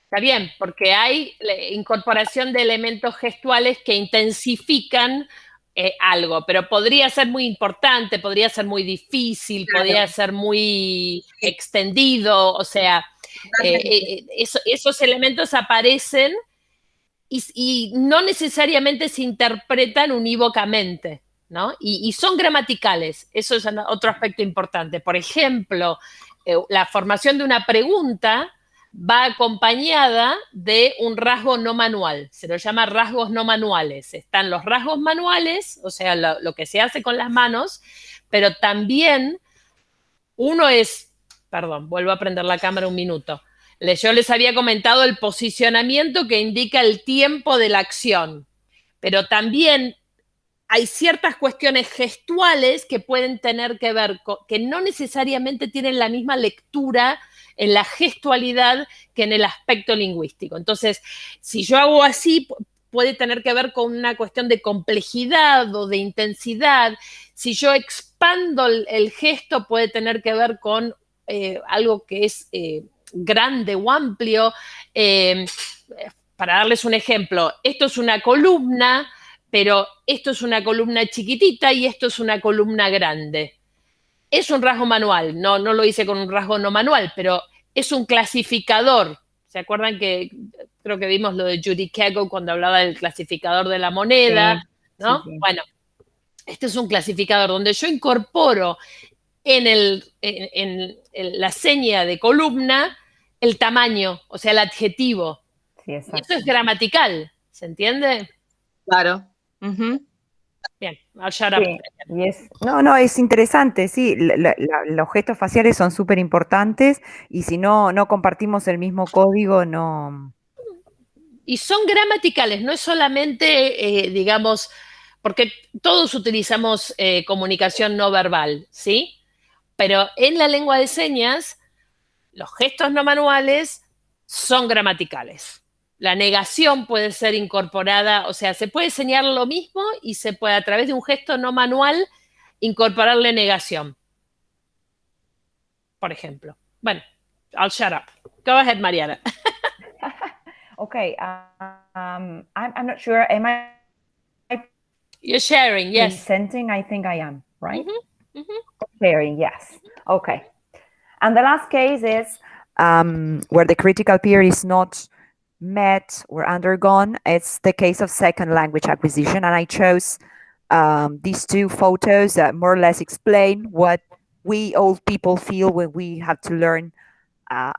Está bien, porque hay incorporación de elementos gestuales que intensifican algo, pero podría ser muy importante, podría ser muy difícil, podría ser muy extendido, o sea, esos elementos aparecen y no necesariamente se interpretan unívocamente, ¿no? Y son gramaticales, eso es otro aspecto importante. Por ejemplo, la formación de una pregunta va acompañada de un rasgo no manual, se lo llama rasgos no manuales. Están los rasgos manuales, o sea, lo que se hace con las manos, pero también uno es, perdón, vuelvo a prender la cámara un minuto. Yo les había comentado el posicionamiento que indica el tiempo de la acción, pero también hay ciertas cuestiones gestuales que pueden tener que ver con, que no necesariamente tienen la misma lectura en la gestualidad que en el aspecto lingüístico. Entonces, si yo hago así, puede tener que ver con una cuestión de complejidad o de intensidad. Si yo expando el gesto, puede tener que ver con algo que es grande o amplio. Para darles un ejemplo, esto es una columna, pero esto es una columna chiquitita y esto es una columna grande. Es un rasgo manual, no lo hice con un rasgo no manual, pero es un clasificador. ¿Se acuerdan que creo que vimos lo de Judy Kago cuando hablaba del clasificador de la moneda? Sí, ¿no? Sí. Bueno, este es un clasificador donde yo incorporo en la seña de columna el tamaño, o sea, el adjetivo. Sí, eso es gramatical, ¿se entiende? Claro. Bien, I'll shut up. Sí, no, es interesante, sí, los gestos faciales son súper importantes y si no compartimos el mismo código, no... Y son gramaticales, no es solamente, digamos, porque todos utilizamos comunicación no verbal, ¿sí? Pero en la lengua de señas, los gestos no manuales son gramaticales. La negación puede ser incorporada, o sea, se puede señalar lo mismo y se puede, a través de un gesto no manual, incorporarle negación. Por ejemplo. Bueno, I'll shut up. Go ahead, Mariana. Okay, I'm not sure. Am I? You're sharing, yes. Presenting, I think I am, right? Mm-hmm. Sharing, yes. Okay. And the last case is where the critical period is not met or undergone. It's the case of second language acquisition. And I chose these two photos that more or less explain what we old people feel when we have to learn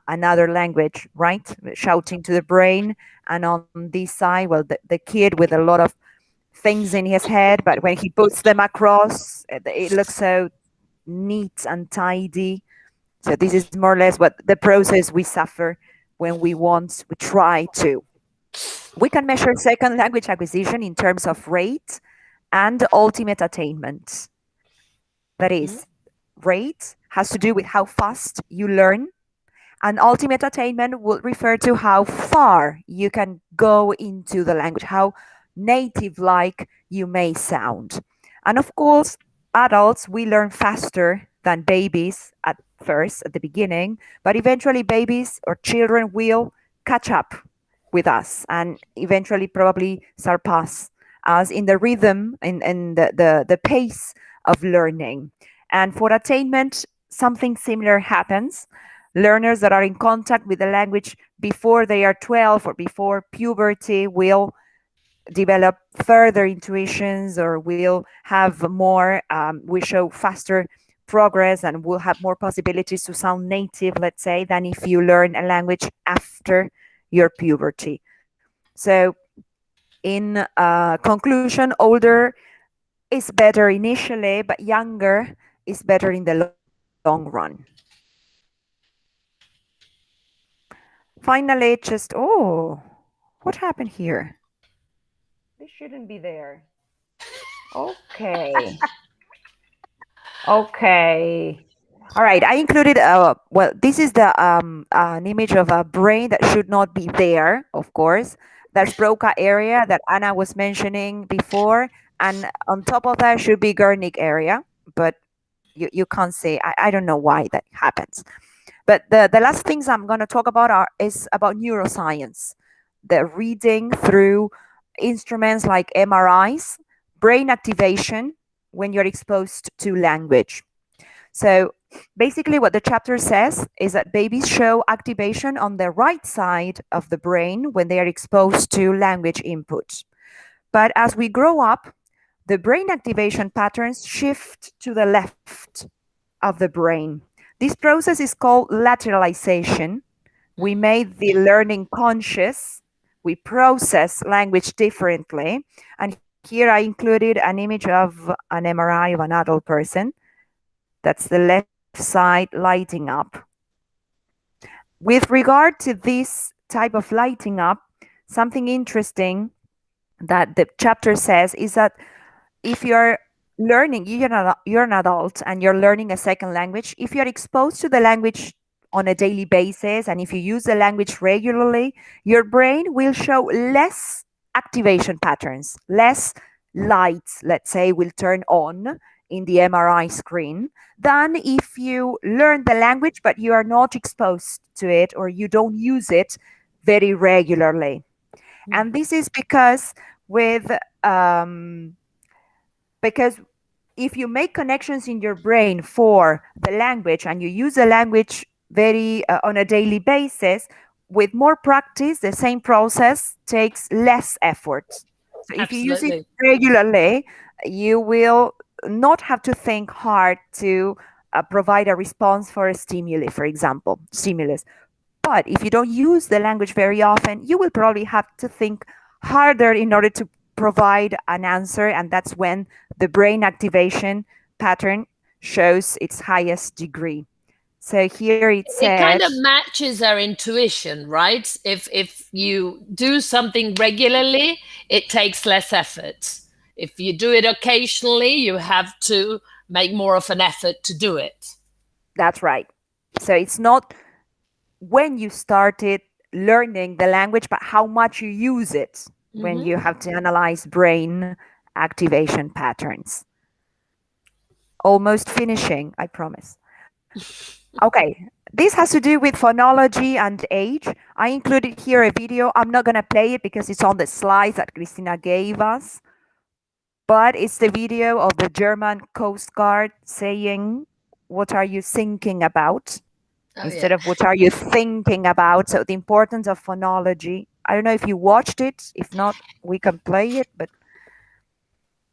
another language, right? Shouting to the brain. And on this side, well, the kid with a lot of things in his head, but when he puts them across, it looks so neat and tidy. So this is more or less what the process we suffer when we try to. We can measure second language acquisition in terms of rate and ultimate attainment. That is, rate has to do with how fast you learn, and ultimate attainment will refer to how far you can go into the language, how native-like you may sound. And of course, adults, we learn faster than babies at first, at the beginning, but eventually babies or children will catch up with us and eventually probably surpass us in the rhythm and the pace of learning. And for attainment, something similar happens. Learners that are in contact with the language before they are 12 or before puberty will develop further intuitions or will have more, we show faster progress and will have more possibilities to sound native, let's say, than if you learn a language after your puberty. So in conclusion, older is better initially, but younger is better in the long run. Finally, what happened here? This shouldn't be there. Okay. Okay. All right, I included, well, this is an image of a brain that should not be there, of course. That's Broca area that Anna was mentioning before. And on top of that should be Gernick area, but you can't say, I don't know why that happens. But the last things I'm going to talk about is about neuroscience, the reading through instruments like MRIs, brain activation when you're exposed to language. So basically what the chapter says is that babies show activation on the right side of the brain when they are exposed to language input. But as we grow up, the brain activation patterns shift to the left of the brain. This process is called lateralization. We made the learning conscious. We process language differently. And here I included an image of an MRI of an adult person. That's the left side lighting up. With regard to this type of lighting up, something interesting that the chapter says is that if you're learning, you're an adult and you're learning a second language, if you're exposed to the language on a daily basis and if you use the language regularly, your brain will show less activation patterns, less lights, let's say, will turn on in the MRI screen than if you learn the language but you are not exposed to it or you don't use it very regularly. And this is because because if you make connections in your brain for the language and you use the language very on a daily basis, with more practice, the same process takes less effort. So if you use it regularly, you will not have to think hard to provide a response for a stimuli, for example, stimulus. But if you don't use the language very often, you will probably have to think harder in order to provide an answer, and that's when the brain activation pattern shows its highest degree. So here it says... It kind of matches our intuition, right? If you do something regularly, it takes less effort. If you do it occasionally, you have to make more of an effort to do it. That's right. So it's not when you started learning the language, but how much you use it when you have to analyze brain activation patterns. Almost finishing, I promise. Okay, this has to do with phonology and age. I included here a video. I'm not going to play it because it's on the slides that Christina gave us. But it's the video of the German Coast Guard saying, "What are you thinking about?" Instead of "What are you thinking about?" So the importance of phonology. I don't know if you watched it. If not, we can play it. But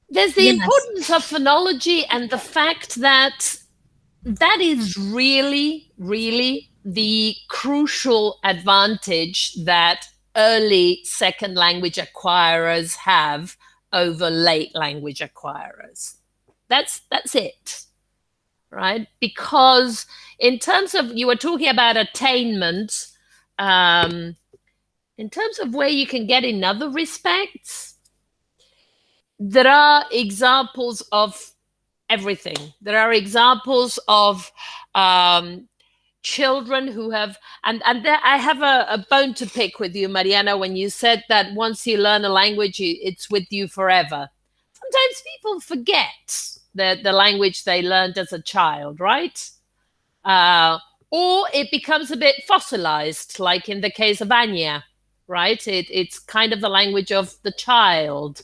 there's the importance of phonology and the fact that that is really, really the crucial advantage that early second language acquirers have over late language acquirers. That's it, right? Because in terms of, you were talking about attainment, in terms of where you can get in other respects, there are examples of everything. There are examples of children who have, and there, I have a bone to pick with you, Mariana, when you said that once you learn a language, it's with you forever. Sometimes people forget the language they learned as a child, right? Or it becomes a bit fossilized, like in the case of Anya, right? It's kind of the language of the child.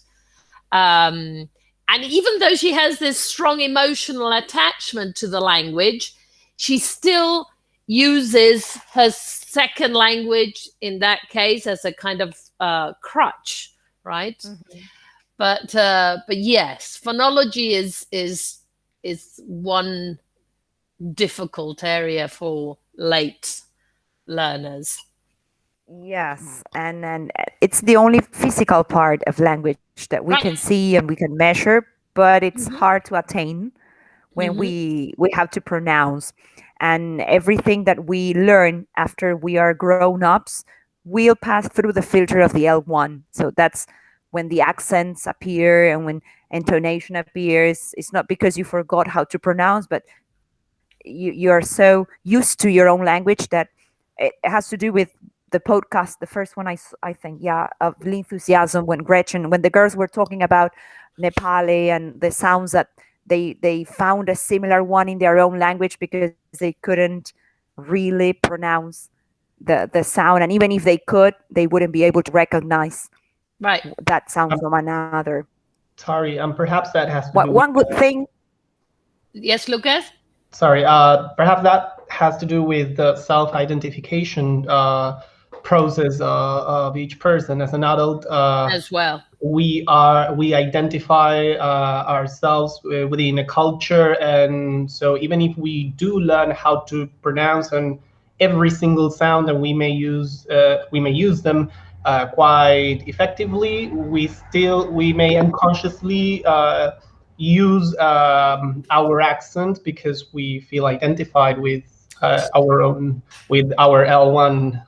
And even though she has this strong emotional attachment to the language, she still uses her second language in that case as a kind of crutch, right? But yes, phonology is one difficult area for late learners. Yes, and it's the only physical part of language that we can see and we can measure, but it's hard to attain when we have to pronounce. And everything that we learn after we are grown-ups will pass through the filter of the L1. So that's when the accents appear and when intonation appears. It's not because you forgot how to pronounce, but you're so used to your own language that it has to do with the podcast, the first one I think, of L'Enthusiasm, when the girls were talking about Nepali and the sounds that they found a similar one in their own language because they couldn't really pronounce the sound, and even if they could, they wouldn't be able to recognize that sound from another. Sorry, perhaps that has to do one good thing. Yes, Lucas? Sorry, perhaps that has to do with the self-identification process of each person as an adult. As well. we identify ourselves within a culture, and so even if we do learn how to pronounce and every single sound, and we may use them quite effectively, we may unconsciously use our accent because we feel identified with our L1.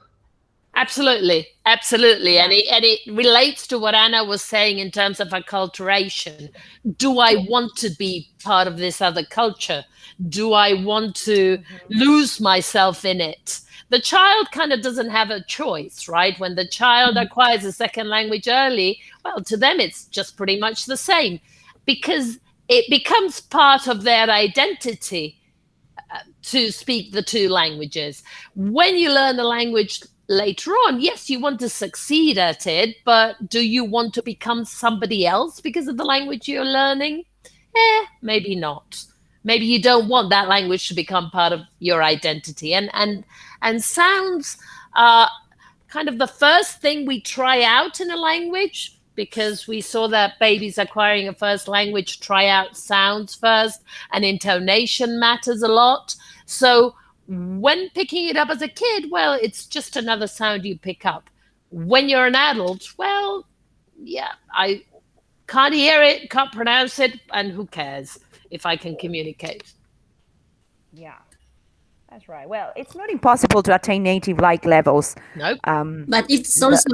Absolutely. Yeah. And it relates to what Anna was saying in terms of acculturation. Do I want to be part of this other culture? Do I want to lose myself in it? The child kind of doesn't have a choice, right? When the child acquires a second language early, well, to them it's just pretty much the same, because it becomes part of their identity to speak the two languages. When you learn the language later on, yes, you want to succeed at it, but do you want to become somebody else because of the language you're learning? Maybe not. Maybe you don't want that language to become part of your identity. And sounds are kind of the first thing we try out in a language, because we saw that babies acquiring a first language try out sounds first, and intonation matters a lot. So when picking it up as a kid, well, it's just another sound you pick up. When you're an adult, well, yeah, I can't hear it, can't pronounce it, and who cares if I can communicate? Yeah, that's right. Well, it's not impossible to attain native-like levels. Nope. But it's also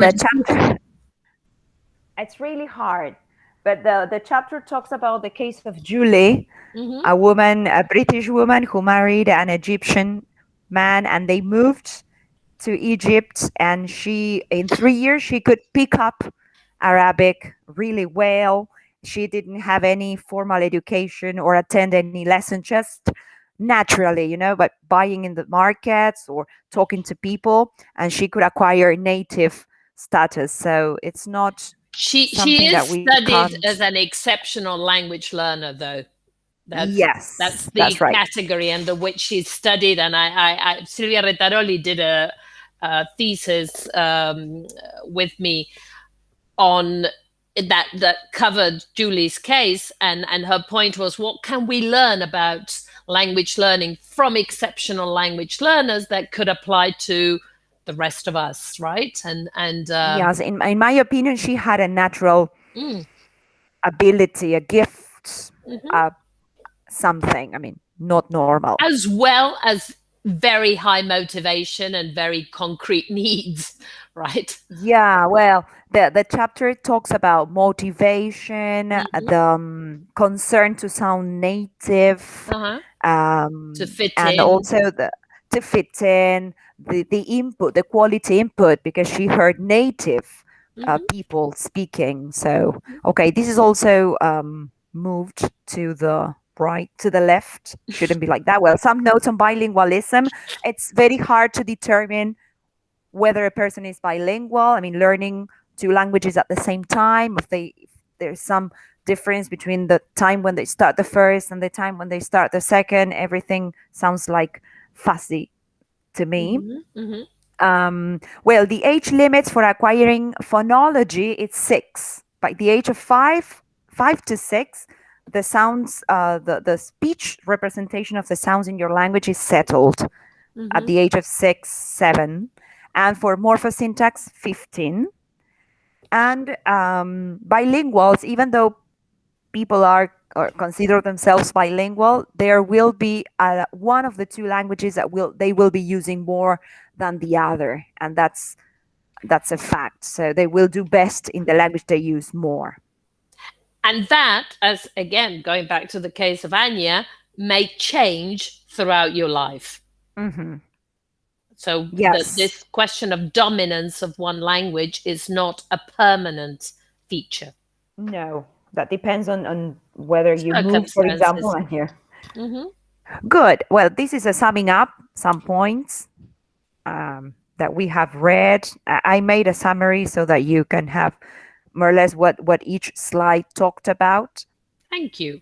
it's really hard. But the chapter talks about the case of Julie, a British woman who married an Egyptian man, and they moved to Egypt, and in 3 years she could pick up Arabic really well. She didn't have any formal education or attend any lesson, just naturally, but buying in the markets or talking to people, and she could acquire native status. So it's not she is studied as an exceptional language learner, though. That's the right. category under which she's studied. And I Silvia Retaroli did a thesis with me on that covered Julie's case, and her point was, what can we learn about language learning from exceptional language learners that could apply to the rest of us, right? And yes, in my opinion, she had a natural ability, a gift, something. I mean, not normal, as well as very high motivation and very concrete needs, right? Yeah, well, the chapter talks about motivation, the concern to sound native, to fit and in, also to fit in, the input, the quality input, because she heard native people speaking. So, okay, this is also moved to the right, to the left. Shouldn't be like that. Well, some notes on bilingualism. It's very hard to determine whether a person is bilingual. I mean, learning two languages at the same time, if there's some difference between the time when they start the first and the time when they start the second. Everything sounds like fuzzy to me. Well, the age limits for acquiring phonology is 6. By the age of 5 to 6, the sounds, the speech representation of the sounds in your language is settled. At the age of 6, 7. And for morphosyntax, 15. And bilinguals, even though people are or consider themselves bilingual, there will be one of the two languages that they will be using more than the other, and that's a fact. So they will do best in the language they use more. And that, as again going back to the case of Anya, may change throughout your life. So this question of dominance of one language is not a permanent feature. No, that depends on whether you move, for example, and here. Good. Well, this is a summing up, some points that we have read. I made a summary so that you can have more or less what each slide talked about. Thank you.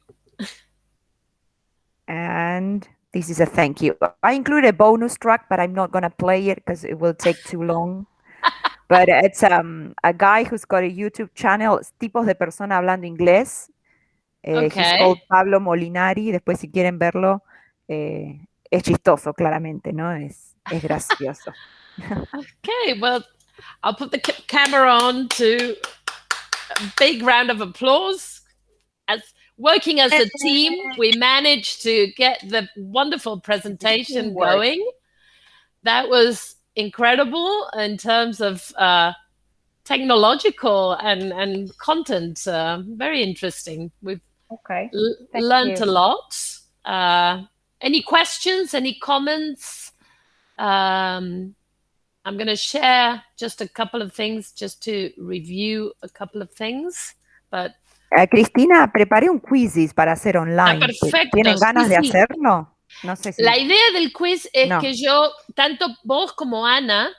And this is a thank you. I included a bonus track, but I'm not going to play it because it will take too long. But it's a guy who's got a YouTube channel, Tipos de Persona Hablando Inglés. He's called Pablo Molinari. Después, si quieren verlo, es chistoso, claramente, ¿no? Es gracioso. Okay, well, I'll put the camera on to a big round of applause. As working as a team, we managed to get the wonderful presentation going. That was incredible in terms of technological and content. Very interesting. We've learned a lot. Any questions? Any comments? I'm going to share just a couple of things, just to review a couple of things. But Cristina, preparé un quizzes para hacer online. Perfecto. ¿Tienen ganas de hacerlo? No sé si... La idea del quiz es que yo, tanto vos como Ana,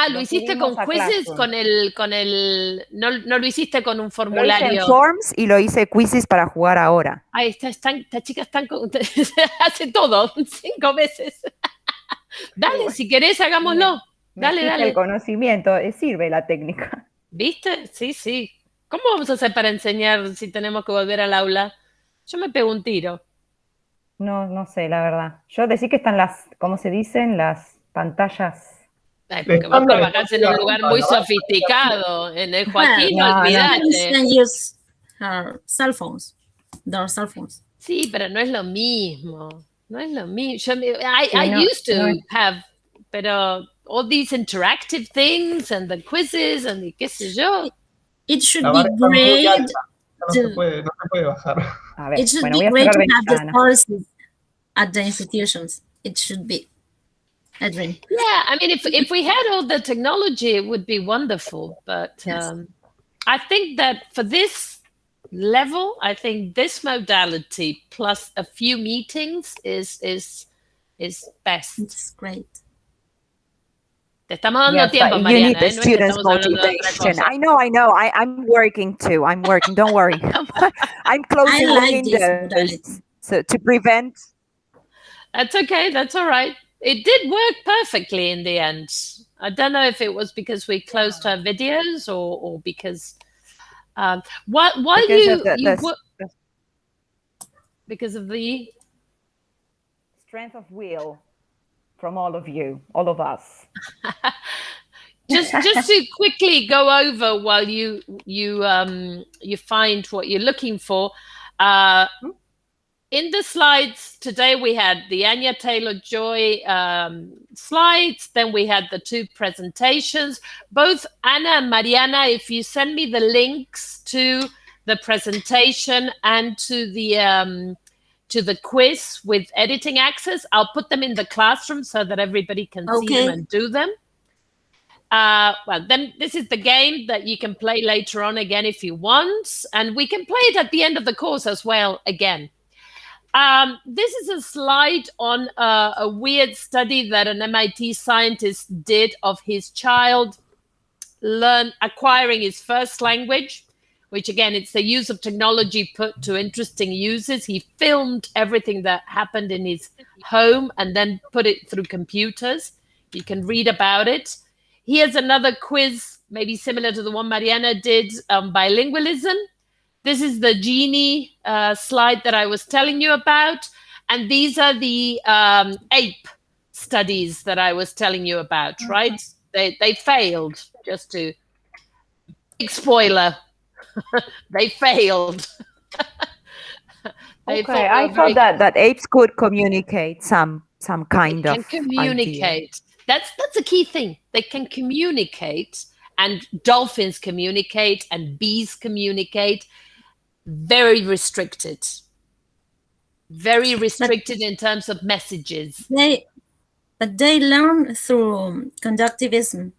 lo hiciste con quizzes, no lo hiciste con un formulario. Lo hice en Forms y lo hice quizzes para jugar ahora. Ahí está, esta chica hace todo 5 veces. Dale, si querés, hagámoslo. Dale. El conocimiento, sirve la técnica. ¿Viste? Sí. ¿Cómo vamos a hacer para enseñar si tenemos que volver al aula? Yo me pego un tiro. No sé, la verdad. Yo decía que están ¿cómo se dicen? Las pantallas. Ay, porque vos trabajás en un lugar muy sofisticado. En el Joaquín, olvídate. Use cell phones. Their cell phones. Sí, pero no es lo mismo. No es lo mismo. I used to have, pero all these interactive things and the quizzes and qué sé yo. It should be great. No se puede bajar. It should be great to have the courses at the institutions. It should be. Edwin. Yeah, I mean, if we had all the technology, it would be wonderful. But I think that for this level, I think this modality plus a few meetings is best. It's great. Te estamos dando tiempo, Mariana. You need the students' motivation. I know. I'm working too. I'm working. Don't worry. I'm closing windows to prevent. That's okay. That's all right. It did work perfectly in the end. I don't know if it was because we closed our videos or because because of the strength of will from all of you, all of us. just to quickly go over while you find what you're looking for. In the slides today, we had the Anya Taylor-Joy slides. Then we had the 2 presentations. Both Ana and Mariana, if you send me the links to the presentation and to the quiz with editing access, I'll put them in the classroom so that everybody can see them and do them. Well, then this is the game that you can play later on again if you want. And we can play it at the end of the course as well again. This is a slide on a weird study that an MIT scientist did of his child acquiring his first language, which again, it's the use of technology put to interesting uses. He filmed everything that happened in his home and then put it through computers. You can read about it. Here's another quiz, maybe similar to the one Mariana did, bilingualism. This is the Genie slide that I was telling you about. And these are the ape studies that I was telling you about, right? They failed, just to... Big spoiler. They failed. I thought that apes could communicate some kind of... They can communicate. That's a key thing. They can communicate, and dolphins communicate, and bees communicate. Very restricted in terms of messages. But they learn through conductivism.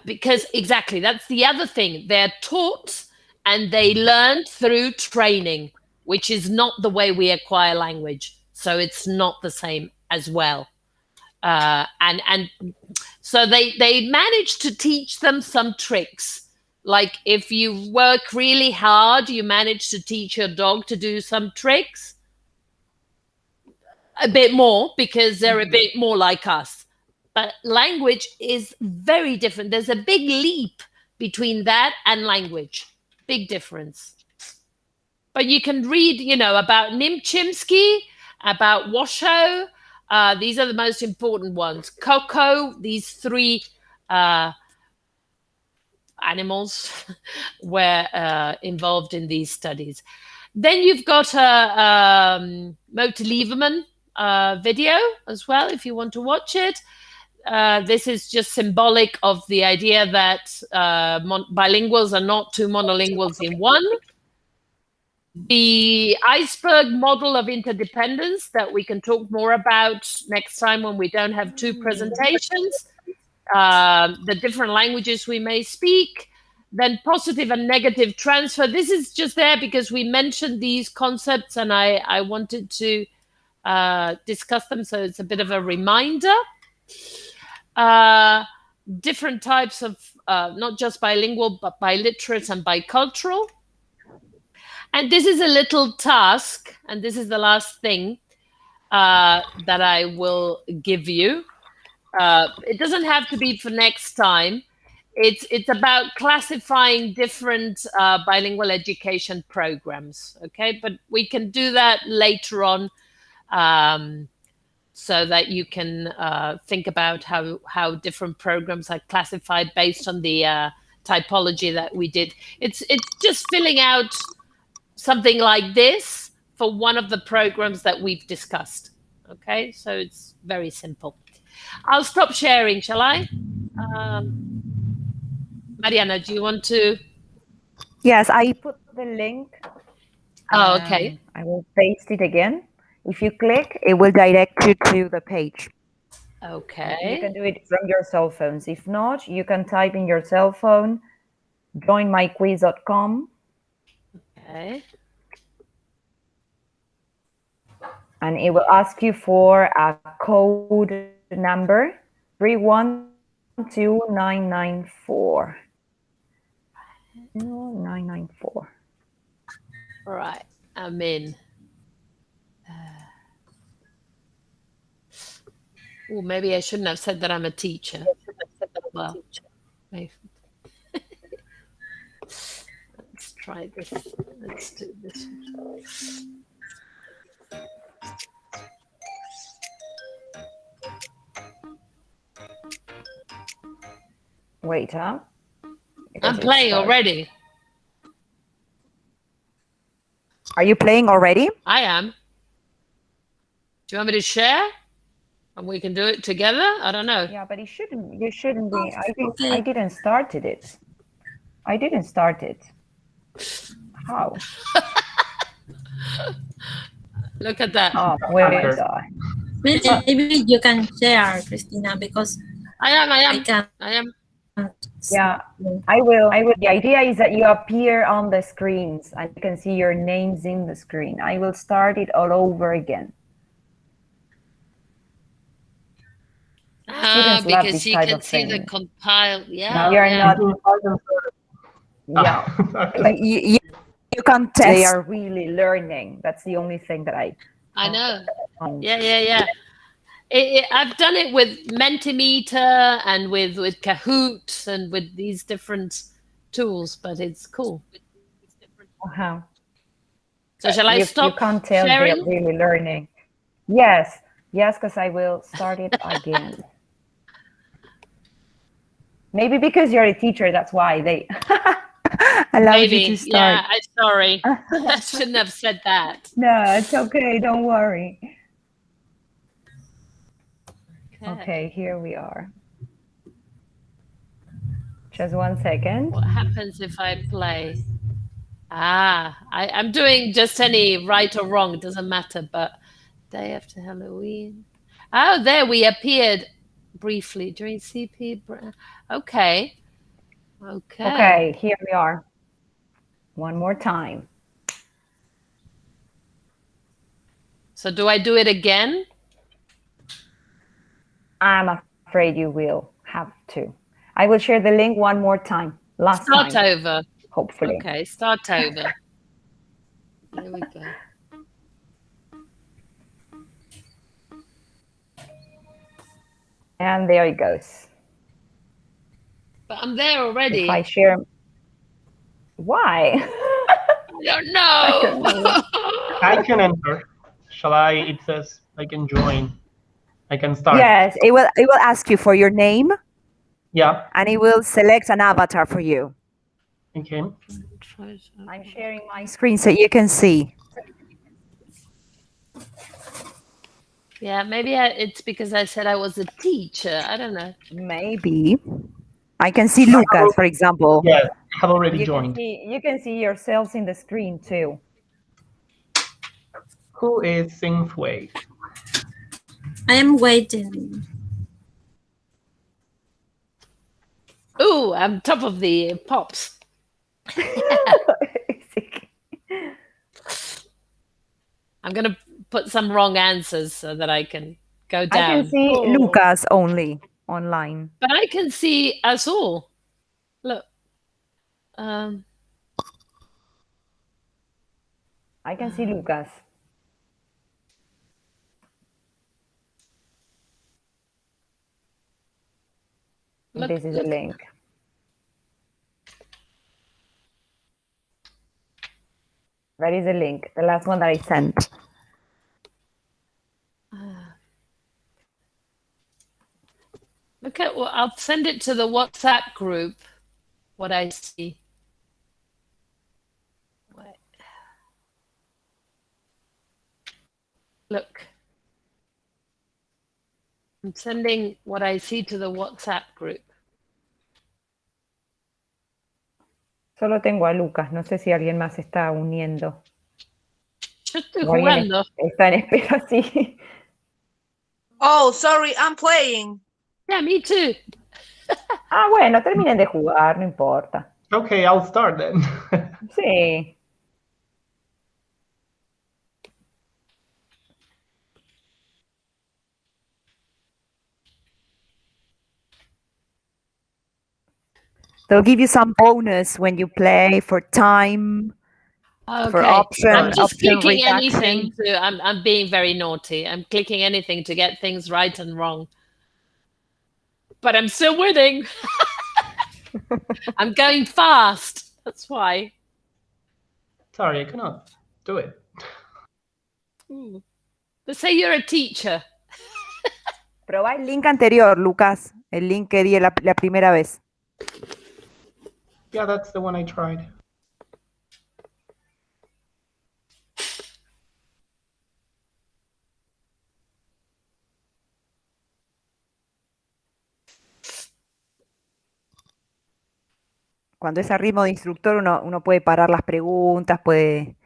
Because exactly, that's the other thing. They're taught and they learn through training, which is not the way we acquire language. So it's not the same as well. And so they manage to teach them some tricks. Like if you work really hard, you manage to teach your dog to do some tricks. A bit more because they're a bit more like us. But language is very different. There's a big leap between that and language. Big difference. But you can read, about Nimchimsky, about Washoe. These are the most important ones. Coco, these three animals were involved in these studies. Then you've got a Motor Lieberman video as well, if you want to watch it. This is just symbolic of the idea that bilinguals are not two monolinguals in one. The iceberg model of interdependence that we can talk more about next time when we don't have two presentations. The different languages we may speak. Then positive and negative transfer. This is just there because we mentioned these concepts and I wanted to discuss them, so it's a bit of a reminder. Different types of not just bilingual, but biliterate and bicultural. And this is a little task, and this is the last thing that I will give you. It doesn't have to be for next time. It's about classifying different bilingual education programs, okay? But we can do that later on so that you can think about how different programs are classified based on the typology that we did. It's just filling out something like this for one of the programs that we've discussed. Okay, so it's very simple. I'll stop sharing, shall I? Mariana, do you want to? Yes, I put the link. Oh, okay. I will paste it again. If you click, it will direct you to the page. Okay. You can do it from your cell phones. If not, you can type in your cell phone, joinmyquiz.com. Okay. And it will ask you for a code number 312994. 994. All right, I'm in. Oh, maybe I shouldn't have said that I'm a teacher. Well, let's try this. Let's do this. Wait, huh? I'm playing already. Are you playing already? I am. Do you want me to share? And we can do it together? I don't know. Yeah, but you shouldn't be. I didn't start it. I didn't start it. How? Look at that. Oh, where is I? Maybe you can share, Cristina, because I am. I am. Yeah, I will. The idea is that you appear on the screens and you can see your names in the screen. I will start it all over again. Students love because this you type can of see thing. the compile. Yeah. No, you're not. Yeah. But you can test. They are really learning. That's the only thing that I know. Yeah. I've done it with Mentimeter and with Kahoot and with these different tools, but it's cool. So shall I stop You can't tell sharing? they're really learning. Yes, because I will start it again. Maybe because you're a teacher, that's why they allowed you to start. Yeah, I'm sorry. I shouldn't have said that. No, it's okay. Don't worry. Okay, here we are. Just 1 second. What happens if I play? I'm doing just any right or wrong. It doesn't matter, but day after Halloween. Oh, there we appeared briefly during CP. Okay. Okay, here we are. One more time. So do I do it again? I'm afraid you will have to. I will share the link one more time. Start over. Hopefully. Okay, start over. There we go. And there it goes. But I'm there already. If I share... Why? I don't know. I can enter. Shall I? It says I can join. I can start. Yes, it will ask you for your name. Yeah. And it will select an avatar for you. Okay. I'm sharing my screen so you can see. Yeah, maybe it's because I said I was a teacher. I don't know. Maybe. I can see Lucas, for example. Yeah, I have already joined. You can see yourselves in the screen too. Who is Singfwei? I am waiting. Ooh, I'm top of the pops. I'm going to put some wrong answers so that I can go down. I can see Lucas only online. But I can see us all. Look. I can see Lucas. Look, this is a link. That is a link, the last one that I sent. Look at what I'll send it to the WhatsApp group. What I see. Wait. Look. I'm sending what I see to the WhatsApp group. Solo tengo a Lucas, no sé si alguien más está uniendo. Yo estoy jugando. Está en espera, sí. Oh, sorry, I'm playing. Yeah, me too. Bueno, terminen de jugar, no importa. Okay, I'll start then. Sí. They'll give you some bonus when you play for time, for option. I'm just clicking reduction. anything I'm being very naughty. I'm clicking anything to get things right and wrong. But I'm still winning. I'm going fast. That's why. Sorry, I cannot do it. Let's say you're a teacher. Probá el link anterior, Lucas. El link que di la primera vez. Yeah, that's the one I tried. Cuando es a ritmo de instructor, uno puede parar las preguntas, puede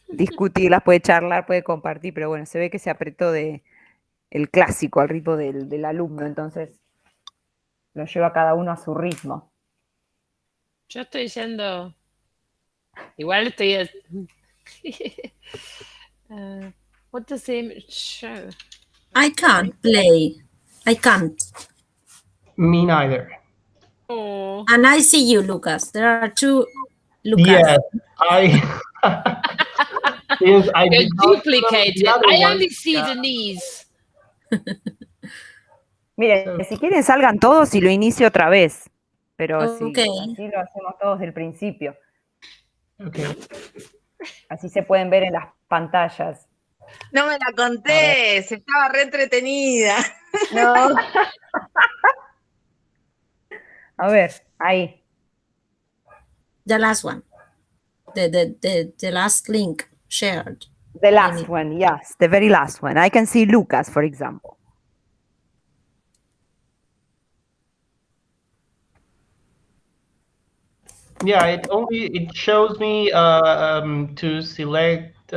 discutirlas, puede charlar, puede compartir, pero bueno, se ve que se apretó el clásico al ritmo del alumno, entonces lo lleva cada uno a su ritmo. Yo estoy diciendo... Igual estoy... what does the image show? I can't play. I can't. Me neither. Oh. And I see you, Lucas. There are two Lucas. Yes, Since I You're did not duplicated. the other I one, only see yeah. Denise. Miren, si quieren salgan todos y lo inicio otra vez, pero Okay. así lo hacemos todos del principio. Okay. Así se pueden ver en las pantallas. No me la conté, se estaba re entretenida. No. A ver, ahí. The last one. The last link shared. The last one, yes, the very last one. I can see Lucas, for example. Yeah, it shows me to select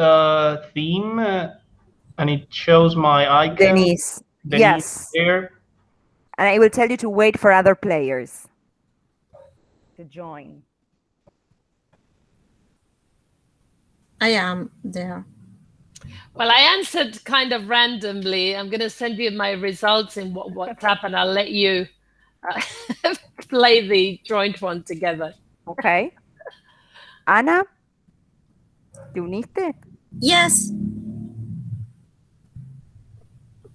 theme, and it shows my icon. Denise, yes. There. And I will tell you to wait for other players to join. I am there. Well, I answered kind of randomly. I'm going to send you my results in WhatsApp, and I'll let you play the joint one together. Okay. Ana, ¿te uniste? Yes.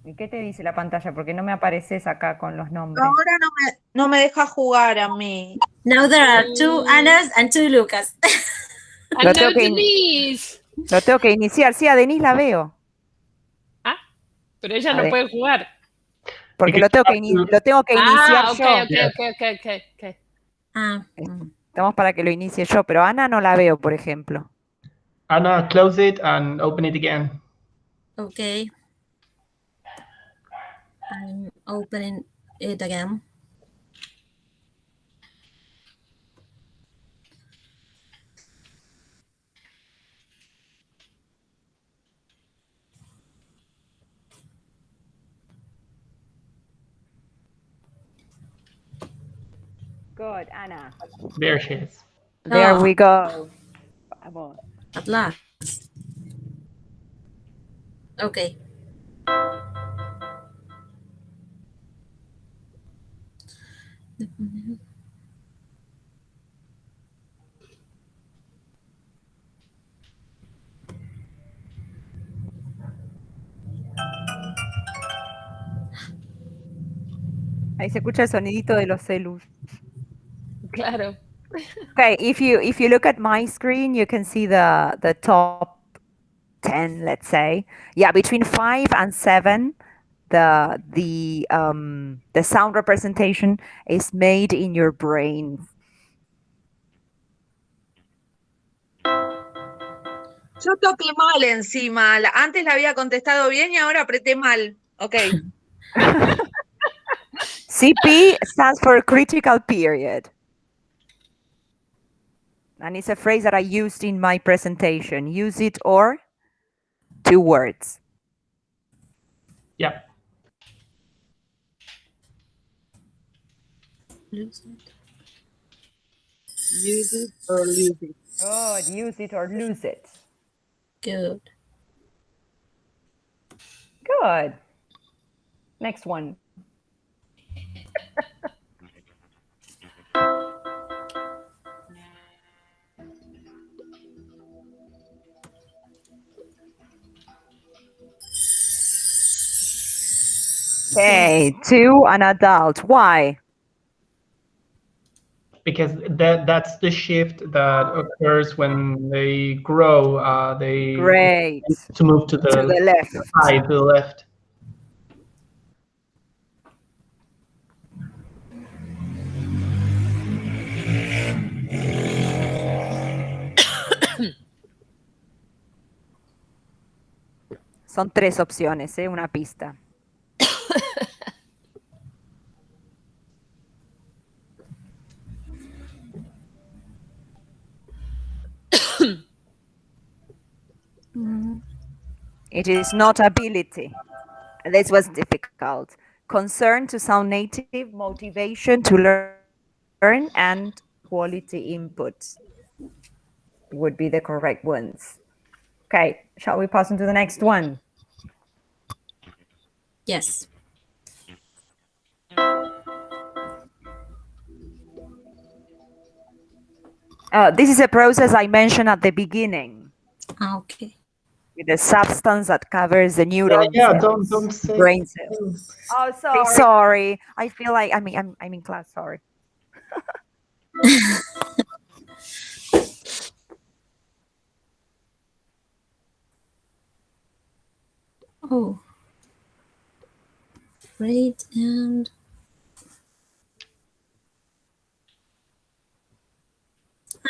¿Y qué te dice la pantalla? Porque no me apareces acá con los nombres. Ahora no me deja jugar a mí. Now there are 2 Annas and 2 Lucas. Lo tengo que iniciar. Sí, a Denise la veo. Ah, pero ella no puede jugar. Porque lo tengo que iniciar yo. Ok. Estamos para que lo inicie yo, pero Ana no la veo, por ejemplo. Anna, close it and open it again. Okay. I'm opening it again. Good, Anna. There she is. There we go. Vamos. At last. Okay. Ahí se escucha el sonidito de los celus. Claro. Okay, if you look at my screen, you can see the top 10, let's say. Yeah, between 5 and 7, the sound representation is made in your brain. Yo toqué mal encima. Antes la había contestado bien y ahora apreté mal. Ok. CP stands for critical period. And it's a phrase that I used in my presentation. Use it or 2 words. Yeah. Use it or lose it. Good. Use it or lose it. Good. Good. Next one. Okay, to an adult. Why? Because that's the shift that occurs when they grow. They Great. to move to the left. Side, to the left. Son 3 opciones, una pista. It is not ability. This was difficult. Concern to sound native, motivation to learn, and quality inputs would be the correct ones. Okay, shall we pass on to the next one? Yes. This is a process I mentioned at the beginning. Okay. With the substance that covers the neuron cells, don't say brain cells. Oh, sorry. I feel like I'm in class. Sorry. Oh. Great, and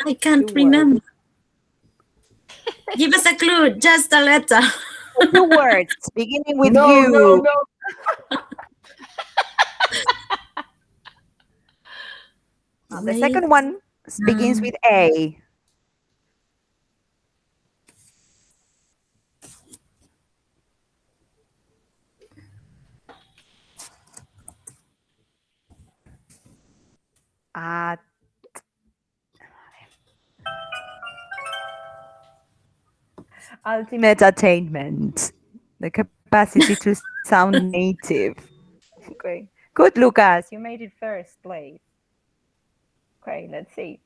I can't remember. Give us a clue, just a letter. 2 words beginning with U. The second one begins with A. Ultimate attainment, the capacity to sound native. Okay, good, Lucas. You made it first place. Okay, let's see.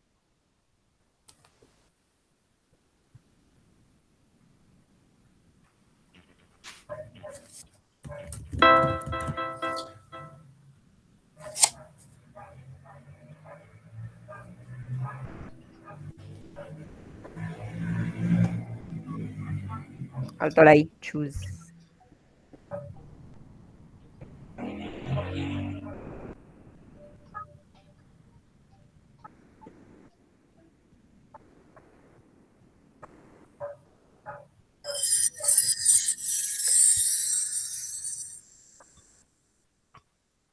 Faltó la I, choose.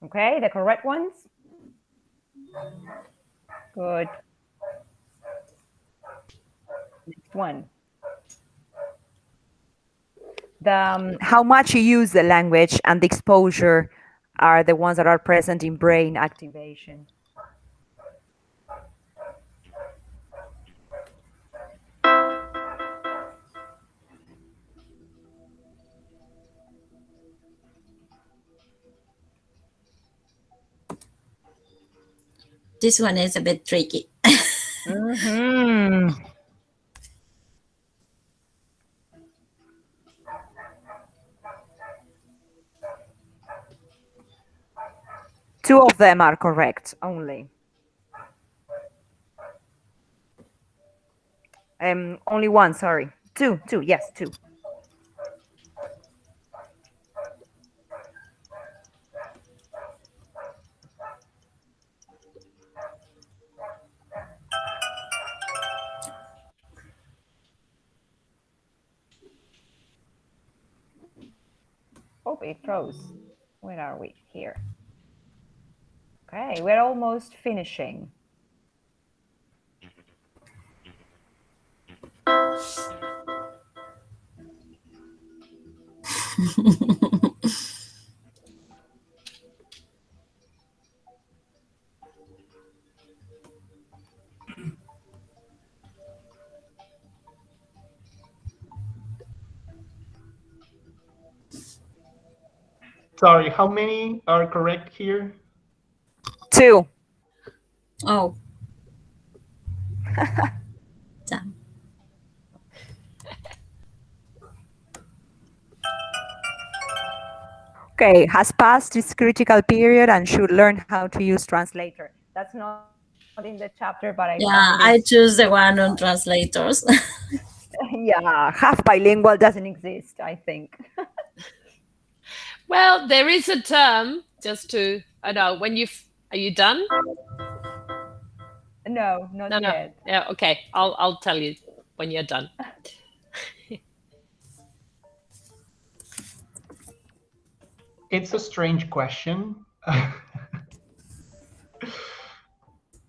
Okay, the correct ones? Good. Next one. How much you use the language and the exposure are the ones that are present in brain activation. This one is a bit tricky. Mm-hmm. Two of them are correct only. Only one, sorry. Two, yes, two. Oh, it froze. Where are we? Here. Okay, we're almost finishing. Sorry, how many are correct here? Two. Oh. Damn. Okay, has passed its critical period and should learn how to use translator. That's not in the chapter, but I found it. I choose the one on translators. Yeah, half bilingual doesn't exist, I think. Well, there is a term, just to, I know, when are you done? No, not yet. Yeah, okay, I'll tell you when you're done. It's a strange question.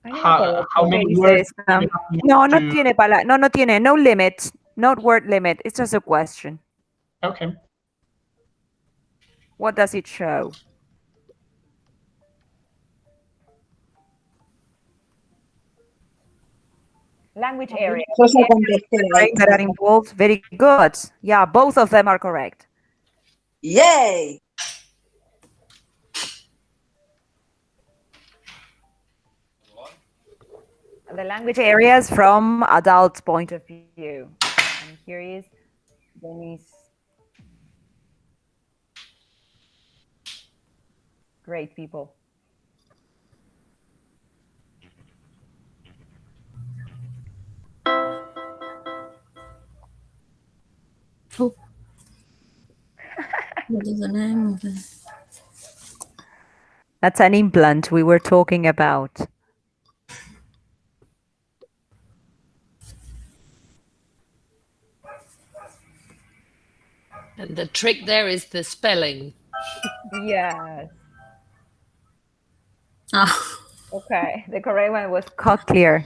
How many words? No tiene, no limit, not word limit. It's just a question. Okay. What does it show? Language area. That are involved. Very good. Yeah, both of them are correct. Yay! The language areas from adult's point of view. And here is Denise. Great people. Oh. What is the name of it? That's an implant we were talking about. And the trick there is the spelling. Yes. Oh. Okay, the correct one was cochlear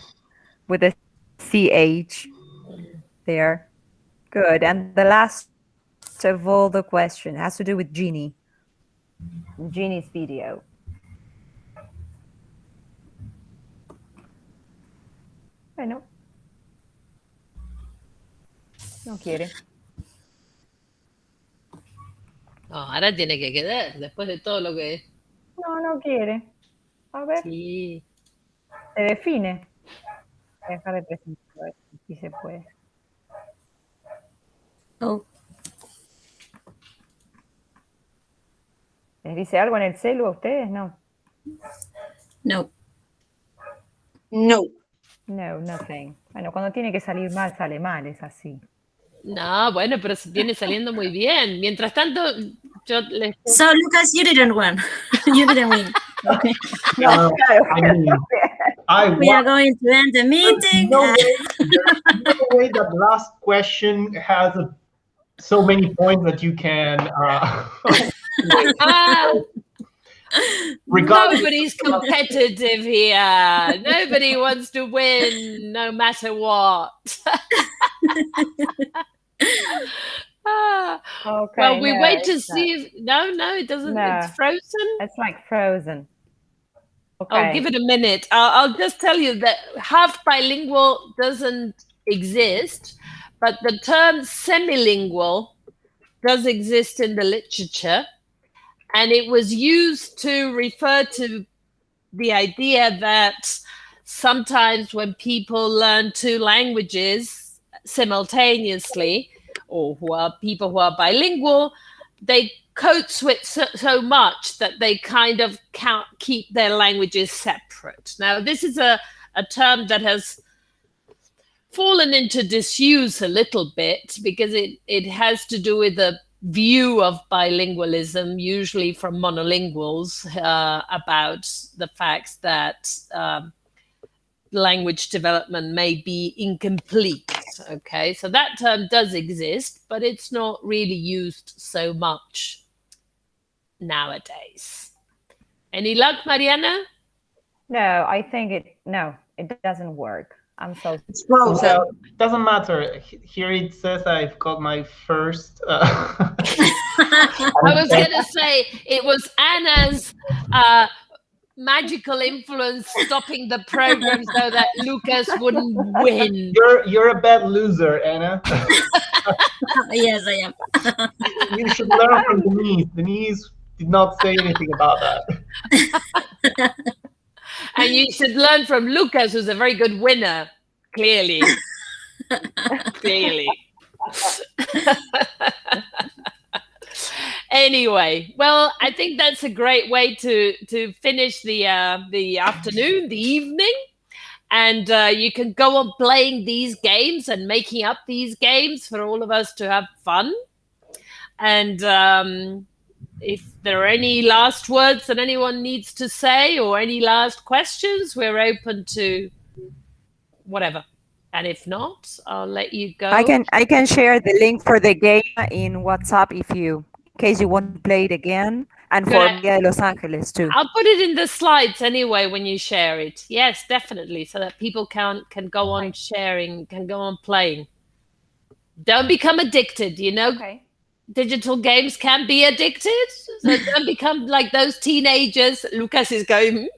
with a CH there. Good. And the last of all the question has to do with Jeannie. Jeannie's video. Bueno. No quiere. No, ahora tiene que quedar, después de todo lo que... No quiere. A ver. Sí. Se define. Deja de presentar, si se puede. Oh. ¿Les dice algo en el celu a ustedes? No. No. No. No, nothing. Bueno, cuando tiene que salir mal, sale mal, es así. No, bueno, pero viene saliendo muy bien. Mientras tanto, yo les... So, Lucas, you didn't win. You didn't win. Okay. We are going to end the meeting. There's no way that last question has so many points that you can... Nobody's competitive here. Nobody wants to win, no matter what. Okay, well, we wait to see if... No, it doesn't. No. It's frozen. It's like frozen. Okay. I'll give it a minute. I'll just tell you that half bilingual doesn't exist, but the term semilingual does exist in the literature. And it was used to refer to the idea that sometimes when people learn two languages simultaneously, or people who are bilingual, they code switch so much that they kind of can't keep their languages separate. Now, this is a term that has fallen into disuse a little bit because it has to do with the view of bilingualism, usually from monolinguals, about the facts that language development may be incomplete. Okay, so that term does exist, but it's not really used so much nowadays. Any luck, Mariana? No, I think it doesn't work. I'm so well, it doesn't matter. Here it says I've got my first. I was going to say it was Anna's magical influence stopping the program so that Lucas wouldn't win. You're a bad loser, Anna. Yes, I am. You should learn from Denise. Denise did not say anything about that. And you should learn from Lucas, who's a very good winner, clearly. Clearly. Anyway, well, I think that's a great way to finish the afternoon, the evening. And you can go on playing these games and making up these games for all of us to have fun. And if there are any last words that anyone needs to say or any last questions, we're open to whatever. And if not, I'll let you go. I can share the link for the game in WhatsApp in case you want to play it again, and for Dia de Los Angeles too. I'll put it in the slides anyway when you share it. Yes, definitely, so that people can go on sharing, can go on playing. Don't become addicted, you know. Okay. Digital games can be addicted, so don't become like those teenagers. Lucas is going.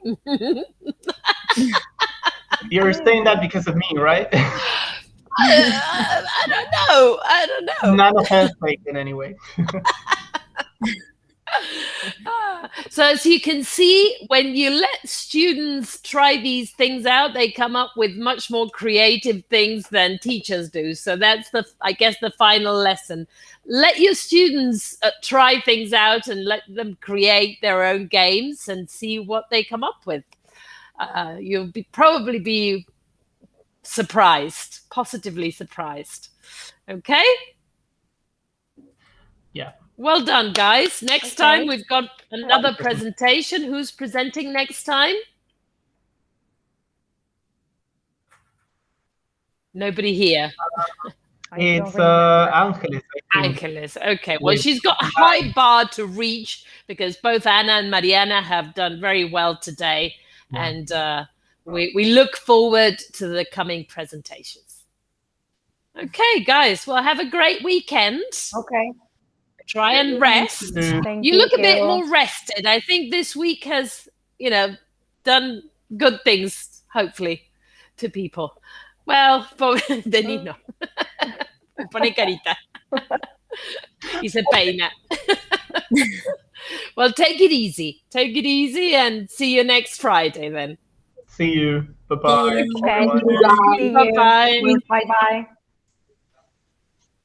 You're saying that because of me, right? I don't know. None offense taken anyway. So as you can see, when you let students try these things out, they come up with much more creative things than teachers do. So that's I guess the final lesson. Let your students try things out and let them create their own games and see what they come up with. You'll probably be surprised, positively surprised. Okay? Yeah. Well done, guys. Next time we've got another presentation. Who's presenting next time? Nobody here. It's Angeles, I think. Angeles. Okay. Well, she's got a high bar to reach because both Anna and Mariana have done very well today. Yeah. And we look forward to the coming presentations. Okay, guys. Well, have a great weekend. Okay. Try and rest. You look a bit more rested. I think this week has, done good things, hopefully, to people. Well, Denis no. Pone carita. Y se peina. Well, take it easy. Take it easy and see you next Friday then. See you. Bye-bye. Okay. Bye-bye. Bye-bye.